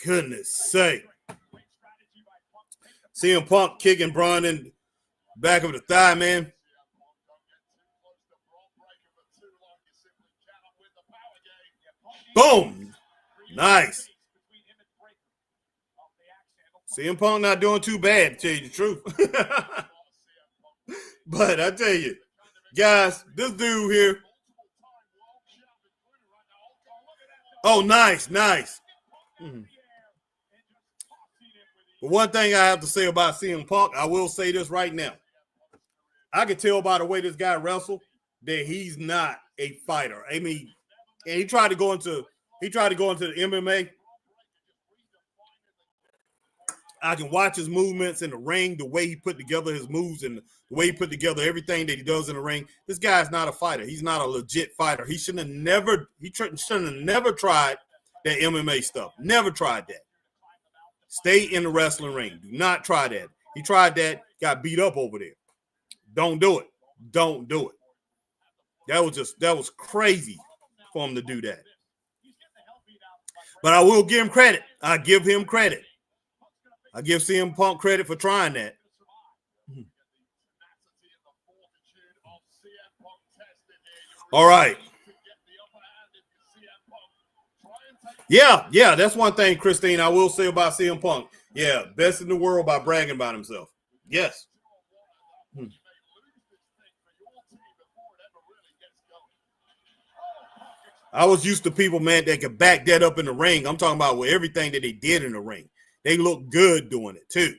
goodness sake. CM Punk kicking Braun in back of the thigh, man. Boom. Nice. CM Punk not doing too bad, to tell you the truth. But I tell you, guys, this dude here. Oh, nice. Mm-hmm. But one thing I have to say about CM Punk, I will say this right now. I can tell by the way this guy wrestled that he's not a fighter. I mean, and he tried to go into the MMA. I can watch his movements in the ring, the way he put together his moves and the way he put together everything that he does in the ring. This guy's not a fighter. He's not a legit fighter. He shouldn't have never tried that MMA stuff. Never tried that. Stay in the wrestling ring. Do not try that. He tried that, got beat up over there. Don't do it. Don't do it. That was crazy for him to do that. But I will give him credit. I give him credit. I give CM Punk credit for trying that. All right. Yeah, that's one thing, Christine, I will say about CM Punk. Yeah, best in the world by bragging about himself. Yes. I was used to people, man, that could back that up in the ring. I'm talking about with everything that they did in the ring. They look good doing it too.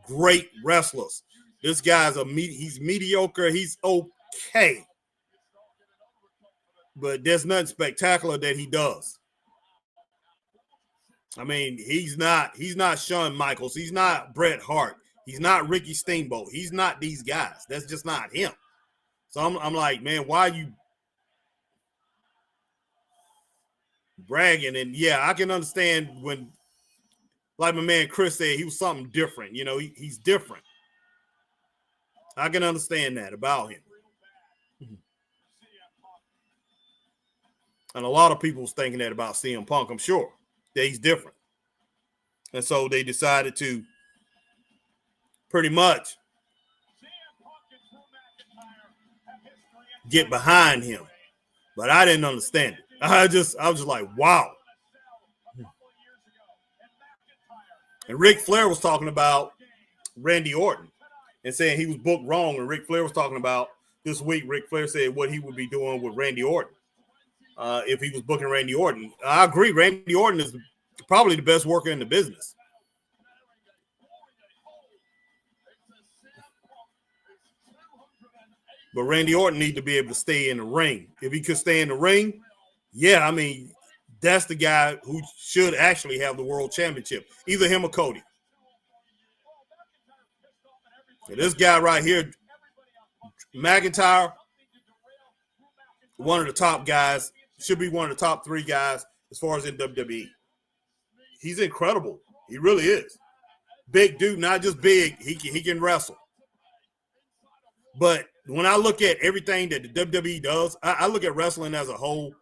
Great wrestlers. This guy's he's mediocre. He's okay. But there's nothing spectacular that he does. I mean, he's not Shawn Michaels. He's not Bret Hart. He's not Ricky Steamboat. He's not these guys. That's just not him. So I'm like, man, why are you bragging? And yeah, I can understand when, like my man Chris said, he was something different. You know, he's different. I can understand that about him. And a lot of people was thinking that about CM Punk, I'm sure, that he's different. And so they decided to pretty much get behind him. But I didn't understand it. I was just like, wow. And Ric Flair was talking about Randy Orton and saying he was booked wrong. And Ric Flair was talking about this week, Ric Flair said what he would be doing with Randy Orton if he was booking Randy Orton. I agree. Randy Orton is probably the best worker in the business. But Randy Orton needs to be able to stay in the ring. If he could stay in the ring, yeah, I mean, that's the guy who should actually have the world championship. Either him or Cody. So this guy right here, McIntyre, one of the top guys, should be one of the top 3 guys as far as in WWE. He's incredible. He really is. Big dude, not just big. He can wrestle. But when I look at everything that the WWE does, I look at wrestling as a whole.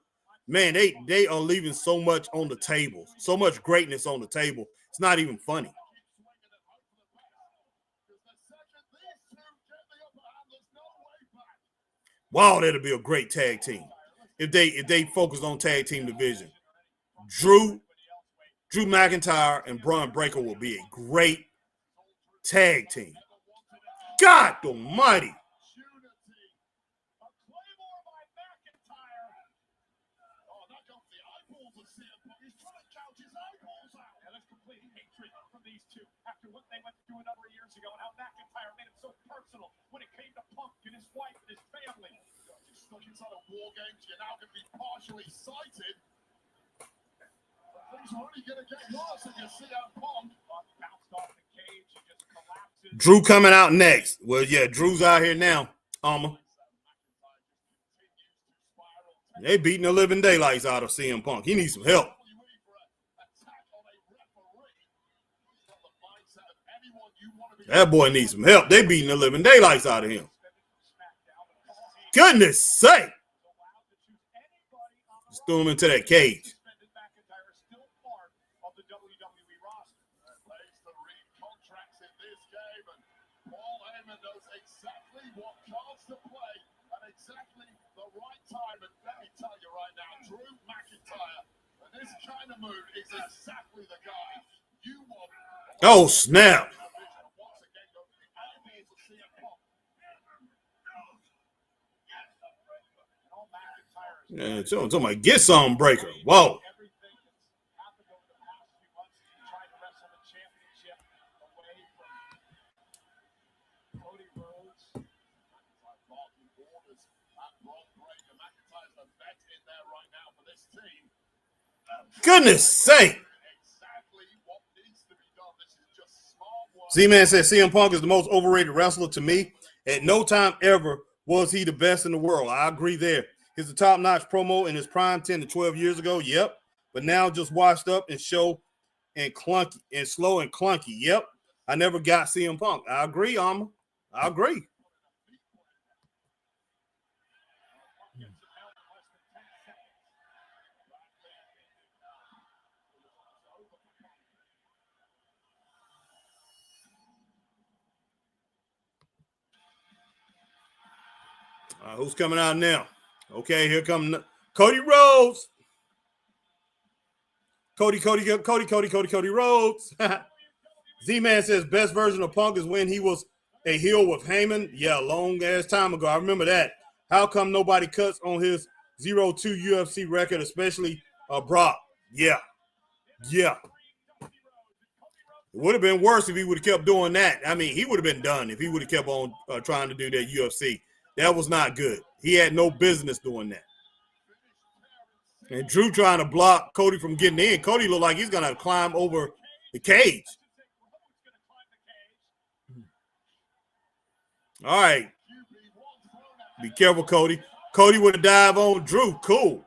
Man, they are leaving so much on the table, so much greatness on the table. It's not even funny. Wow, that'd be a great tag team if they focused on tag team division. Drew McIntyre and Braun Breaker will be a great tag team. God almighty. A Claymore by McIntyre. Oh, that got the eyeballs of CM Punk. He's trying to gouge his eyeballs out. And that's complete hatred from these two after what they went through a number of years ago and how McIntyre made it so personal when it came to Punk and his wife and his family. You're stuck inside a war games. You're now going to be partially sighted. But things are only going to get worse if you see CM Punk. Bounced off the cage and just collapses. Drew coming out next. Well, yeah, Drew's out here now. They beating the living daylights out of CM Punk. He needs some help. That boy needs some help. They beating the living daylights out of him. Goodness sake. Just threw him into that cage. McIntyre is still part of the WWE roster. Plays to read contracts in this game, and Paul Heyman knows exactly what cards to play at exactly the right time. And let me tell you right now, Drew McIntyre, and this kind of move is exactly the guy you want. Oh, snap. Once again, go to the eyeballs of CM Punk. Yeah, somebody get some breaker. Whoa. Everything that's happened over the past few months, he tried to wrestle the championship away from Cody Rhodes. McIntyre barking orders at Braun Breaker. McIntyre's the vet in there right now for this team. Goodness sake. Exactly what needs to be done. This is just smart work. Z-Man says CM Punk is the most overrated wrestler to me. At no time ever was he the best in the world. I agree there. He's a top-notch promo in his prime 10 to 12 years ago. Yep. But now just washed up and slow and clunky. Yep. I never got CM Punk. I agree, I agree. Who's coming out now? Okay, here comes Cody Rhodes. Cody Rhodes. Z-Man says best version of Punk is when he was a heel with Heyman. Yeah, long ass time ago. I remember that. How come nobody cuts on his 0-2 UFC record, especially Brock? Yeah. It would have been worse if he would have kept doing that. I mean, he would have been done if he would have kept on trying to do that UFC. That was not good. He had no business doing that. And Drew trying to block Cody from getting in. Cody looked like he's going to climb over the cage. All right. Be careful, Cody. Cody would have dive on Drew. Cool.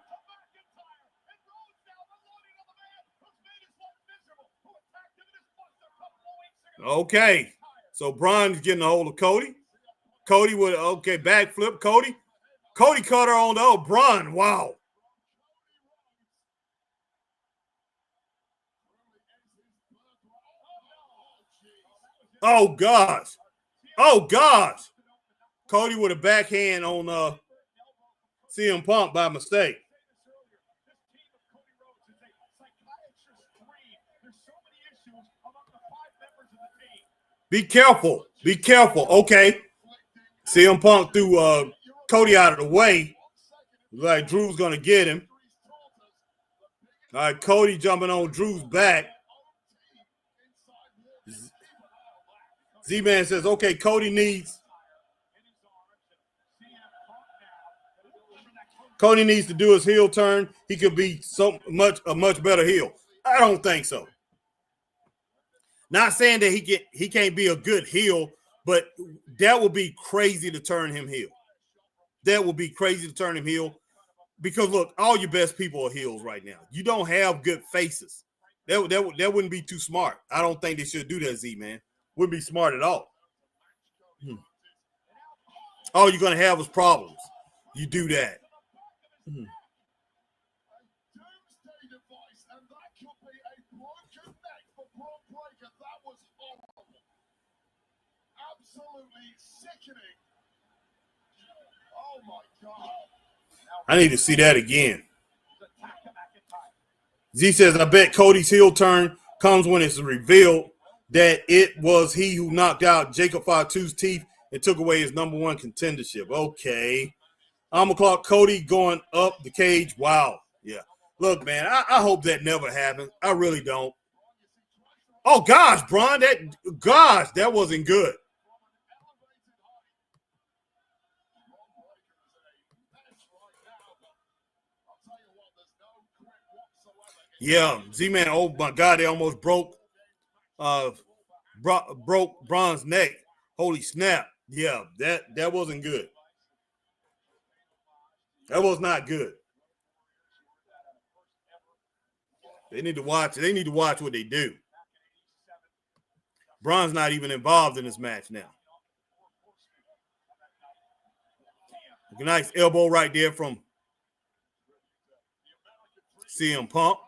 Okay. So Braun's getting a hold of Cody. Cody would, okay, backflip. Cody caught her on the Braun. Wow. Oh, gosh. Cody with a backhand on CM Punk by mistake. Be careful. Okay. CM Punk threw Cody out of the way. Like Drew's going to get him. All right, Cody jumping on Drew's back. Z-Man says, okay, Cody needs to do his heel turn. He could be a much better heel. I don't think so. Not saying that he can't be a good heel, but that would be crazy to turn him heel. Because look, all your best people are heels right now. You don't have good faces. That wouldn't be too smart. I don't think they should do that, Z-Man. Wouldn't be smart at all. All you're gonna have is problems. You do that. Doomsday device, and that could be a broken neck for Braun Breaker. That was horrible. Absolutely sickening. Oh my God. I need to see that again. Z says, I bet Cody's heel turn comes when it's revealed that it was he who knocked out Jacob Fatu's teeth and took away his #1 contendership. Okay. Clock Cody going up the cage. Wow. Yeah. Look, man, I hope that never happens. I really don't. Oh, gosh, Braun, that wasn't good. Yeah, Z-Man, oh, my God, they almost broke Braun's neck. Holy snap. Yeah, that wasn't good. That was not good. They need to watch. They need to watch what they do. Braun's not even involved in this match now. A nice elbow right there from CM Punk.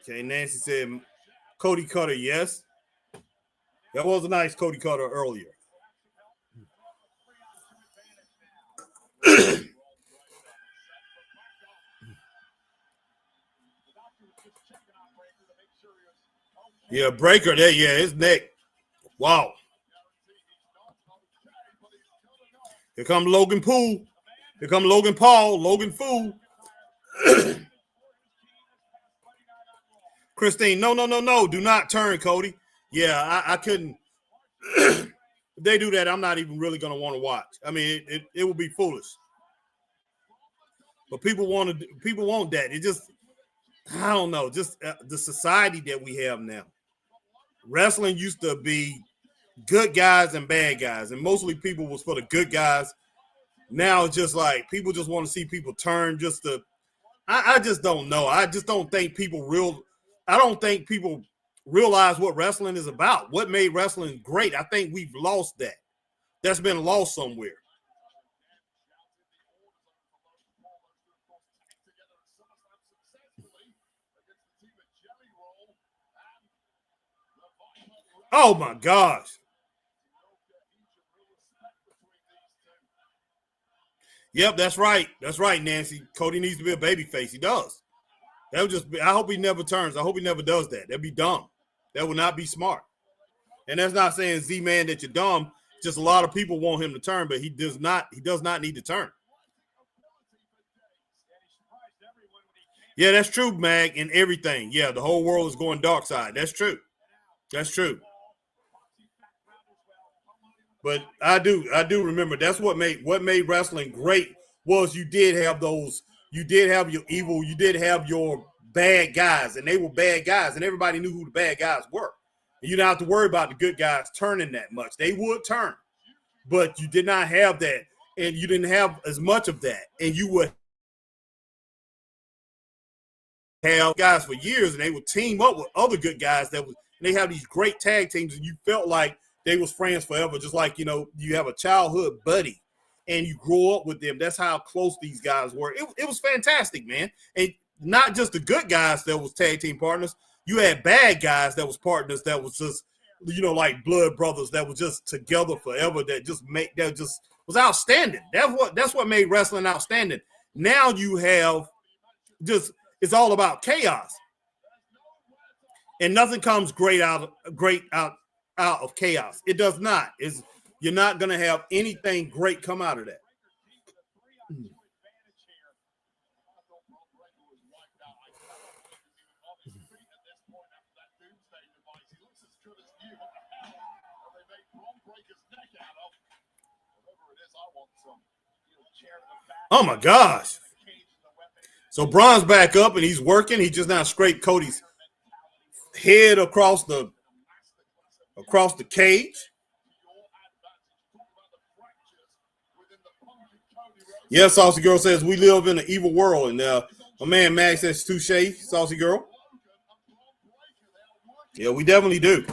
Okay, Nancy said Cody Cutter, yes. That was a nice Cody Cutter earlier. Yeah, Breaker there, yeah, his neck. Wow. Here come Logan Paul. Here come Logan Paul, Logan Fool. Christine, no. Do not turn, Cody. Yeah, I couldn't. If they do that, I'm not even really going to want to watch. I mean, it would be foolish. But people want that. It just, I don't know, just the society that we have now. Wrestling used to be good guys and bad guys, and mostly people was for the good guys. Now it's just like people just want to see people turn just to. I just don't know. I just don't think people realize what wrestling is about. What made wrestling great? I think we've lost that. That's been lost somewhere. Oh my gosh. Yep, that's right. That's right, Nancy. Cody needs to be a babyface. He does. That would just be, I hope he never turns. I hope he never does that. That'd be dumb. That would not be smart. And that's not saying, Z-Man, that you're dumb. Just a lot of people want him to turn, but he does not need to turn. Yeah, that's true, Mag, and everything. Yeah, the whole world is going dark side. That's true. That's true. But I do remember that's what made wrestling great was you did have your evil, you did have your bad guys, and they were bad guys, and everybody knew who the bad guys were. And you don't have to worry about the good guys turning that much. They would turn, but you did not have that, and you didn't have as much of that, and you would have guys for years, and they would team up with other good guys and they have these great tag teams, and you felt like they was friends forever, just like, you have a childhood buddy and you grow up with them. That's how close these guys were. It was fantastic, man. And not just the good guys that was tag team partners. You had bad guys that was partners that was just, like blood brothers that was just together forever that was outstanding. That's what made wrestling outstanding. Now you have it's all about chaos. And nothing comes great out of chaos. It does not. You're not going to have anything great come out of that. Oh my gosh. So Braun's back up and he's working. He just now scraped Cody's head across the cage. Yes, Saucy Girl says we live in an evil world, and my man Max says touche, Saucy Girl. Yeah, we definitely do.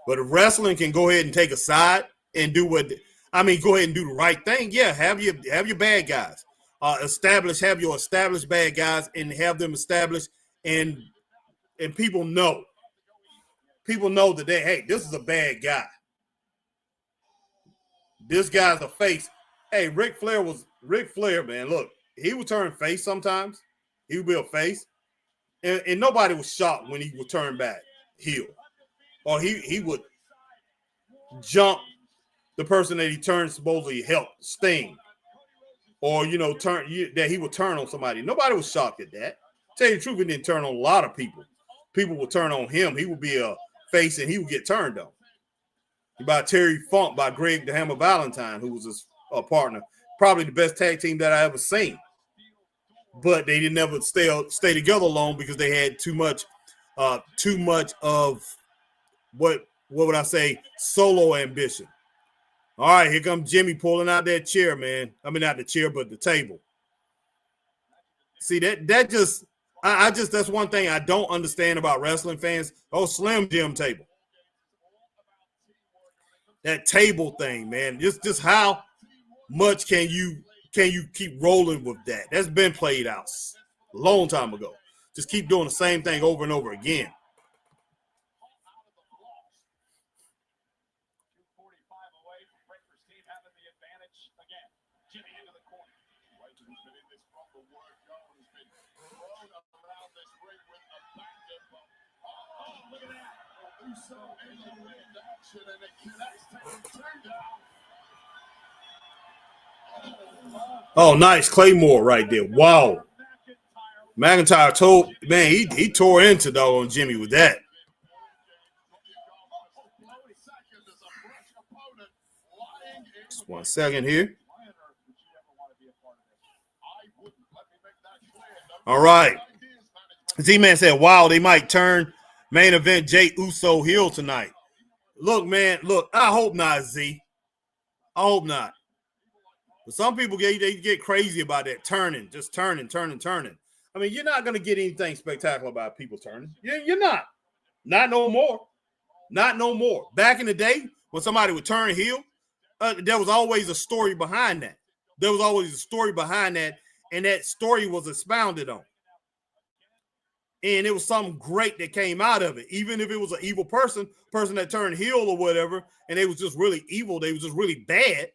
But if wrestling can go ahead and take a side and go ahead and do the right thing, yeah, have your bad guys. Have your established bad guys and have them established, and people know. People know that this is a bad guy. This guy's a face. Hey, Ric Flair, man. Look, he would turn face sometimes. He would be a face. And nobody was shocked when he would turn back heel. Or he would jump the person that he turned supposedly help, Sting. Or, that he would turn on somebody. Nobody was shocked at that. Tell you the truth, he didn't turn on a lot of people. People would turn on him. He would be a face and he would get turned on. By Terry Funk, by Greg the Hammer Valentine, who was his partner. Probably the best tag team that I ever seen. But they didn't ever stay together long because they had too much of what would I say, solo ambition. All right, here comes Jimmy pulling out that chair, man. I mean, not the chair, but the table. See, that just that's one thing I don't understand about wrestling fans. Oh, Slim Jim table. That table thing, man. Just how much can you keep rolling with that? That's been played out a long time ago. Just keep doing the same thing over and over again. Oh, nice Claymore right there. Wow. McIntyre he tore into on Jimmy with that. Just 1 second here. All right. Z-Man said, wow, they might turn main event Jey Uso heel tonight. Look, man, I hope not, Z. I hope not. But some people get crazy about that turning, just turning. I mean, you're not going to get anything spectacular about people turning. You're not. Not no more. Not no more. Back in the day, when somebody would turn heel, there was always a story behind that. There was always a story behind that, and that story was expounded on. And it was something great that came out of it. Even if it was an evil person that turned heel or whatever, and they was just really evil, they was just really bad,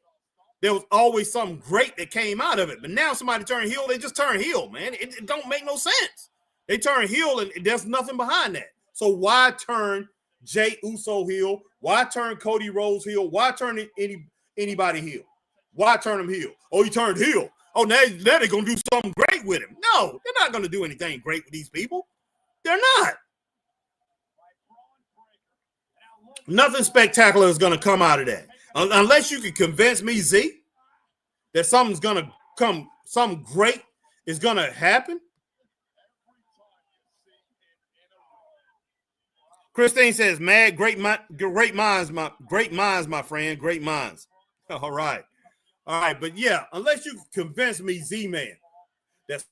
there was always something great that came out of it. But now somebody turn heel, they just turn heel, man. It don't make no sense. They turn heel, and there's nothing behind that. So why turn Jey Uso heel? Why turn Cody Rhodes heel? Why turn anybody heel? Why turn him heel? Oh, he turned heel. Oh, now they're going to do something great with him. No, they're not going to do anything great with these people. They're not. Nothing spectacular is going to come out of that. Unless you can convince me, Z, that something's going to come, something great is going to happen. Christine says, "Man, great minds, my friend, great minds." All right. But yeah, unless you convince me, Z-Man, that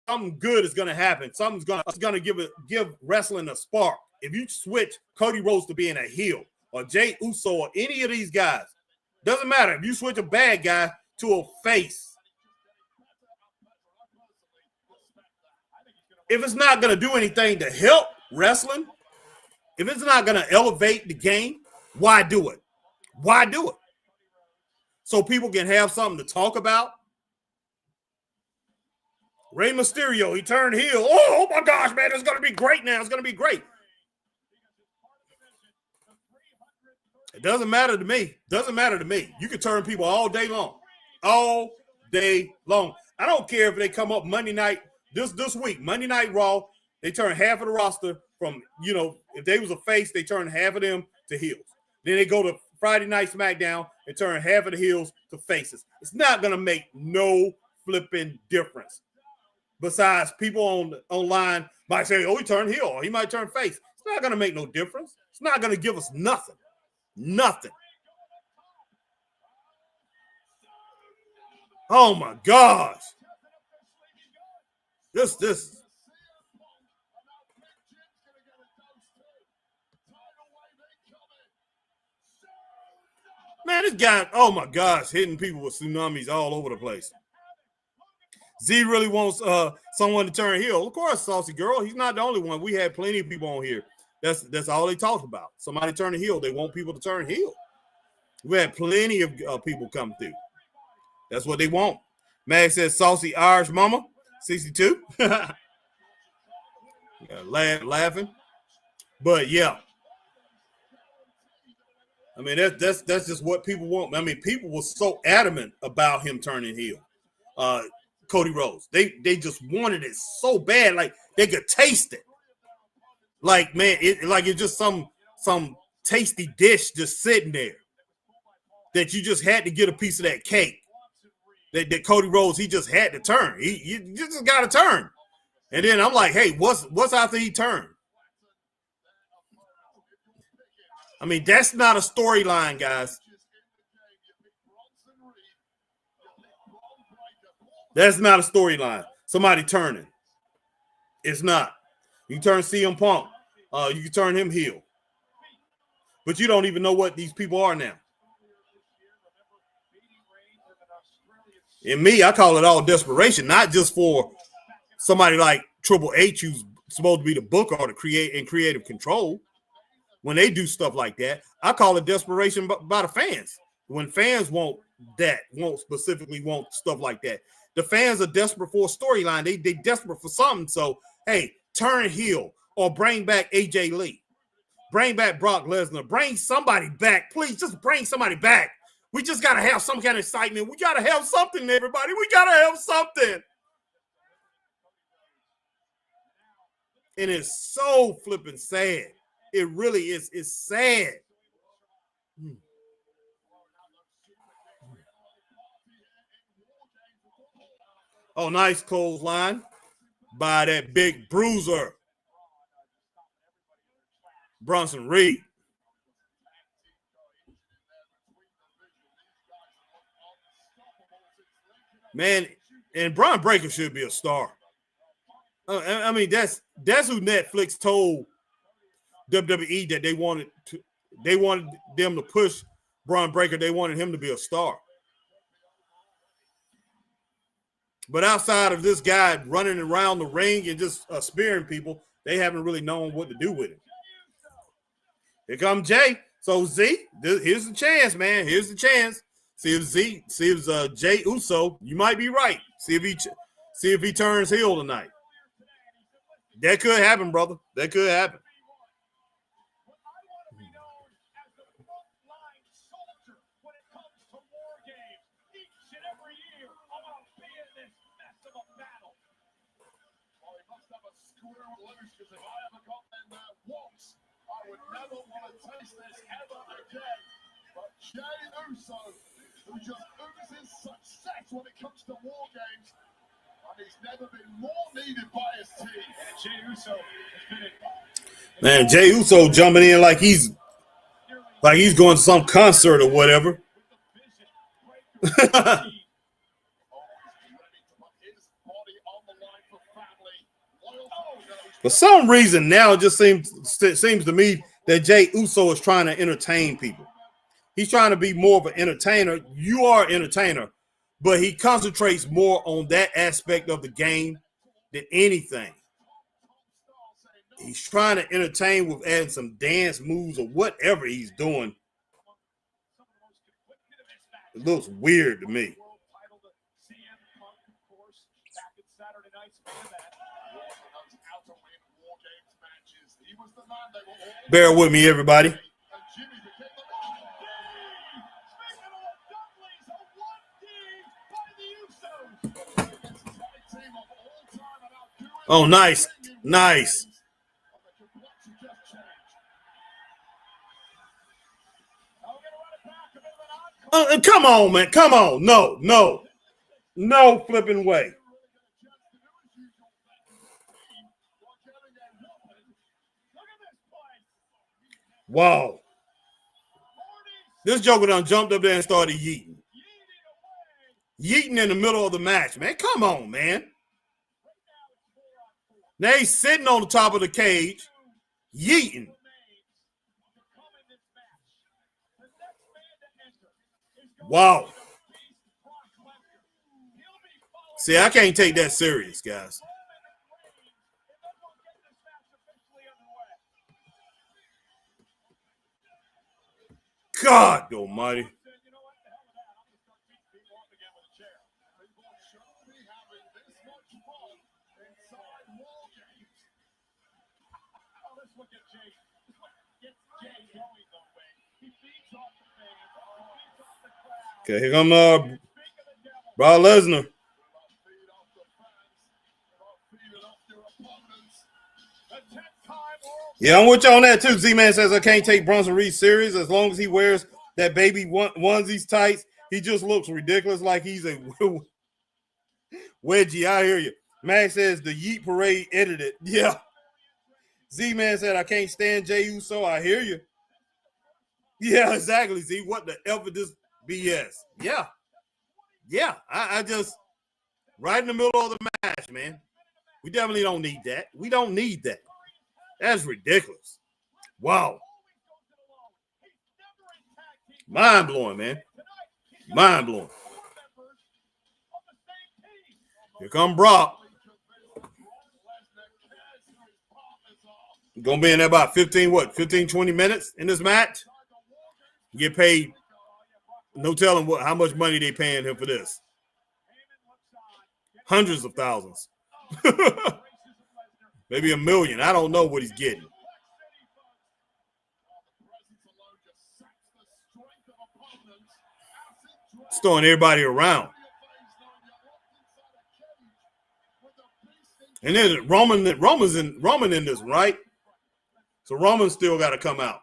something good is going to happen. Something's going to give wrestling a spark. If you switch Cody Rhodes to being a heel, or Jey Uso, or any of these guys, doesn't matter. If you switch a bad guy to a face, if it's not going to do anything to help wrestling, if it's not going to elevate the game, why do it? Why do it? So people can have something to talk about. Rey Mysterio, he turned heel. Oh my gosh, man, it's going to be great now. It's going to be great. It doesn't matter to me. Doesn't matter to me. You can turn people all day long. All day long. I don't care if they come up Monday night, this week, Monday Night Raw, they turn half of the roster from, if they was a face, they turn half of them to heels. Then they go to Friday Night SmackDown and turn half of the heels to faces. It's not going to make no flipping difference. Besides, people online might say, oh, he turned heel, or he might turn face. It's not going to make no difference. It's not going to give us nothing. Nothing. Oh, my gosh. This. Man, this guy, oh, my gosh, hitting people with tsunamis all over the place. Z really wants someone to turn heel. Of course, Saucy Girl. He's not the only one. We had plenty of people on here. That's all they talked about. Somebody turning heel. They want people to turn heel. We had plenty of people come through. That's what they want. Mag says saucy Irish mama, 62. Yeah, laughing. But yeah. I mean, that's just what people want. I mean, people were so adamant about him turning heel. Cody Rhodes. They just wanted it so bad, like they could taste it. Like, man, it's just some tasty dish just sitting there that you just had to get a piece of that cake. That Cody Rhodes, he just had to turn. You just got to turn. And then I'm like, hey, what's after he turned? I mean, that's not a storyline, guys. That's not a storyline. Somebody turning. It's not. You can turn CM Punk. You can turn him heel. But you don't even know what these people are now. In me, I call it all desperation, not just for somebody like Triple H, who's supposed to be the booker or the creative control. When they do stuff like that, I call it desperation by the fans. When fans won't specifically want stuff like that. The fans are desperate for a storyline. They desperate for something. So, hey, turn heel or bring back AJ Lee. Bring back Brock Lesnar. Bring somebody back. Please, just bring somebody back. We just got to have some kind of excitement. We got to have something, everybody. We got to have something. And it's so flipping sad. It really is. It's sad. Oh, nice clothesline by that big bruiser, Bronson Reed. Man, and Bron Breakker should be a star. I mean, that's who Netflix told WWE that they wanted them to push Bron Breakker. They wanted him to be a star. But outside of this guy running around the ring and just spearing people, they haven't really known what to do with him. Here comes Jay. So Z, here's the chance, man. Here's the chance. See if Jay Uso, you might be right. See if he turns heel tonight. That could happen, brother. That could happen. I would never want to taste this ever again. But Jay Uso, who just oozes success when it comes to war games, and he's never been more needed by his team. Jay Uso has been Man, Jay Uso jumping in like he's going to some concert or whatever. For some reason now, it just seems to me that Jay Uso is trying to entertain people. He's trying to be more of an entertainer. You are an entertainer, but he concentrates more on that aspect of the game than anything. He's trying to entertain with adding some dance moves or whatever he's doing. It looks weird to me. Bear with me, everybody. Oh, nice. Nice. Come on, man. Come on. No flipping way. Wow. This Joker done jumped up there and started yeeting. Yeeting in the middle of the match, man. Come on, man. Now he's sitting on the top of the cage, yeeting. Wow. See, I can't take that serious, guys. God almighty. You know what? The hell with that. I'm going to start beating people up again with a chair. People shouldn't be having this much fun inside war games. Oh, this one gets Jay. This one gets Jay going the way. He feeds off the fans. He feeds off the crowd. Okay, here come Speak of the devil. Brock Lesnar. Feed off the fans. Feed it off your opponents. The 10-time world. Yeah, I'm with you on that too. Z-Man says I can't take Bronson Reed serious as long as he wears that baby onesies tights. He just looks ridiculous, like he's a wedgie. I hear you. Max says the Yeet Parade edited. Yeah. Z-Man said I can't stand Jey Uso. I hear you. Yeah, exactly. Z, what the F is this BS? Yeah. Yeah. I just right in the middle of the match, man. We definitely don't need that. We don't need that. That's ridiculous. Wow. Mind blowing, man. Mind blowing. Here come Brock. Gonna be in there about 15, 20 minutes in this match. Get paid. No telling how much money they paying him for this. Hundreds of thousands. Maybe $1 million. I don't know what he's getting. It's throwing everybody around. And then Roman in this, right? So Roman still got to come out.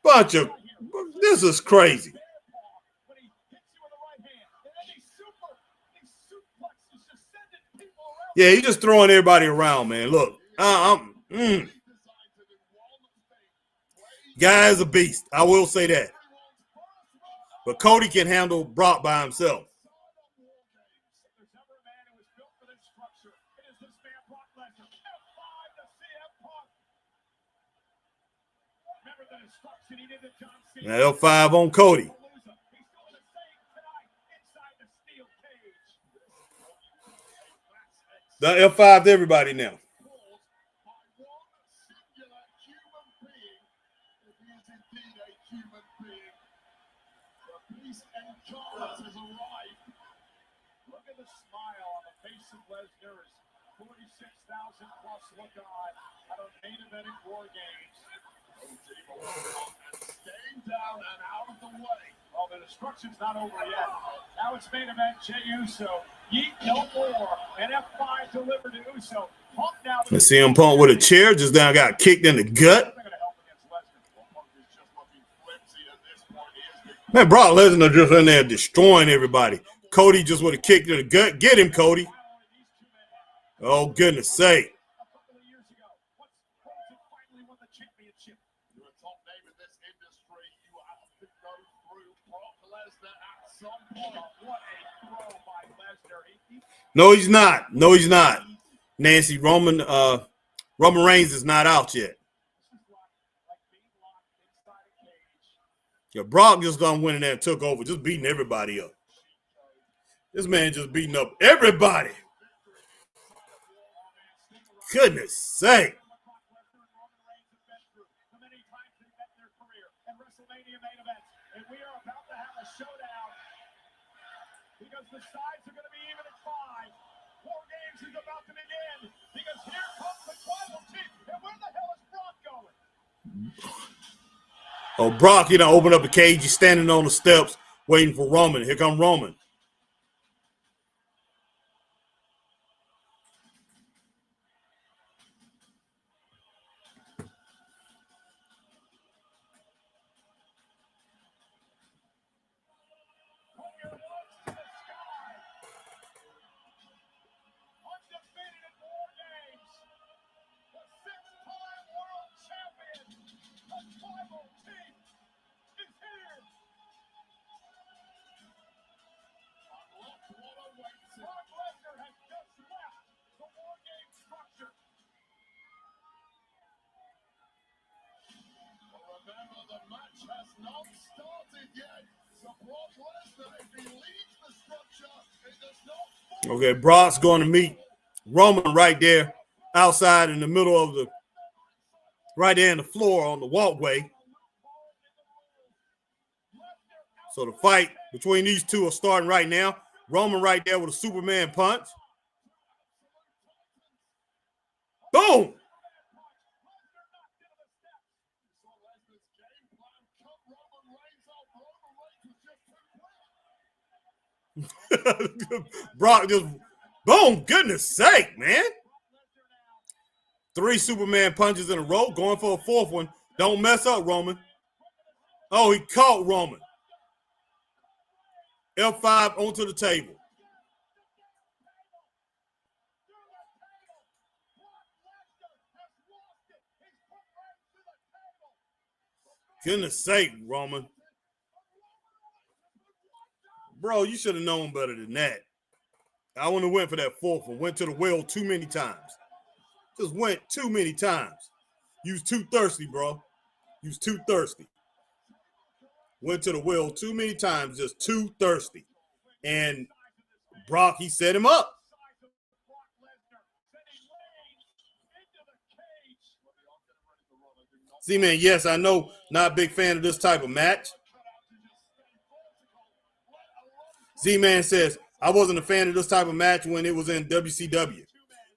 Bunch of this is crazy. Yeah, he's just throwing everybody around, man. Look, Guy's a beast. I will say that. But Cody can handle Brock by himself. Now L5 on Cody. The F5 to everybody now. Look at the smile on the face of Lesnar. 46,000 plus look on at a main eventing War Games. Staying down and out of the way. Oh, the destruction's not over yet. Now it's main event Jey Uso. Yeet no more. And F5 delivered to Uso. Punk now. Let's see him Punk with a chair. Just now got kicked in the gut. Man, Brock Lesnar just in there destroying everybody. Cody just would have kicked in the gut. Get him, Cody. Oh, goodness sake. No, he's not. No, he's not. Nancy, Roman Reigns is not out yet. Yeah, Brock just done went in there and took over, just beating everybody up. This man just beating up everybody. Goodness sake. Because the sides are going to be even at 5. War Games is about to begin. Because here comes the tribal chief. And where the hell is Brock going? Oh, Brock, open up the cage. He's standing on the steps waiting for Roman. Here come Roman. Okay, Brock's going to meet Roman right there outside in the middle of the, right there in the floor on the walkway. So the fight between these two are starting right now. Roman right there with a Superman punch. Boom! Brock just, boom, goodness sake, man. 3 Superman punches in a row, going for a 4th one. Don't mess up, Roman. Oh, he caught Roman. F5 onto the table. Goodness sake, Roman. Bro, you should have known better than that. I wouldn't have went for that 4th one. Went to the well too many times. Just went too many times. You was too thirsty, bro. You was too thirsty. Went to the well too many times, just too thirsty. And Brock, he set him up. Z-Man, yes, I know, not a big fan of this type of match. Z-Man says, I wasn't a fan of this type of match when it was in WCW.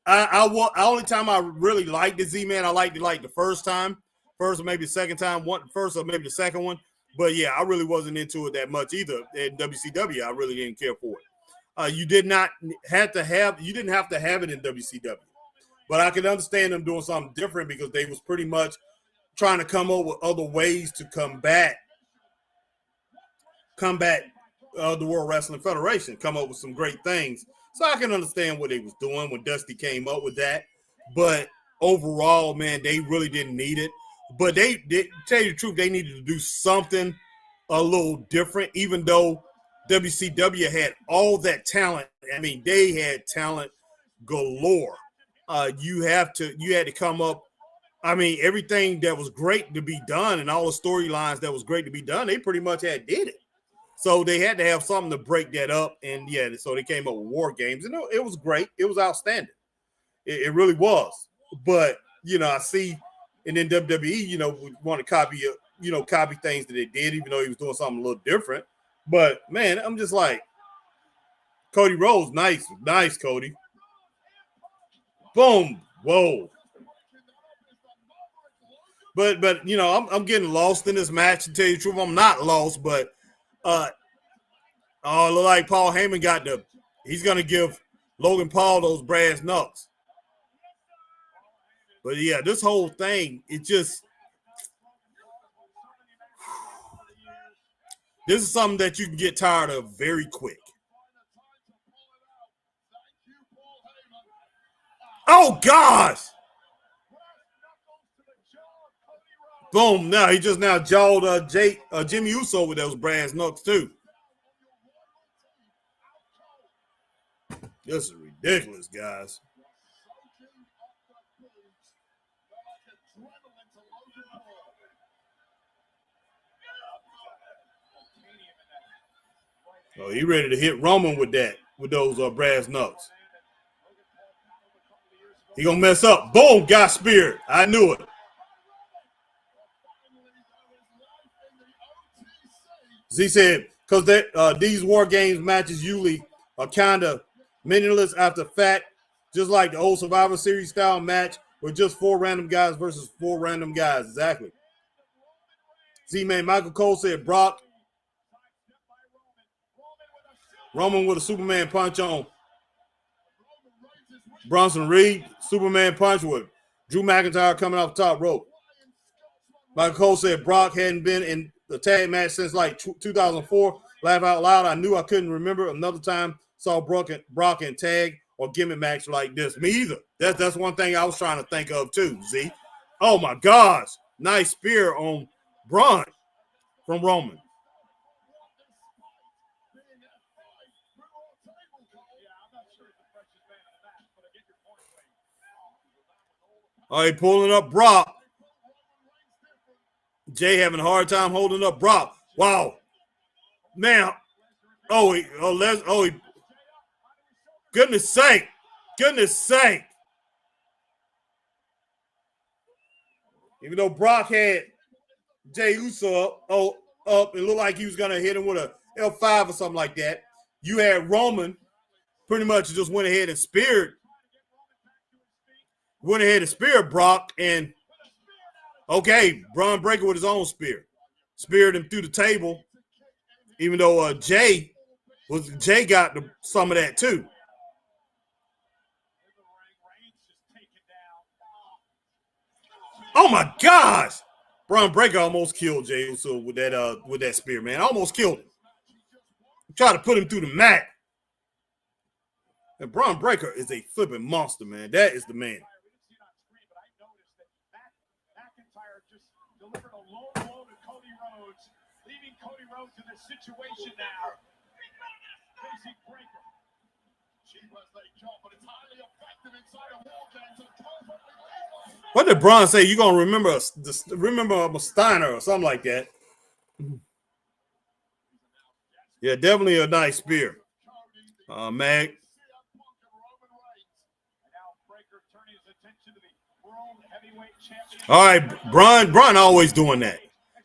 Only time I really liked the Z-Man, I liked it like the first time. First or maybe the second time. First or maybe the second one. But yeah, I really wasn't into it that much either. In WCW, I really didn't care for it. You didn't have to have it in WCW. But I can understand them doing something different because they was pretty much trying to come up with other ways to combat the World Wrestling Federation, come up with some great things. So I can understand what they was doing when Dusty came up with that. But overall, man, they really didn't need it. But they tell you the truth, they needed to do something a little different, even though WCW had all that talent. I mean, they had talent galore. You had to come up. I mean, everything that was great to be done and all the storylines that was great to be done, they pretty much did it. So they had to have something to break that up. And yeah, so they came up with War Games. And it was great. It was outstanding. It really was. But, I see, and then WWE, would want to copy things that they did, even though he was doing something a little different. But, man, I'm just like, Cody Rhodes, nice, Cody. Boom. Whoa. But I'm getting lost in this match, to tell you the truth. I'm not lost, but it look like Paul Heyman he's going to give Logan Paul those brass knucks. But yeah, this whole thing, this is something that you can get tired of very quick. Oh, gosh. Boom. Now he just jawed Jimmy Uso with those brass knucks too. This is ridiculous, guys. Oh, he ready to hit Roman with those brass knucks. He gonna mess up. Boom, got speared. I knew it. Z said, because these War Games matches usually are kind of meaningless after fact, just like the old Survivor Series style match with just 4 random guys versus 4 random guys. Exactly. Z-Man, Michael Cole said Brock. Roman with a Superman punch on Bronson Reed. Superman punch with Drew McIntyre coming off the top rope. Michael Cole said Brock hadn't been in the tag match since like 2004. Laugh out loud. I knew I couldn't remember another time saw Brock in tag or gimmick match like this. Me either. That's one thing I was trying to think of too, Z. Oh my gosh. Nice spear on Braun from Roman. Oh, he pulling up Brock. Jay having a hard time holding up Brock. Wow. Man. Goodness sake. Goodness sake. Even though Brock had Jey Uso up, it looked like he was gonna hit him with a L5 or something like that. You had Roman pretty much just went ahead and speared Brock, and okay, Braun Breaker with his own spear. Speared him through the table, even though Jay got some of that too. Oh my gosh! Braun Breaker almost killed Jey Uso with that spear, man. Almost killed him. Tried to put him through the mat. And Braun Breaker is a flipping monster, man. That is the man. McIntyre just delivered a low blow to Cody Rhodes, leaving Cody Rhodes in this situation now. Facing Breaker. She was a job, but it's highly effective inside of War Games. What did Braun say? You gonna remember a Steiner or something like that? Yeah, definitely a nice spear. Mag. All right, Braun always doing that.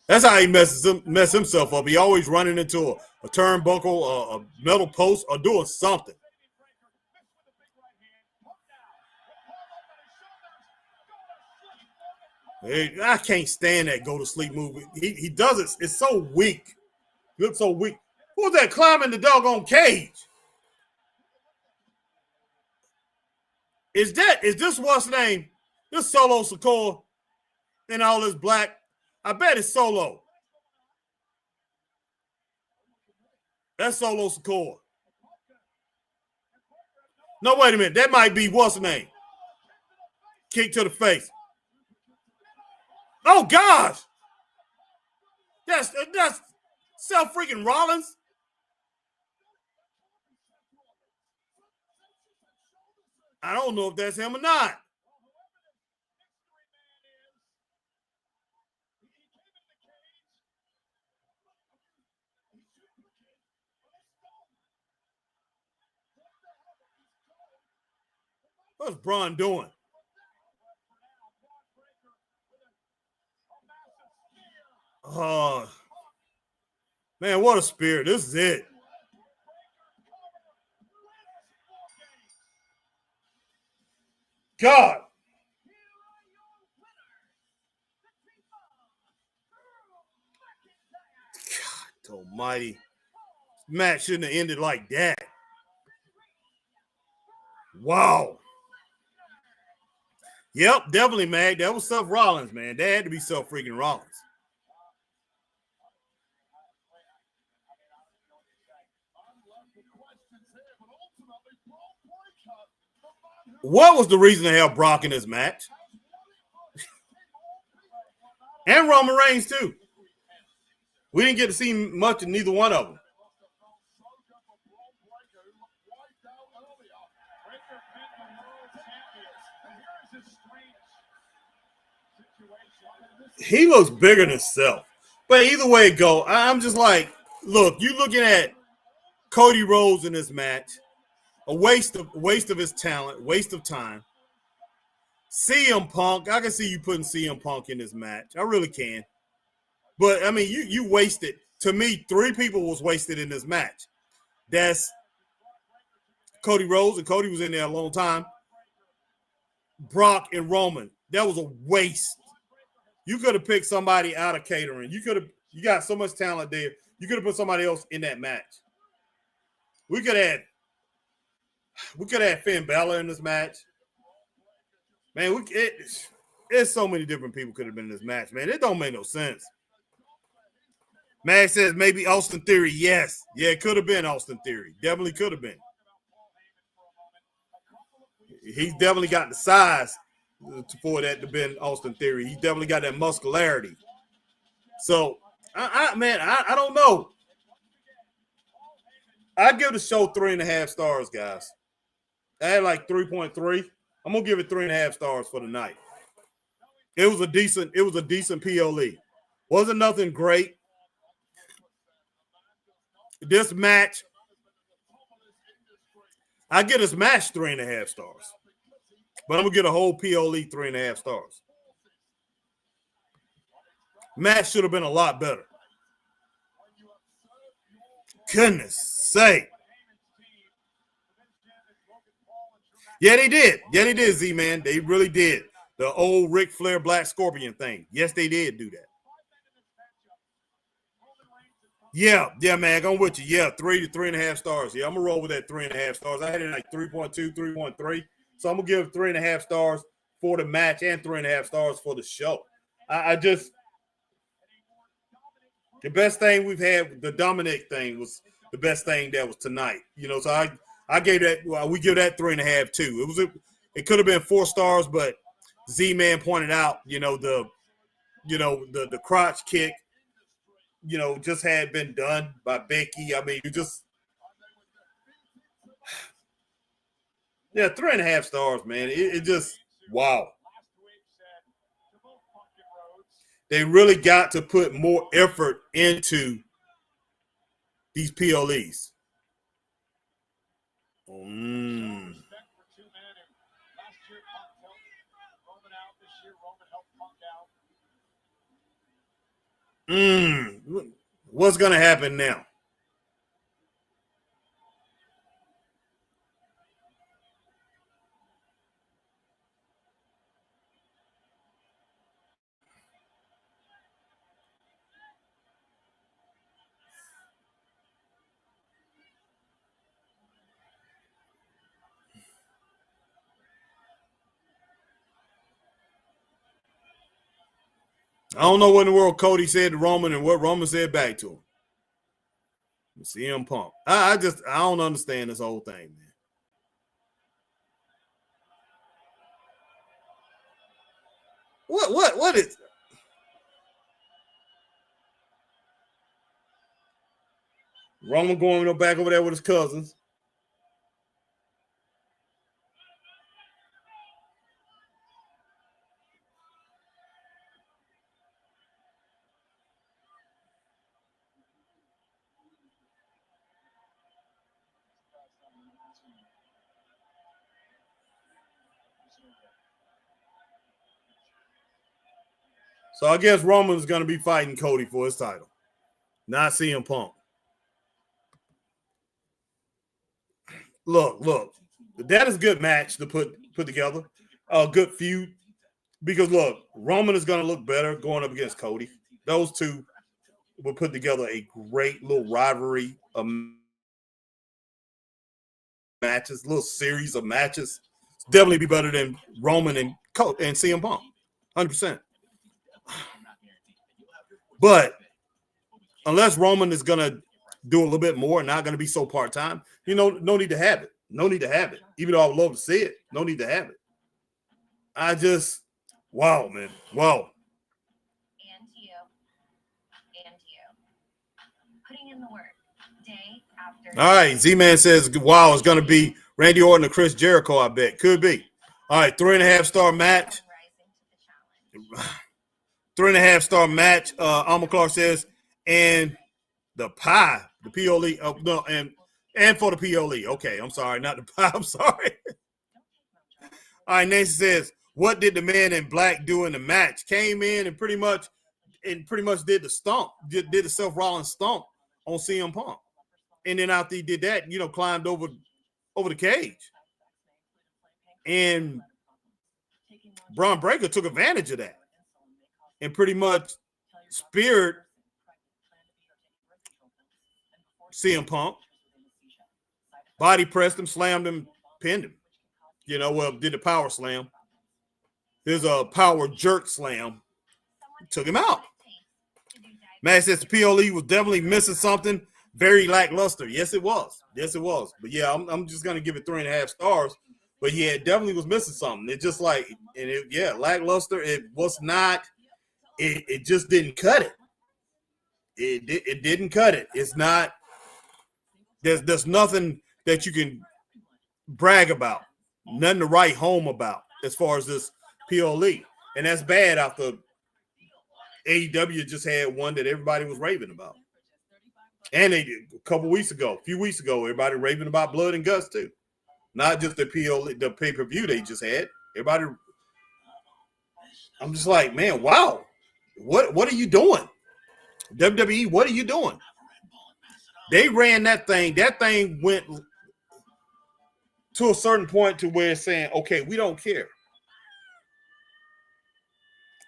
That's how he mess himself up. He always running into a turnbuckle, a metal post, or doing something. Hey, I can't stand that go to sleep move. He does it. It's so weak. He looks so weak. Who's that climbing the doggone cage? Is this what's name? This Solo Sikoa and all this black. I bet it's Solo. That's Solo Sikoa. No, wait a minute. That might be what's the name? Kick to the face. Oh gosh. That's Seth freaking Rollins. I don't know if that's him or not. What's Braun doing? Oh, man, what a spear. This is it. God. God almighty. This match shouldn't have ended like that. Wow. Yep, definitely, Mag. That was Seth Rollins, man. That had to be Seth freaking Rollins. What was the reason to have Brock in this match? And Roman Reigns, too. We didn't get to see much of neither one of them. He looks bigger than Seth. But either way it go, I'm just like, look, you looking at Cody Rhodes in this match. A waste of his talent, waste of time. CM Punk, I can see you putting CM Punk in this match. I really can. But, I mean, you wasted. To me, 3 people was wasted in this match. That's Cody Rhodes, and Cody was in there a long time. Brock and Roman. That was a waste. You could have picked somebody out of catering. You got so much talent there. You could have put somebody else in that match. We could have Finn Balor in this match. Man, it's so many different people could have been in this match, man. It don't make no sense. Mag says maybe Austin Theory. Yes. Yeah, it could have been Austin Theory. Definitely could have been. He's definitely got the size for that to have been Austin Theory. He definitely got that muscularity. So, I don't know. I give the show 3.5 stars, guys. I had like 3.3. I'm gonna give it 3.5 stars for the night. It was a decent PLE. Wasn't nothing great. This match, I get this match 3.5 stars. But I'm gonna get a whole PLE 3.5 stars. Match should have been a lot better. Goodness sake. Yeah, they did. Yeah, they did, Z-Man. They really did. The old Ric Flair Black Scorpion thing. Yes, they did do that. Yeah, man. I'm with you. Yeah, 3 to 3.5 stars. Yeah, I'm going to roll with that 3.5 stars. I had it like 3.2, 3.3. So I'm going to give 3.5 stars for the match and 3.5 stars for the show. I just, the best thing we've had, the Dominic thing was the best thing that was tonight. You know, so I gave that, we give that 3.5 too. It could have been 4 stars, but Z-Man pointed out, the crotch kick, just had been done by Becky. I mean, 3.5 stars, man. It just, wow. They really got to put more effort into these PLEs. What's going to happen now? I don't know what in the world Cody said to Roman and what Roman said back to him. CM Punk. I don't understand this whole thing, man. What is Roman going back over there with his cousins? So I guess Roman's going to be fighting Cody for his title, not CM Punk. Look, that is a good match to put together, a good feud, because look, Roman is going to look better going up against Cody. Those two will put together a great little rivalry of matches, little series of matches. Definitely be better than Roman and CM Punk, 100%. But unless Roman is going to do a little bit more and not going to be so part-time, no need to have it. No need to have it. Even though I would love to see it, no need to have it. Wow, man. Wow. And you. Putting in the work day after day. All right. Z-Man says, wow, it's going to be Randy Orton or Chris Jericho, I bet. Could be. All right, 3.5 star match. 3.5 star match. Alma Clark says, and the pie, the POE, and for the POE. Okay, I'm sorry, not the pie. I'm sorry. All right, Nancy says, what did the man in black do in the match? Came in and pretty much did the stomp, did the Seth Rollins stomp on CM Punk, and then after he did that, climbed over the cage, and Braun Breaker took advantage of that and pretty much speared CM Punk, body pressed him, slammed him, pinned him. Did the power slam. There's a power jerk slam. Took him out. Matt says the PLE was definitely missing something. Very lackluster. Yes, it was. But yeah, I'm just gonna give it 3.5 stars. But yeah, it definitely was missing something. It just lackluster. It was not. It just didn't cut it. It didn't cut it. It's not. There's nothing that you can brag about. Nothing to write home about as far as this PLE. And that's bad after AEW just had one that everybody was raving about. And they did a few weeks ago, everybody raving about Blood and Guts too. Not just the PLE, the pay-per-view they just had. Everybody, I'm just like, man, wow. What are you doing? WWE, what are you doing? They ran that thing. That thing went to a certain point to where it's saying, okay, we don't care.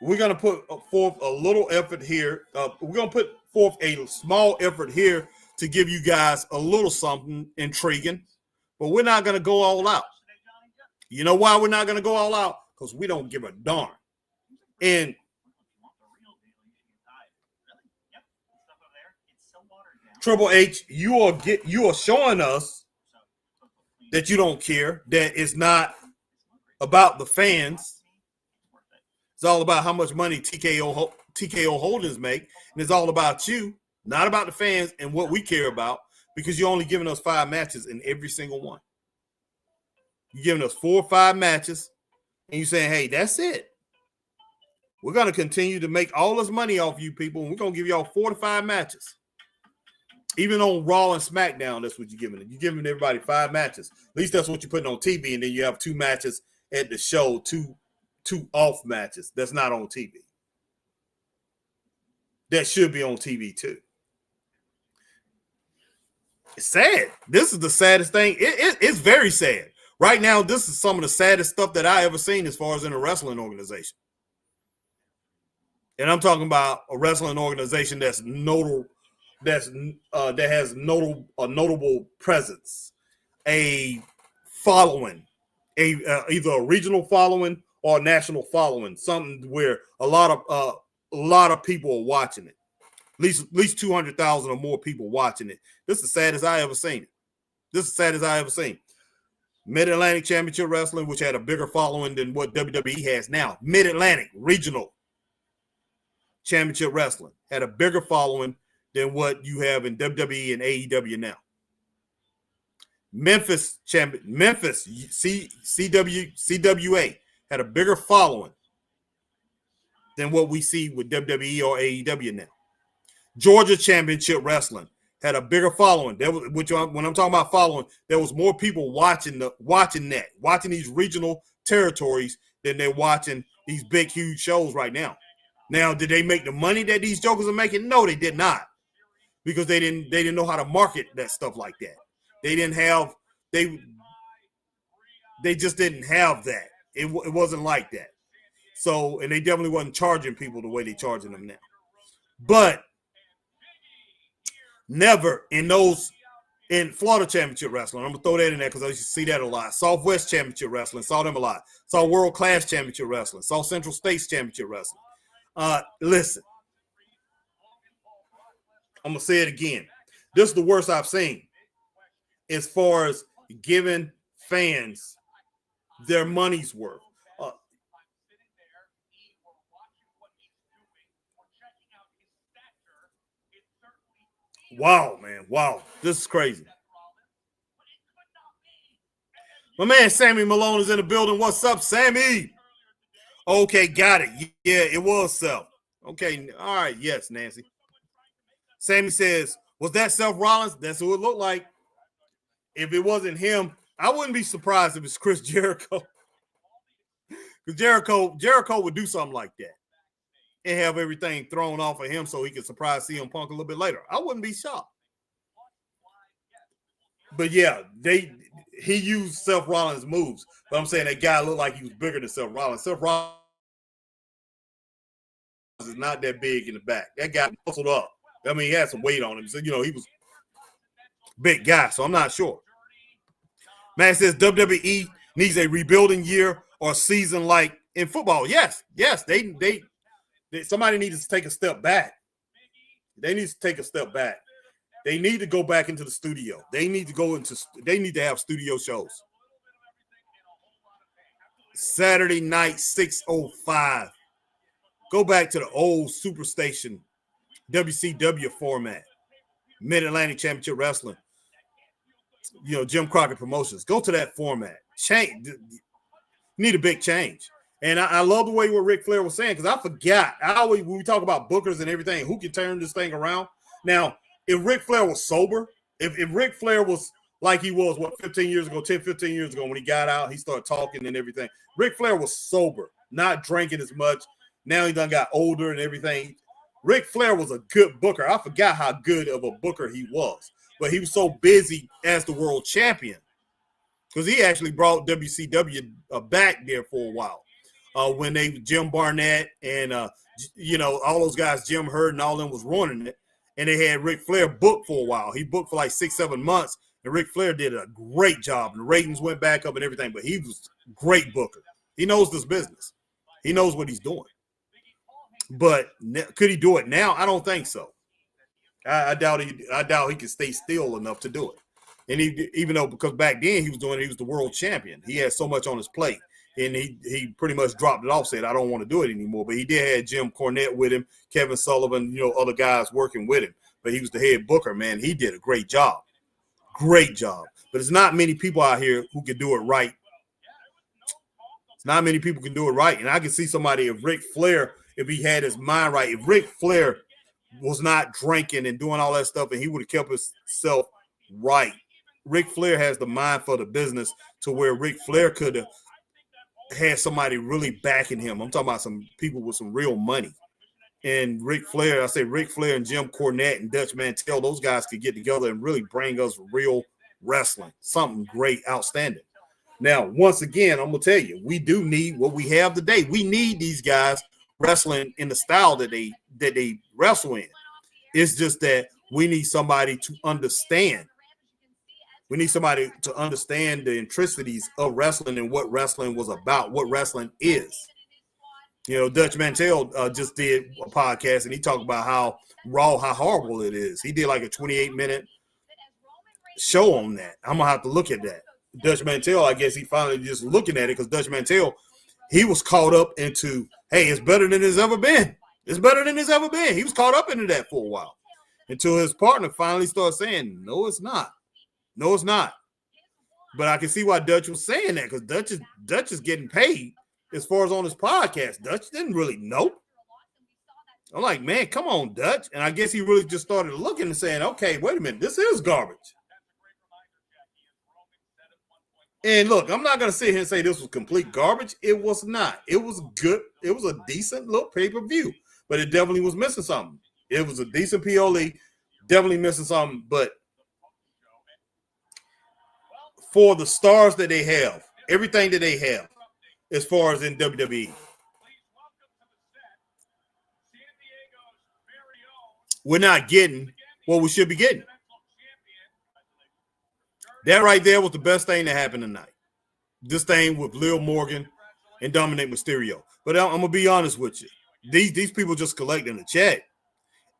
We're going to put forth a little effort here. We're going to put forth a small effort here to give you guys a little something intriguing, but we're not going to go all out. You know why we're not going to go all out? Because we don't give a darn. And Triple H, you are showing us that you don't care, that it's not about the fans. It's all about how much money TKO Holdings make, and it's all about you, not about the fans and what we care about, because you're only giving us 5 matches in every single one. You're giving us 4 or 5 matches, and you're saying, hey, that's it. We're going to continue to make all this money off you people, and we're going to give y'all 4 to 5 matches. Even on Raw and SmackDown, that's what you're giving it. You're giving everybody 5 matches. At least that's what you're putting on TV, and then you have 2 matches at the show, two off matches. That's not on TV. That should be on TV too. It's sad. This is the saddest thing. It's very sad. Right now, this is some of the saddest stuff that I ever seen as far as in a wrestling organization. And I'm talking about a wrestling organization that's notable. That has a notable presence, a following, either a regional following or a national following, something where a lot of people are watching it. At least 200,000 or more people watching it. This is the saddest I ever seen it. Mid-Atlantic Championship Wrestling, which had a bigger following than what WWE has now. Mid-Atlantic Regional Championship Wrestling had a bigger following than what you have in WWE and AEW now. Memphis CWA had a bigger following than what we see with WWE or AEW now. Georgia Championship Wrestling had a bigger following. When I'm talking about following, there was more people watching these regional territories than they're watching these big, huge shows right now. Now, did they make the money that these jokers are making? No, they did not. Because they didn't know how to market that stuff like that. They just didn't have that. It wasn't like that. So, and they definitely wasn't charging people the way they're charging them now. But never in Florida Championship Wrestling, I'm gonna throw that in there because I used to see that a lot. Southwest Championship Wrestling, saw them a lot. Saw World Class Championship Wrestling, saw Central States Championship Wrestling. Listen. I'm going to say it again. This is the worst I've seen as far as giving fans their money's worth. Wow, man. Wow. This is crazy. My man Sammy Malone is in the building. What's up, Sammy? Okay, got it. Yeah, it was Seth. Okay, all right. Yes, Nancy. Sammy says, was that Seth Rollins? That's who it looked like. If it wasn't him, I wouldn't be surprised if it's Chris Jericho. Because Jericho would do something like that and have everything thrown off of him so he could surprise CM Punk a little bit later. I wouldn't be shocked. But yeah, he used Seth Rollins' moves. But I'm saying that guy looked like he was bigger than Seth Rollins. Seth Rollins is not that big in the back. That guy muscled up. I mean, he had some weight on him. So, he was a big guy, so I'm not sure. Man says WWE needs a rebuilding year or season like in football. Yes, they somebody needs to take a step back. They need to take a step back. They need to go back into the studio. They need to have studio shows. Saturday night, 6:05. Go back to the old Superstation WCW format, Mid-Atlantic Championship Wrestling, Jim Crockett Promotions. Go to that format. Change. You need a big change. And I love the way what Ric Flair was saying, because I forgot. When we talk about bookers and everything, who can turn this thing around? Now, if Ric Flair was sober, if Ric Flair was like he was, 15 years ago when he got out, he started talking and everything. Ric Flair was sober, not drinking as much, Now he done got older and everything. Ric Flair was a good booker. I forgot how good of a booker he was, but he was so busy as the world champion because he actually brought WCW back there for a while when they Jim Barnett and all those guys, Jim Herd and all them was running it, and they had Ric Flair booked for a while. He booked for like 6-7 months, and Ric Flair did a great job. The ratings went back up and everything, but he was a great booker. He knows this business. He knows what he's doing. But could he do it now? I don't think so. I doubt he can stay still enough to do it. And even though because back then he was the world champion. He had so much on his plate, and he pretty much dropped it off. Said I don't want to do it anymore. But he did have Jim Cornette with him, Kevin Sullivan, other guys working with him. But he was the head booker. Man, he did a great job. Great job. But there's not many people out here who can do it right. It's not many people can do it right. And I can see somebody if Ric Flair. If he had his mind right, if Ric Flair was not drinking and doing all that stuff and he would have kept himself right, Ric Flair has the mind for the business to where Ric Flair could have had somebody really backing him. I'm talking about some people with some real money. And Ric Flair and Jim Cornette and Dutch Mantell, those guys could get together and really bring us real wrestling, something great, outstanding. Now, once again, I'm going to tell you, we do need what we have today. We need these guys wrestling in the style that they wrestle in. It's just that we need somebody to understand. We need somebody to understand the intricacies of wrestling and what wrestling was about, what wrestling is. Dutch Mantell just did a podcast and he talked about how horrible it is. He did like a 28-minute show on that. I'm gonna have to look at that. Dutch Mantell, I guess he finally just looking at it because Dutch Mantell, he was caught up into, hey, it's better than it's ever been. It's better than it's ever been. He was caught up into that for a while until his partner finally started saying, no, it's not. No, it's not. But I can see why Dutch was saying that because Dutch is getting paid as far as on his podcast. Dutch didn't really know. I'm like, man, come on, Dutch. And I guess he really just started looking and saying, okay, wait a minute, this is garbage. And look, I'm not going to sit here and say this was complete garbage. It was not. It was good. It was a decent little pay-per-view, but it definitely was missing something. It was a decent PLE, definitely missing something. But for the stars that they have, everything that they have, as far as in WWE, we're not getting what we should be getting. That right there was the best thing that happened tonight. This thing with Liv Morgan and Dominic Mysterio. But I'm going to be honest with you. These people just collecting a check.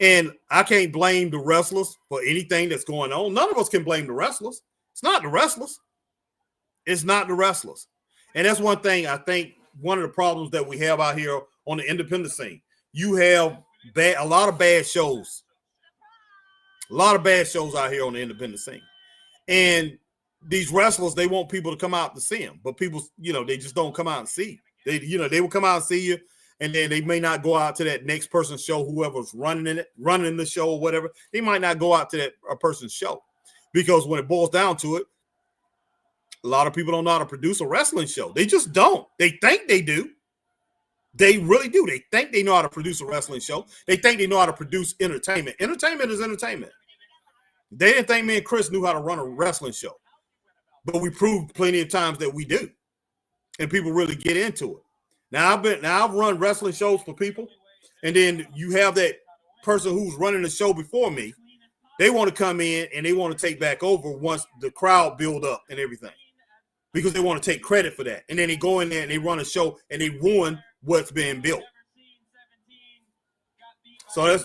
And I can't blame the wrestlers for anything that's going on. None of us can blame the wrestlers. It's not the wrestlers. It's not the wrestlers. And that's one thing I think one of the problems that we have out here on the independent scene. You have a lot of bad shows. A lot of bad shows out here on the independent scene. And these wrestlers, they want people to come out to see them. But people, they just don't come out and see. They will come out and see you. And then they may not go out to that next person's show, whoever's running the show or whatever. They might not go out to that person's show. Because when it boils down to it, a lot of people don't know how to produce a wrestling show. They just don't. They think they do. They really do. They think they know how to produce a wrestling show. They think they know how to produce entertainment. Entertainment is entertainment. They didn't think me and Chris knew how to run a wrestling show. But we proved plenty of times that we do. And people really get into it. Now I've run wrestling shows for people, and then you have that person who's running the show before me. They want to come in and they want to take back over once the crowd build up and everything, because they want to take credit for that. And then they go in there and they run a show and they ruin what's being built. So that's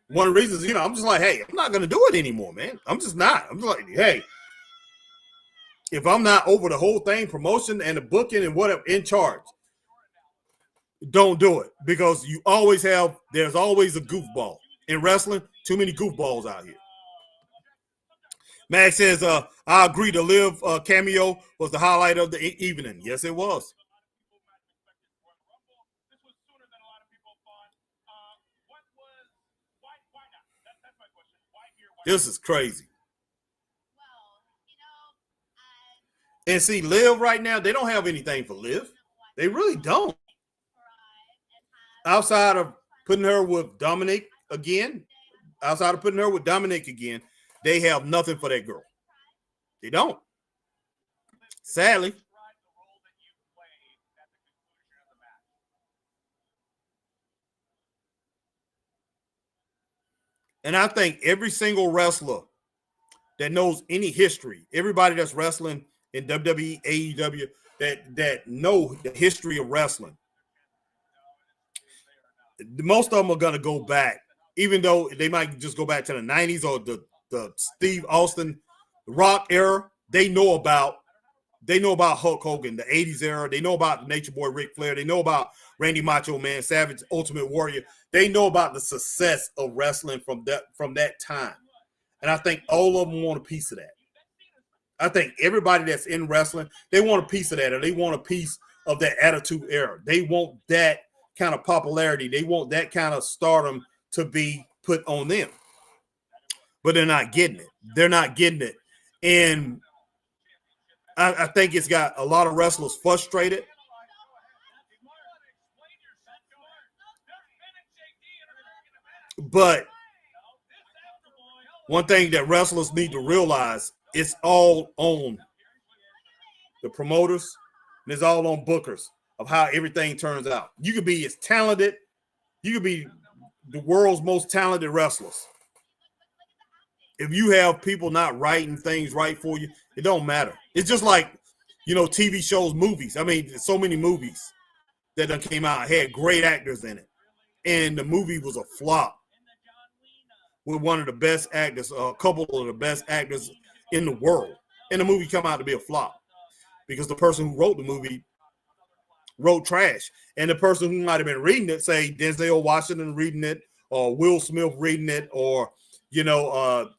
one of the reasons, I'm just like, hey, I'm not going to do it anymore, man. I'm just not. I'm just like, hey, if I'm not over the whole thing, promotion and the booking and whatever, in charge, don't do it, because there's always a goofball in wrestling. Too many goofballs out here. Max says, I agree, the Liv cameo was the highlight of the evening. Yes, it was. This is crazy. And see, Liv right now, they don't have anything for Liv. They really don't. outside of putting her with Dominic again, they have nothing for that girl. They don't. Sadly. And I think every single wrestler that knows any history, everybody that's wrestling in WWE, AEW, that know the history of wrestling, most of them are going to go back, even though they might just go back to the 90s or the Steve Austin, Rock era. They know about Hulk Hogan, the 80s era. They know about the Nature Boy Ric Flair. They know about Randy Macho Man Savage, Ultimate Warrior. They know about the success of wrestling from that time. And I think all of them want a piece of that. I think everybody that's in wrestling, they want a piece of that, or they want a piece of that Attitude Era. They want that kind of popularity. They want that kind of stardom to be put on them. But they're not getting it. They're not getting it. And I think it's got a lot of wrestlers frustrated. But one thing that wrestlers need to realize, it's all on the promoters and it's all on bookers of how everything turns out. You could be as talented, you could be the world's most talented wrestlers. If you have people not writing things right for you, it don't matter. It's just like, TV shows, movies. I mean, so many movies that done came out had great actors in it. And the movie was a flop with one of the best actors, a couple of the best actors in the world. And the movie come out to be a flop because the person who wrote the movie wrote trash. And the person who might have been reading it, say Denzel Washington reading it, or Will Smith reading it, or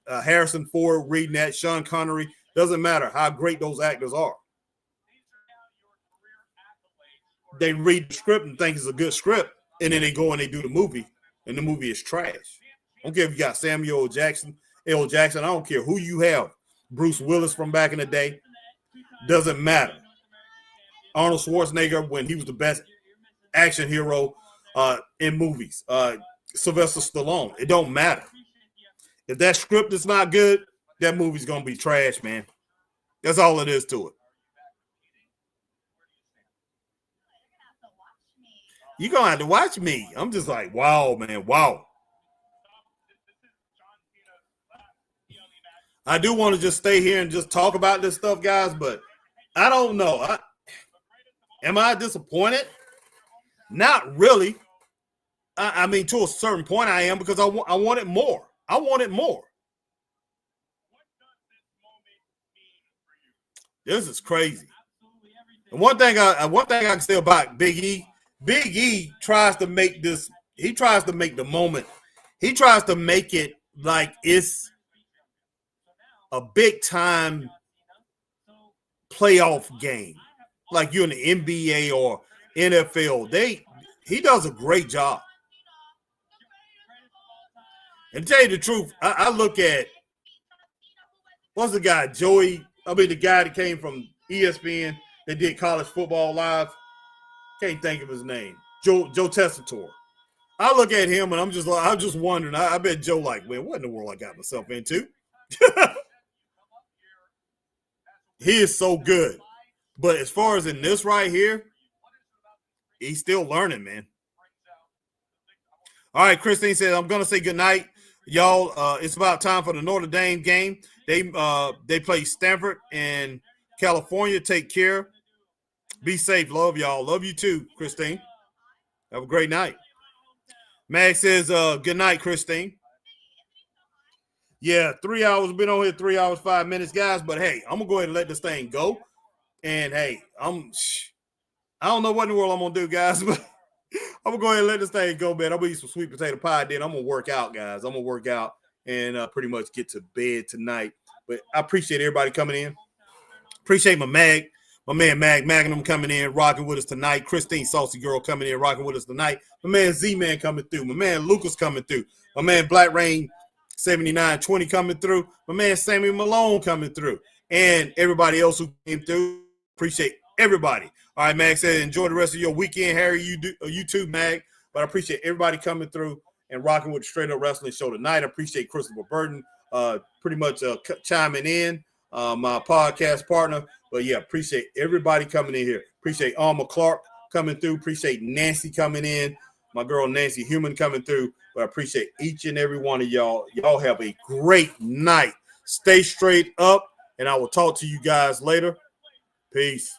Harrison Ford reading that, Sean Connery, doesn't matter how great those actors are. They read the script and think it's a good script, and then they go and they do the movie, and the movie is trash. I don't care if you got Samuel L. Jackson, I don't care who you have. Bruce Willis from back in the day, doesn't matter. Arnold Schwarzenegger, when he was the best action hero in movies. Sylvester Stallone, it don't matter. If that script is not good, that movie's going to be trash, man. That's all it is to it. You're going to have to watch me. I'm just like, wow, man, wow. I do want to just stay here and just talk about this stuff, guys, but I don't know. Am I disappointed? Not really. I mean, to a certain point I am, because I wanted more. I wanted more. This is crazy. And one thing I can say about Big E tries to make this. He tries to make the moment. He tries to make it like it's a big time playoff game, like you're in the NBA or NFL. He does a great job. And to tell you the truth, I look at, what's the guy, the guy that came from ESPN that did College Football Live. Can't think of his name. Joe Tessitore. I look at him and I'm just wondering. I bet Joe like, man, what in the world I got myself into? He is so good. But as far as in this right here, he's still learning, man. All right, Christine says, I'm going to say good night. Y'all, it's about time for the Notre Dame game. They play Stanford in California. Take care. Be safe. Love y'all. Love you too, Christine. Have a great night. Mag says, good night, Christine. Yeah, 3 hours. Been on here 3 hours, 5 minutes, guys. But, hey, I'm going to go ahead and let this thing go. And, hey, I don't know what in the world I'm going to do, guys, but I'm going to go ahead and let this thing go, man. I'm going to eat some sweet potato pie, then I'm going to work out, guys. I'm going to work out and pretty much get to bed tonight. But I appreciate everybody coming in. Appreciate my man Magnum coming in, rocking with us tonight. Christine Saucy Girl coming in, rocking with us tonight. My man Z-Man coming through. My man Lucas coming through. My man Black Rain 7920 coming through. My man Sammy Malone coming through. And everybody else who came through. Appreciate everybody. All right, Mag said, enjoy the rest of your weekend, Harry. You too, Mag. But I appreciate everybody coming through and rocking with the Straight Up Wrestling Show tonight. I appreciate Christopher Burton pretty much chiming in, my podcast partner. But yeah, appreciate everybody coming in here. Appreciate Alma Clark coming through. Appreciate Nancy coming in. My girl Nancy Human coming through. But I appreciate each and every one of y'all. Y'all have a great night. Stay straight up, and I will talk to you guys later. Peace.